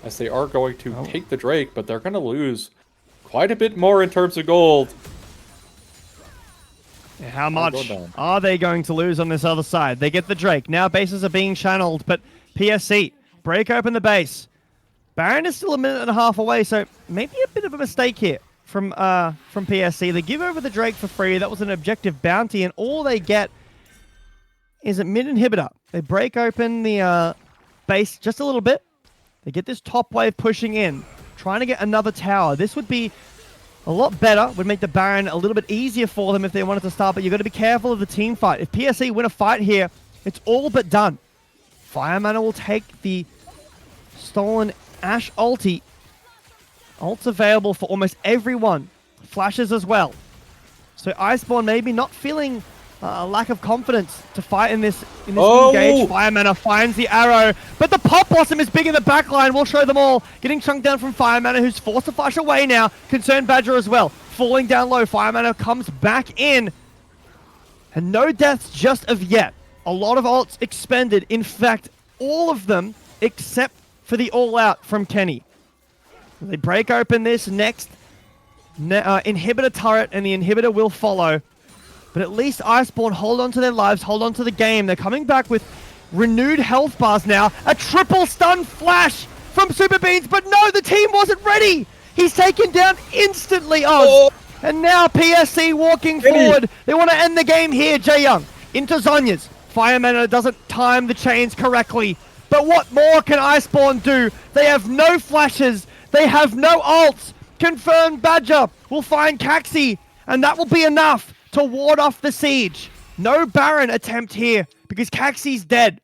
As they are going to take the Drake, but they're going to lose quite a bit more in terms of gold. How much are they going to lose on this other side? They get the Drake. Now bases are being channeled, but PSC break open the base. Baron is still a minute and a half away, so maybe a bit of a mistake here from PSC. They give over the Drake for free. That was an objective bounty, and all they get is a mid inhibitor. They break open the base just a little bit. They get this top wave pushing in, trying to get another tower. This would be a lot better, would make the Baron a little bit easier for them if they wanted to start, but you've got to be careful of the team fight. If PSC win a fight here, it's all but done. Fire Mana will take the stolen Ash ulti. Ult's available for almost everyone. Flashes as well. So Iceborn maybe not feeling a lack of confidence to fight in this engage. Fire Mana finds the arrow, but the Pop Blossom is big in the backline. We'll show them all. Getting chunked down from Fire Mana, who's forced to flash away now. Concerned Badger as well. Falling down low. Fire Mana comes back in. And no deaths just of yet. A lot of ults expended. In fact, all of them except for the all-out from Kenny. They break open this next inhibitor turret, and the inhibitor will follow. But at least Iceborn hold on to their lives, hold on to the game. They're coming back with renewed health bars now. A triple stun flash from Super Beans, but no, the team wasn't ready. He's taken down instantly, Oz. And now PSC walking forward. They want to end the game here. Jae Young into Zhonya's. Fire Mana doesn't time the chains correctly. But what more can Iceborn do? They have no flashes. They have no ults. Confirmed Badger will find Caxi, and that will be enough to ward off the siege. No Baron attempt here because Caxie's dead.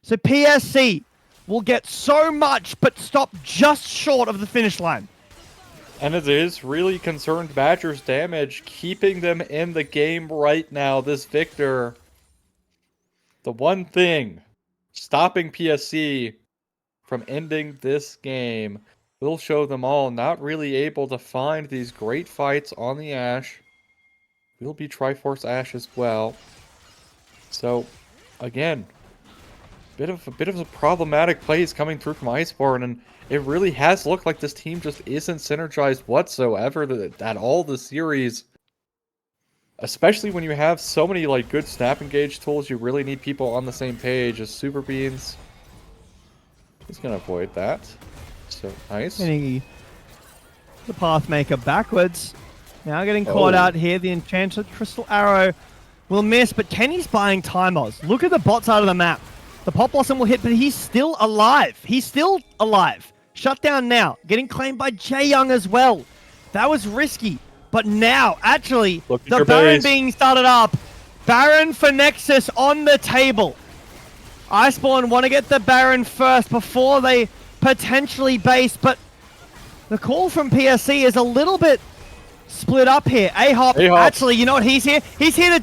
So PSC will get so much, but stop just short of the finish line. And it is really concerned Badger's damage, keeping them in the game right now. This Victor, the one thing stopping PSC from ending this game, will show them all not really able to find these great fights on the Ashe. Will be Triforce Ashe as well. So, again, a bit of a problematic plays coming through from Iceborn, and it really has looked like this team just isn't synergized whatsoever at all this series. Especially when you have so many like good snap engage tools, you really need people on the same page. As Super Beans, he's gonna avoid that. So nice. The Pathmaker backwards. Now getting caught out here. The Enchanted Crystal Arrow will miss, but Kenny's buying timers. Look at the bot side of the map. The Pop Blossom will hit, but he's still alive. He's still alive. Shut down now. Getting claimed by Jaeyoung as well. That was risky. But now, actually, the Baron being started up. Baron for Nexus on the table. Iceborn want to get the Baron first before they potentially base, but the call from PSC is a little bit split up here. A-Hop, actually, you know what he's here? He's here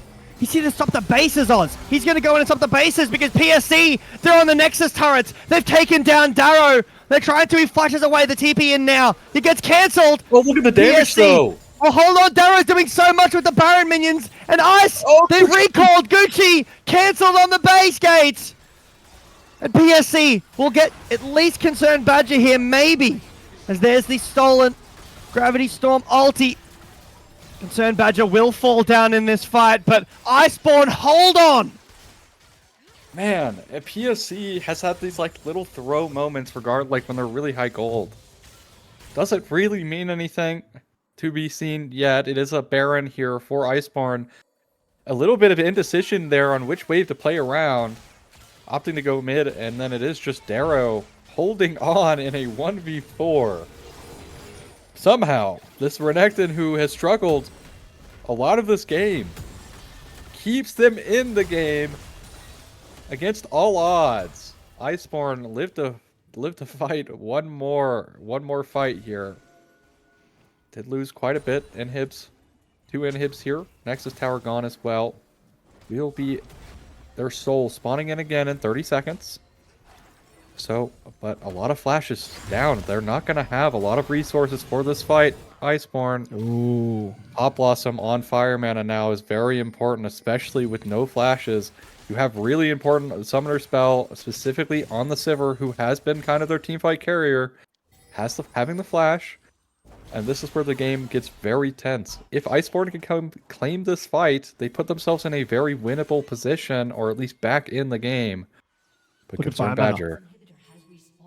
to stop the bases, Oz. He's going to go in and stop the bases because PSC, they're on the Nexus turrets. They've taken down Darrow. They're trying to, he flashes away the TP in now. He gets cancelled. Oh, look at the damage, though. Oh, hold on. Darrow's doing so much with the Baron minions. And Ice, they've recalled Gucci. Cancelled on the base gates. And PSC will get at least Concerned Badger here, maybe. As there's the stolen Gravity Storm ulti. Concerned Badger will fall down in this fight, but Iceborn, hold on! Man, PSC has had these like little throw moments regard like when they're really high gold. Does it really mean anything? To be seen yet. It is a Baron here for Iceborn. A little bit of indecision there on which wave to play around. Opting to go mid, and then it is just Darrow holding on in a 1v4. Somehow, this Renekton, who has struggled a lot of this game, keeps them in the game against all odds. Iceborn live to fight one more fight here. Did lose quite a bit. Inhibs, 2 inhibs here. Nexus Tower gone as well. Will be their soul spawning in again in 30 seconds. So, but a lot of flashes down. They're not going to have a lot of resources for this fight. Iceborn. Ooh. Pop Blossom on Fire Mana now is very important, especially with no flashes. You have really important Summoner Spell, specifically on the Sivir, who has been kind of their teamfight carrier. Having the flash. And this is where the game gets very tense. If Iceborn can claim this fight, they put themselves in a very winnable position, or at least back in the game. But Concerned Badger.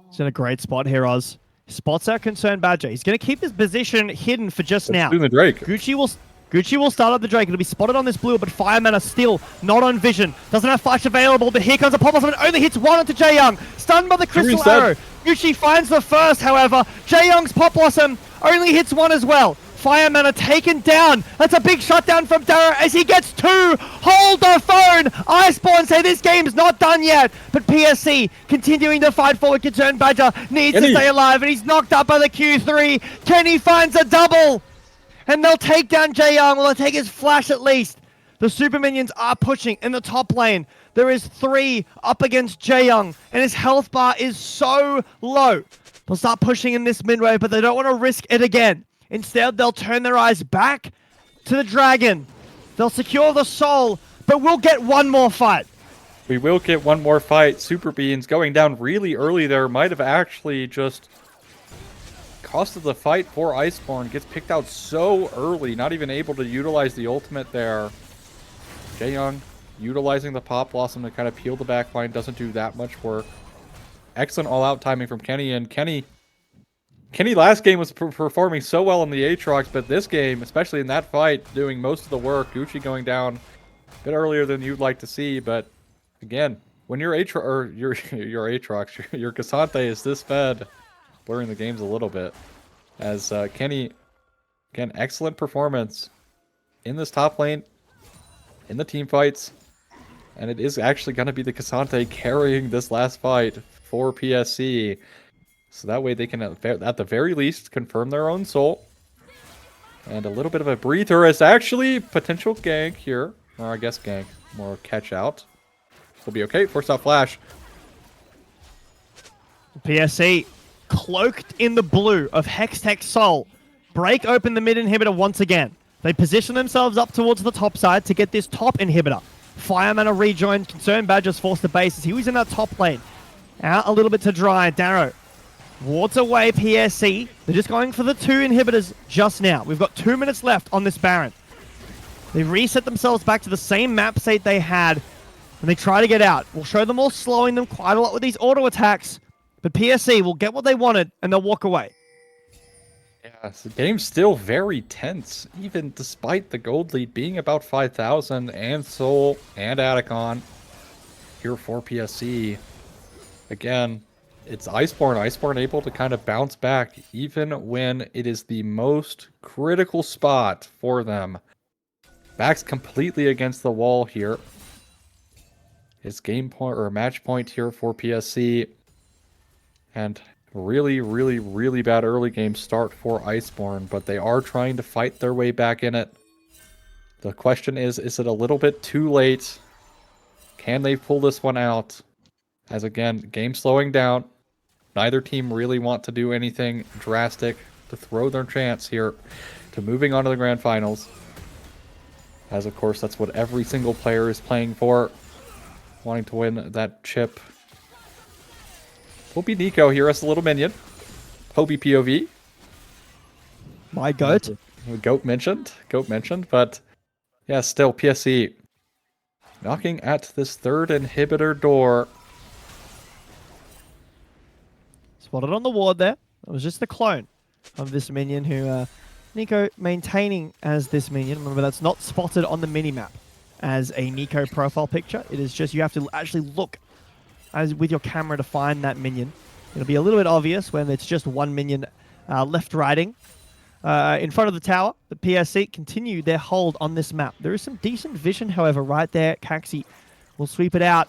He's in a great spot here, Oz. Spots out Concerned Badger. He's going to keep his position hidden for just now. Doing the Drake. Gucci will start up the Drake. It'll be spotted on this blue, but Fire Mana still not on vision. Doesn't have flash available, but here comes a pop-up and only hits one onto Jaeyoung. Stunned by the Crystal Arrow. Gucci finds the first, however. Jaeyoung's Pop Blossom only hits one as well. Fire Mana taken down. That's a big shutdown from Darrow as he gets 2. Hold the phone. Iceborn say this game's not done yet. But PSC continuing to fight forward. Concerned Badger needs to stay alive, and he's knocked up by the Q3. Kenny finds a double. And they'll take down Jaeyoung. Well, they'll take his flash at least. The super minions are pushing in the top lane. There is 3 up against Jaeyoung, and his health bar is so low. They'll start pushing in this mid wave, but they don't want to risk it again. Instead, they'll turn their eyes back to the dragon. They'll secure the soul, but we'll get one more fight. We will get one more fight. Super Beans going down really early there might have actually just costed the fight for Iceborn. Gets picked out so early, not even able to utilize the ultimate there. Jaeyoung utilizing the Pop Blossom to kind of peel the backline. Doesn't do that much work. Excellent all-out timing from Kenny, and Kenny last game was performing so well in the Aatrox, but this game, especially in that fight, doing most of the work. Gucci going down a bit earlier than you'd like to see, but again, when your Aatrox, or your Aatrox, your Cassante is this fed, blurring the games a little bit. As Kenny, again, excellent performance in this top lane. in the team fights. And it is actually going to be the Cassante carrying this last fight for PSC. So that way they can, at the very least, confirm their own soul. And a little bit of a breather is actually potential gank here. Or I guess gank. More catch out. Will be okay. Force out flash. PSC, cloaked in the blue of Hextech Soul, break open the mid inhibitor once again. They position themselves up towards the top side to get this top inhibitor. Fireman a rejoin. Concerned Badger's forced to base as he was in that top lane. Out a little bit to dry. Darrow wards away PSC. They're just going for the 2 inhibitors just now. We've got 2 minutes left on this Baron. They reset themselves back to the same map state they had when they try to get out. We'll show them all slowing them quite a lot with these auto attacks. But PSC will get what they wanted and they'll walk away. Yeah, the game's still very tense, even despite the gold lead being about 5,000 and Soul and Atacon here for PSC. Again, it's Iceborn. Iceborn able to kind of bounce back even when it is the most critical spot for them. Back's completely against the wall here. It's game point or match point here for PSC. And really, really, really bad early game start for Iceborn, but they are trying to fight their way back in it. The question is it a little bit too late? Can they pull this one out? As again, game slowing down. Neither team really want to do anything drastic to throw their chance here to moving on to the grand finals. As of course, that's what every single player is playing for. Wanting to win that chip. Will be Nico here as a little minion. Hobie POV. My goat. Goat mentioned, but yeah, still PSC knocking at this 3rd inhibitor door. Spotted on the ward there. It was just the clone of this minion who Nico maintaining as this minion. Remember, that's not spotted on the minimap as a Nico profile picture. It is just you have to actually look as with your camera to find that minion. It'll be a little bit obvious when it's just one minion left riding in front of the tower. The PSC continue their hold on this map. There is some decent vision, however, right there. Caxi will sweep it out.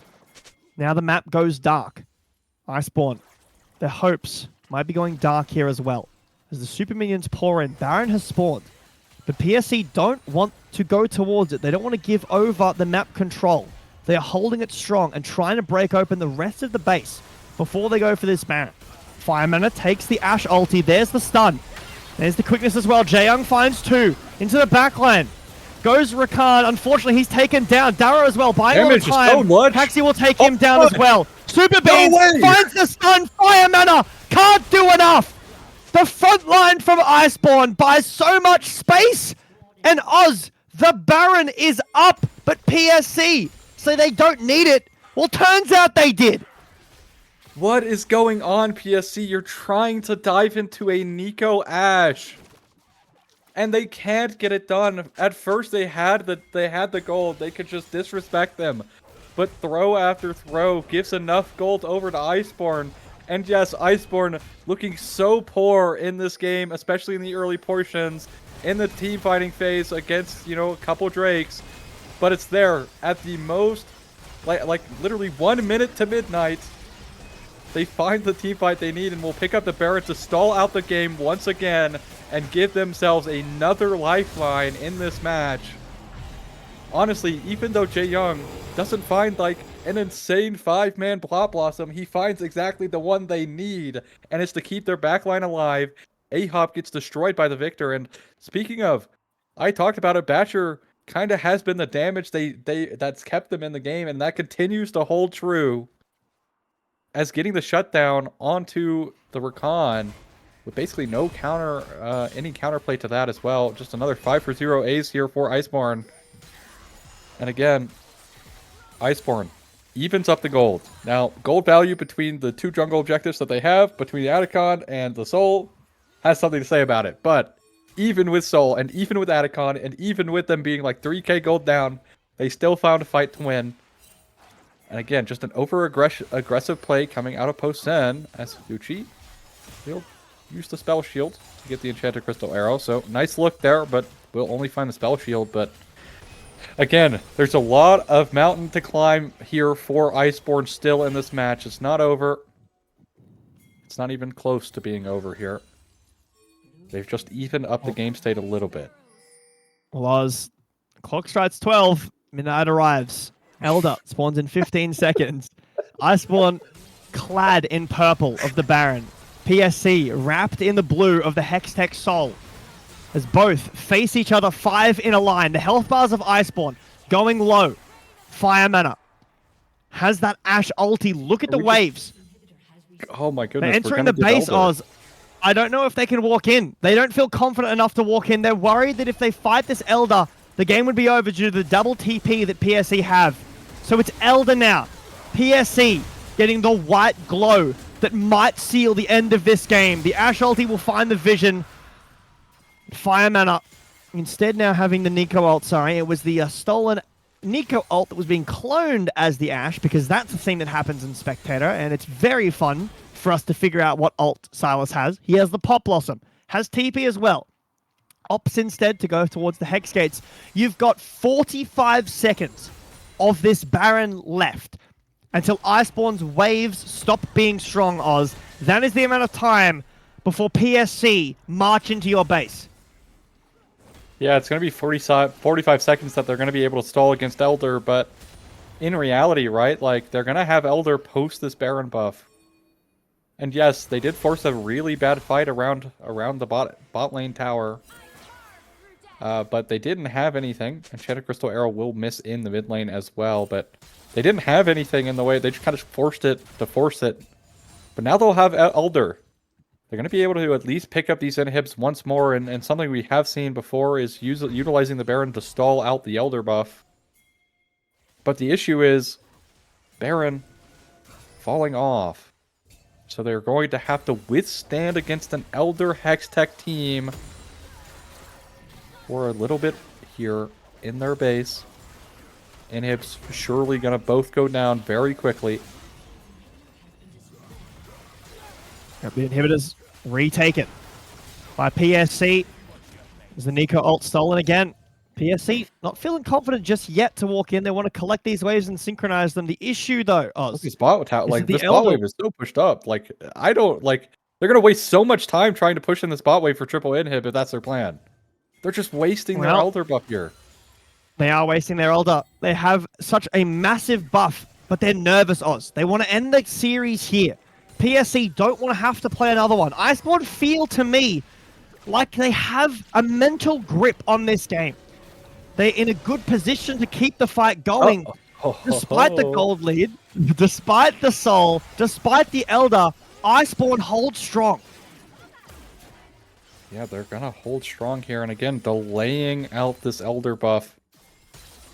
Now the map goes dark. Iceborn, their hopes might be going dark here as well. As the super minions pour in, Baron has spawned. But PSC don't want to go towards it. They don't want to give over the map control. They are holding it strong and trying to break open the rest of the base before they go for this Baron. Fireman takes the Ashe ulti. There's the stun. There's the quickness as well. Jaeyoung finds 2 into the backline. Goes Rakan. Unfortunately, he's taken down. Darrow as well. Buying all the time. Taxi will take him down as well. Super Beans finds the stun. Fireman can't do enough. The front line from Iceborn buys so much space. And Oz, the Baron is up. But PSC, so they don't need it. Well, turns out they did. What is going on, PSC? You're trying to dive into a Nico Ashe. And they can't get it done. At first they had the gold. They could just disrespect them. But throw after throw gives enough gold over to Iceborn. And yes, Iceborn looking so poor in this game, especially in the early portions, in the team fighting phase against, you know, a couple Drakes. But it's there at the most, like literally 1 minute to midnight. They find the team fight they need and will pick up the Baron to stall out the game once again and give themselves another lifeline in this match. Honestly, even though Jaeyoung doesn't find like an insane 5-man Plot Blossom, he finds exactly the one they need, and it's to keep their backline alive. A-Hop gets destroyed by the Victor, and speaking of, I talked about it, Batcher kind of has been the damage that's kept them in the game, and that continues to hold true. As getting the shutdown onto the Rakan with basically no counter, any counterplay to that as well. Just another 5-for-0 ace here for Iceborn. And again, Iceborn evens up the gold. Now, gold value between the 2 jungle objectives that they have, between the Atacon and the Soul, has something to say about it. But even with Soul, and even with Atacon, and even with them being like 3k gold down, they still found a fight to win. And again, just an aggressive play coming out of post-Sen as Gucci will use the spell shield to get the Enchanted Crystal Arrow. So nice look there, but we'll only find the spell shield. But Again, there's a lot of mountain to climb here for Iceborn still in this match. It's not over. It's not even close to being over here. They've just evened up the game state a little bit. Well, as clock strikes 12, midnight arrives. Elder spawns in 15 seconds. Iceborn clad in purple of the Baron. PSC wrapped in the blue of the Hextech Soul. As both face each other 5 in a line. The health bars of Iceborn going low. Fire mana. Has that Ashe ulti. Look at the waves. Oh my goodness. They're entering the base, Oz. I don't know if they can walk in. They don't feel confident enough to walk in. They're worried that if they fight this Elder, the game would be over due to the double TP that PSC have. So it's Elder now. PSC getting the white glow that might seal the end of this game. The Ashe ulti will find the vision. Fire mana. Instead now having the Nico ult, sorry. It was the stolen Nico ult that was being cloned as the Ashe, because that's the thing that happens in Spectator, and it's very fun for us to figure out what ult Silas has. He has the Pop Blossom, has TP as well. Opts instead to go towards the Hex Gates. You've got 45 seconds of this Baron left until Iceborn's waves stop being strong, Oz. That is the amount of time before PSC march into your base. Yeah, it's going to be 45 seconds that they're going to be able to stall against Elder, but in reality, right, like, they're going to have Elder post this Baron buff. And yes, they did force a really bad fight around the bot lane tower. But they didn't have anything. Enchanted Crystal Arrow will miss in the mid lane as well, but they didn't have anything in the way. They just kind of forced it to force it. But now they'll have Elder. They're going to be able to at least pick up these inhibs once more, and something we have seen before is utilizing the Baron to stall out the Elder buff. But the issue is Baron falling off. So they're going to have to withstand against an Elder Hextech team for a little bit here in their base. Inhibs surely going to both go down very quickly. The inhibitors retaken by PSC. Is the Nico ult stolen again? PSC not feeling confident just yet to walk in. They want to collect these waves and synchronize them. The issue, though, Oz, this bot wave is so pushed up. Like, I don't like. They're gonna waste so much time trying to push in this bot wave for triple inhib if that's their plan. They're just wasting their Elder buff here. They are wasting their Elder. They have such a massive buff, but they're nervous, Oz. They want to end the series here. PSC don't want to have to play another one. Iceborn feel to me like they have a mental grip on this game. They're in a good position to keep the fight going. Despite the gold lead, despite the soul, despite the Elder, Iceborn holds strong. Yeah, they're gonna hold strong here, and again, delaying out this Elder buff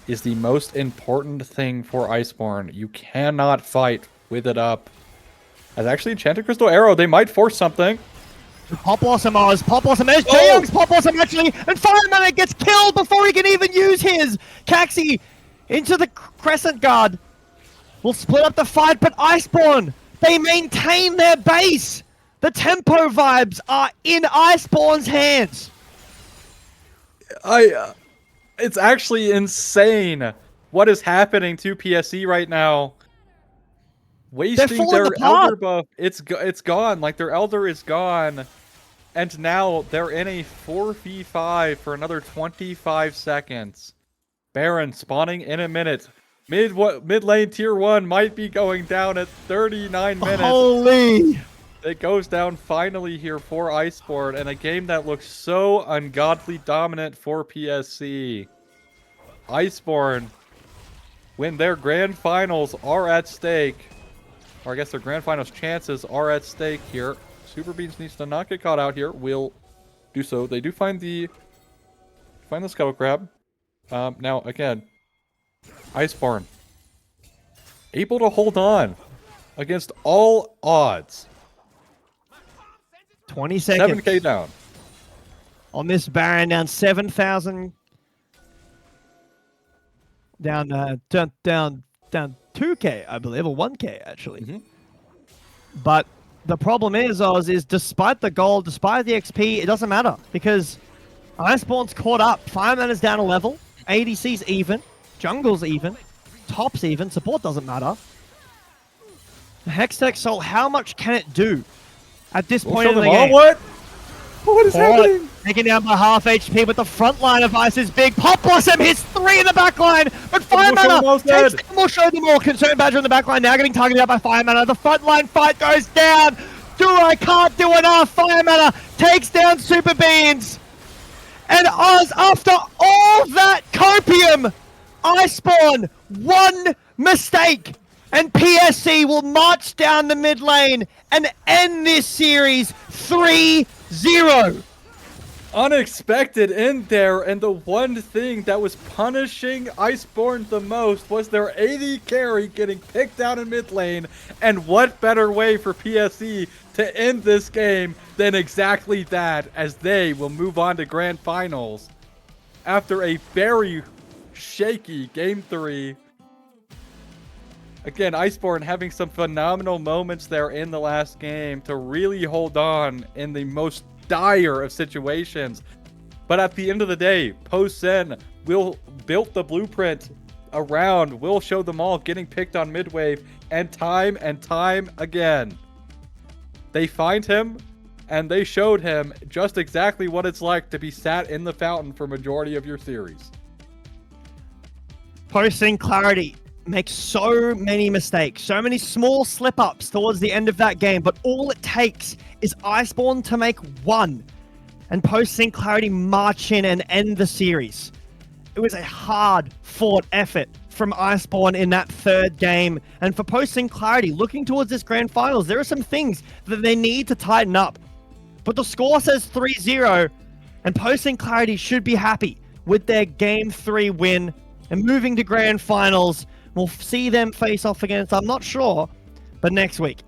is the most important thing for Iceborn. You cannot fight with it up. As actually Enchanted Crystal Arrow, they might force something. Pop Blossom, Oz. Pop Blossom. There's Jaeyoung's Pop Blossom, actually. And Fireman gets killed before he can even use his. Caxi into the Crescent Guard. Will split up the fight, but Iceborn, they maintain their base. The tempo vibes are in Iceborn's hands. It's actually insane what is happening to PSE right now. Wasting their Elder buff. It's gone. Like, their Elder is gone. And now they're in a 4v5 for another 25 seconds. Baron spawning in a minute. Mid lane tier 1 might be going down at 39 minutes. Holy! It goes down finally here for Iceborn, and a game that looks so ungodly dominant for PSC. Iceborn, when their grand finals are at stake, or I guess their grand finals chances are at stake here. Super Beans needs to not get caught out here. Will do so. They do find the Scuttle Crab. Now again, Iceborn able to hold on against all odds. 20 seconds. 7k down. On this Baron, down 7,000. Down 2k, I believe, or 1k, actually. Mm-hmm. But the problem is, Oz, is despite the gold, despite the XP, it doesn't matter. Because Iceborn's caught up. Fireman is down a level. ADC's even. Jungle's even. Top's even. Support doesn't matter. Hextech Soul, how much can it do at this point in the game? What? What is happening? Taken down by half HP, but the front line of Ice is big. Pop Blossom hits 3 in the back line, but Fire Mana takes them. We'll show them all. Concerned Badger in the back line now getting targeted out by Fire Mana. The front line fight goes down. I can't do enough. Fire Mana takes down Super Beans. And Oz, after all that copium, Iceborn, one mistake. And PSC will march down the mid lane and end this series 3-0. Unexpected in there, and the one thing that was punishing Iceborn the most was their AD carry getting picked out in mid lane. And what better way for PSC to end this game than exactly that, as they will move on to Grand Finals after a very shaky Game 3. Again, Iceborn having some phenomenal moments there in the last game to really hold on in the most dire of situations. But at the end of the day, Post-Sen will build the blueprint around, will show them all getting picked on mid-wave, and time again, they find him, and they showed him just exactly what it's like to be sat in the fountain for majority of your series. Post-Sen Clarity makes so many mistakes, so many small slip-ups towards the end of that game, but all it takes is Iceborn to make one, and Post-Sen Clarity march in and end the series. It was a hard-fought effort from Iceborn in that third game, and for Post-Sen Clarity, looking towards this Grand Finals, there are some things that they need to tighten up, but the score says 3-0, and Post-Sen Clarity should be happy with their Game 3 win, and moving to Grand Finals. We'll see them face off against, I'm not sure, but next week.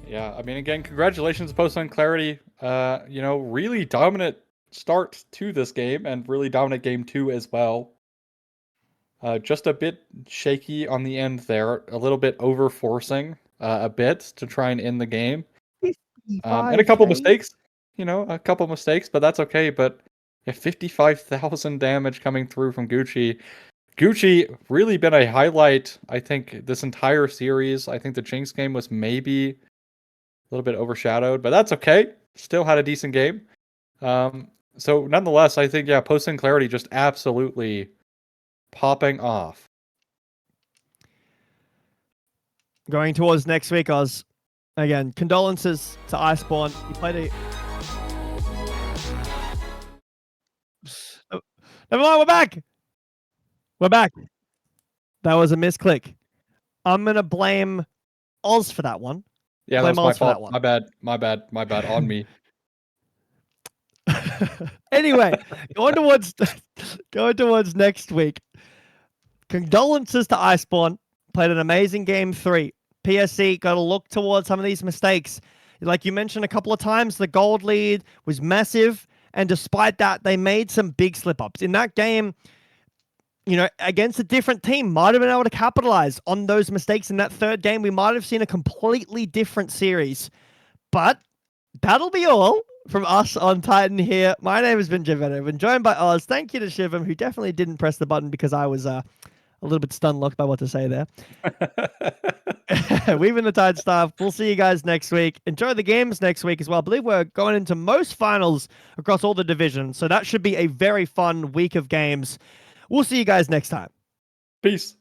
Yeah, I mean, again, congratulations to Post-Sen Clarity. Really dominant start to this game, and really dominant Game 2 as well. Just a bit shaky on the end there, a little bit over-forcing a bit to try and end the game. And a couple mistakes, but that's okay. But 55,000 damage coming through from Gucci. Gucci really been a highlight, I think, this entire series. I think the Jinx game was maybe a little bit overshadowed, but that's okay. Still had a decent game. So nonetheless, I think, Post-Sen Clarity just absolutely popping off. Going towards next week, Oz. Again, condolences to Iceborn. He played a... Never mind, we're back! We're back. That was a misclick. I'm going to blame Oz for that one. Yeah, blame that was Oz my for fault. that one. My bad, on me. Anyway, going towards next week. Condolences to Iceborn. Played an amazing Game 3. PSC got to look towards some of these mistakes. Like you mentioned a couple of times, the gold lead was massive, and despite that, they made some big slip-ups. In that game, against a different team, might have been able to capitalize on those mistakes in that third game. We might have seen a completely different series. But that'll be all from us on Titan here. My name has been Javed. I've been joined by Oz. Thank you to Shivam, who definitely didn't press the button because I was a little bit stun-locked by what to say there. We've been the Titan staff. We'll see you guys next week. Enjoy the games next week as well. I believe we're going into most finals across all the divisions, so that should be a very fun week of games. We'll see you guys next time. Peace.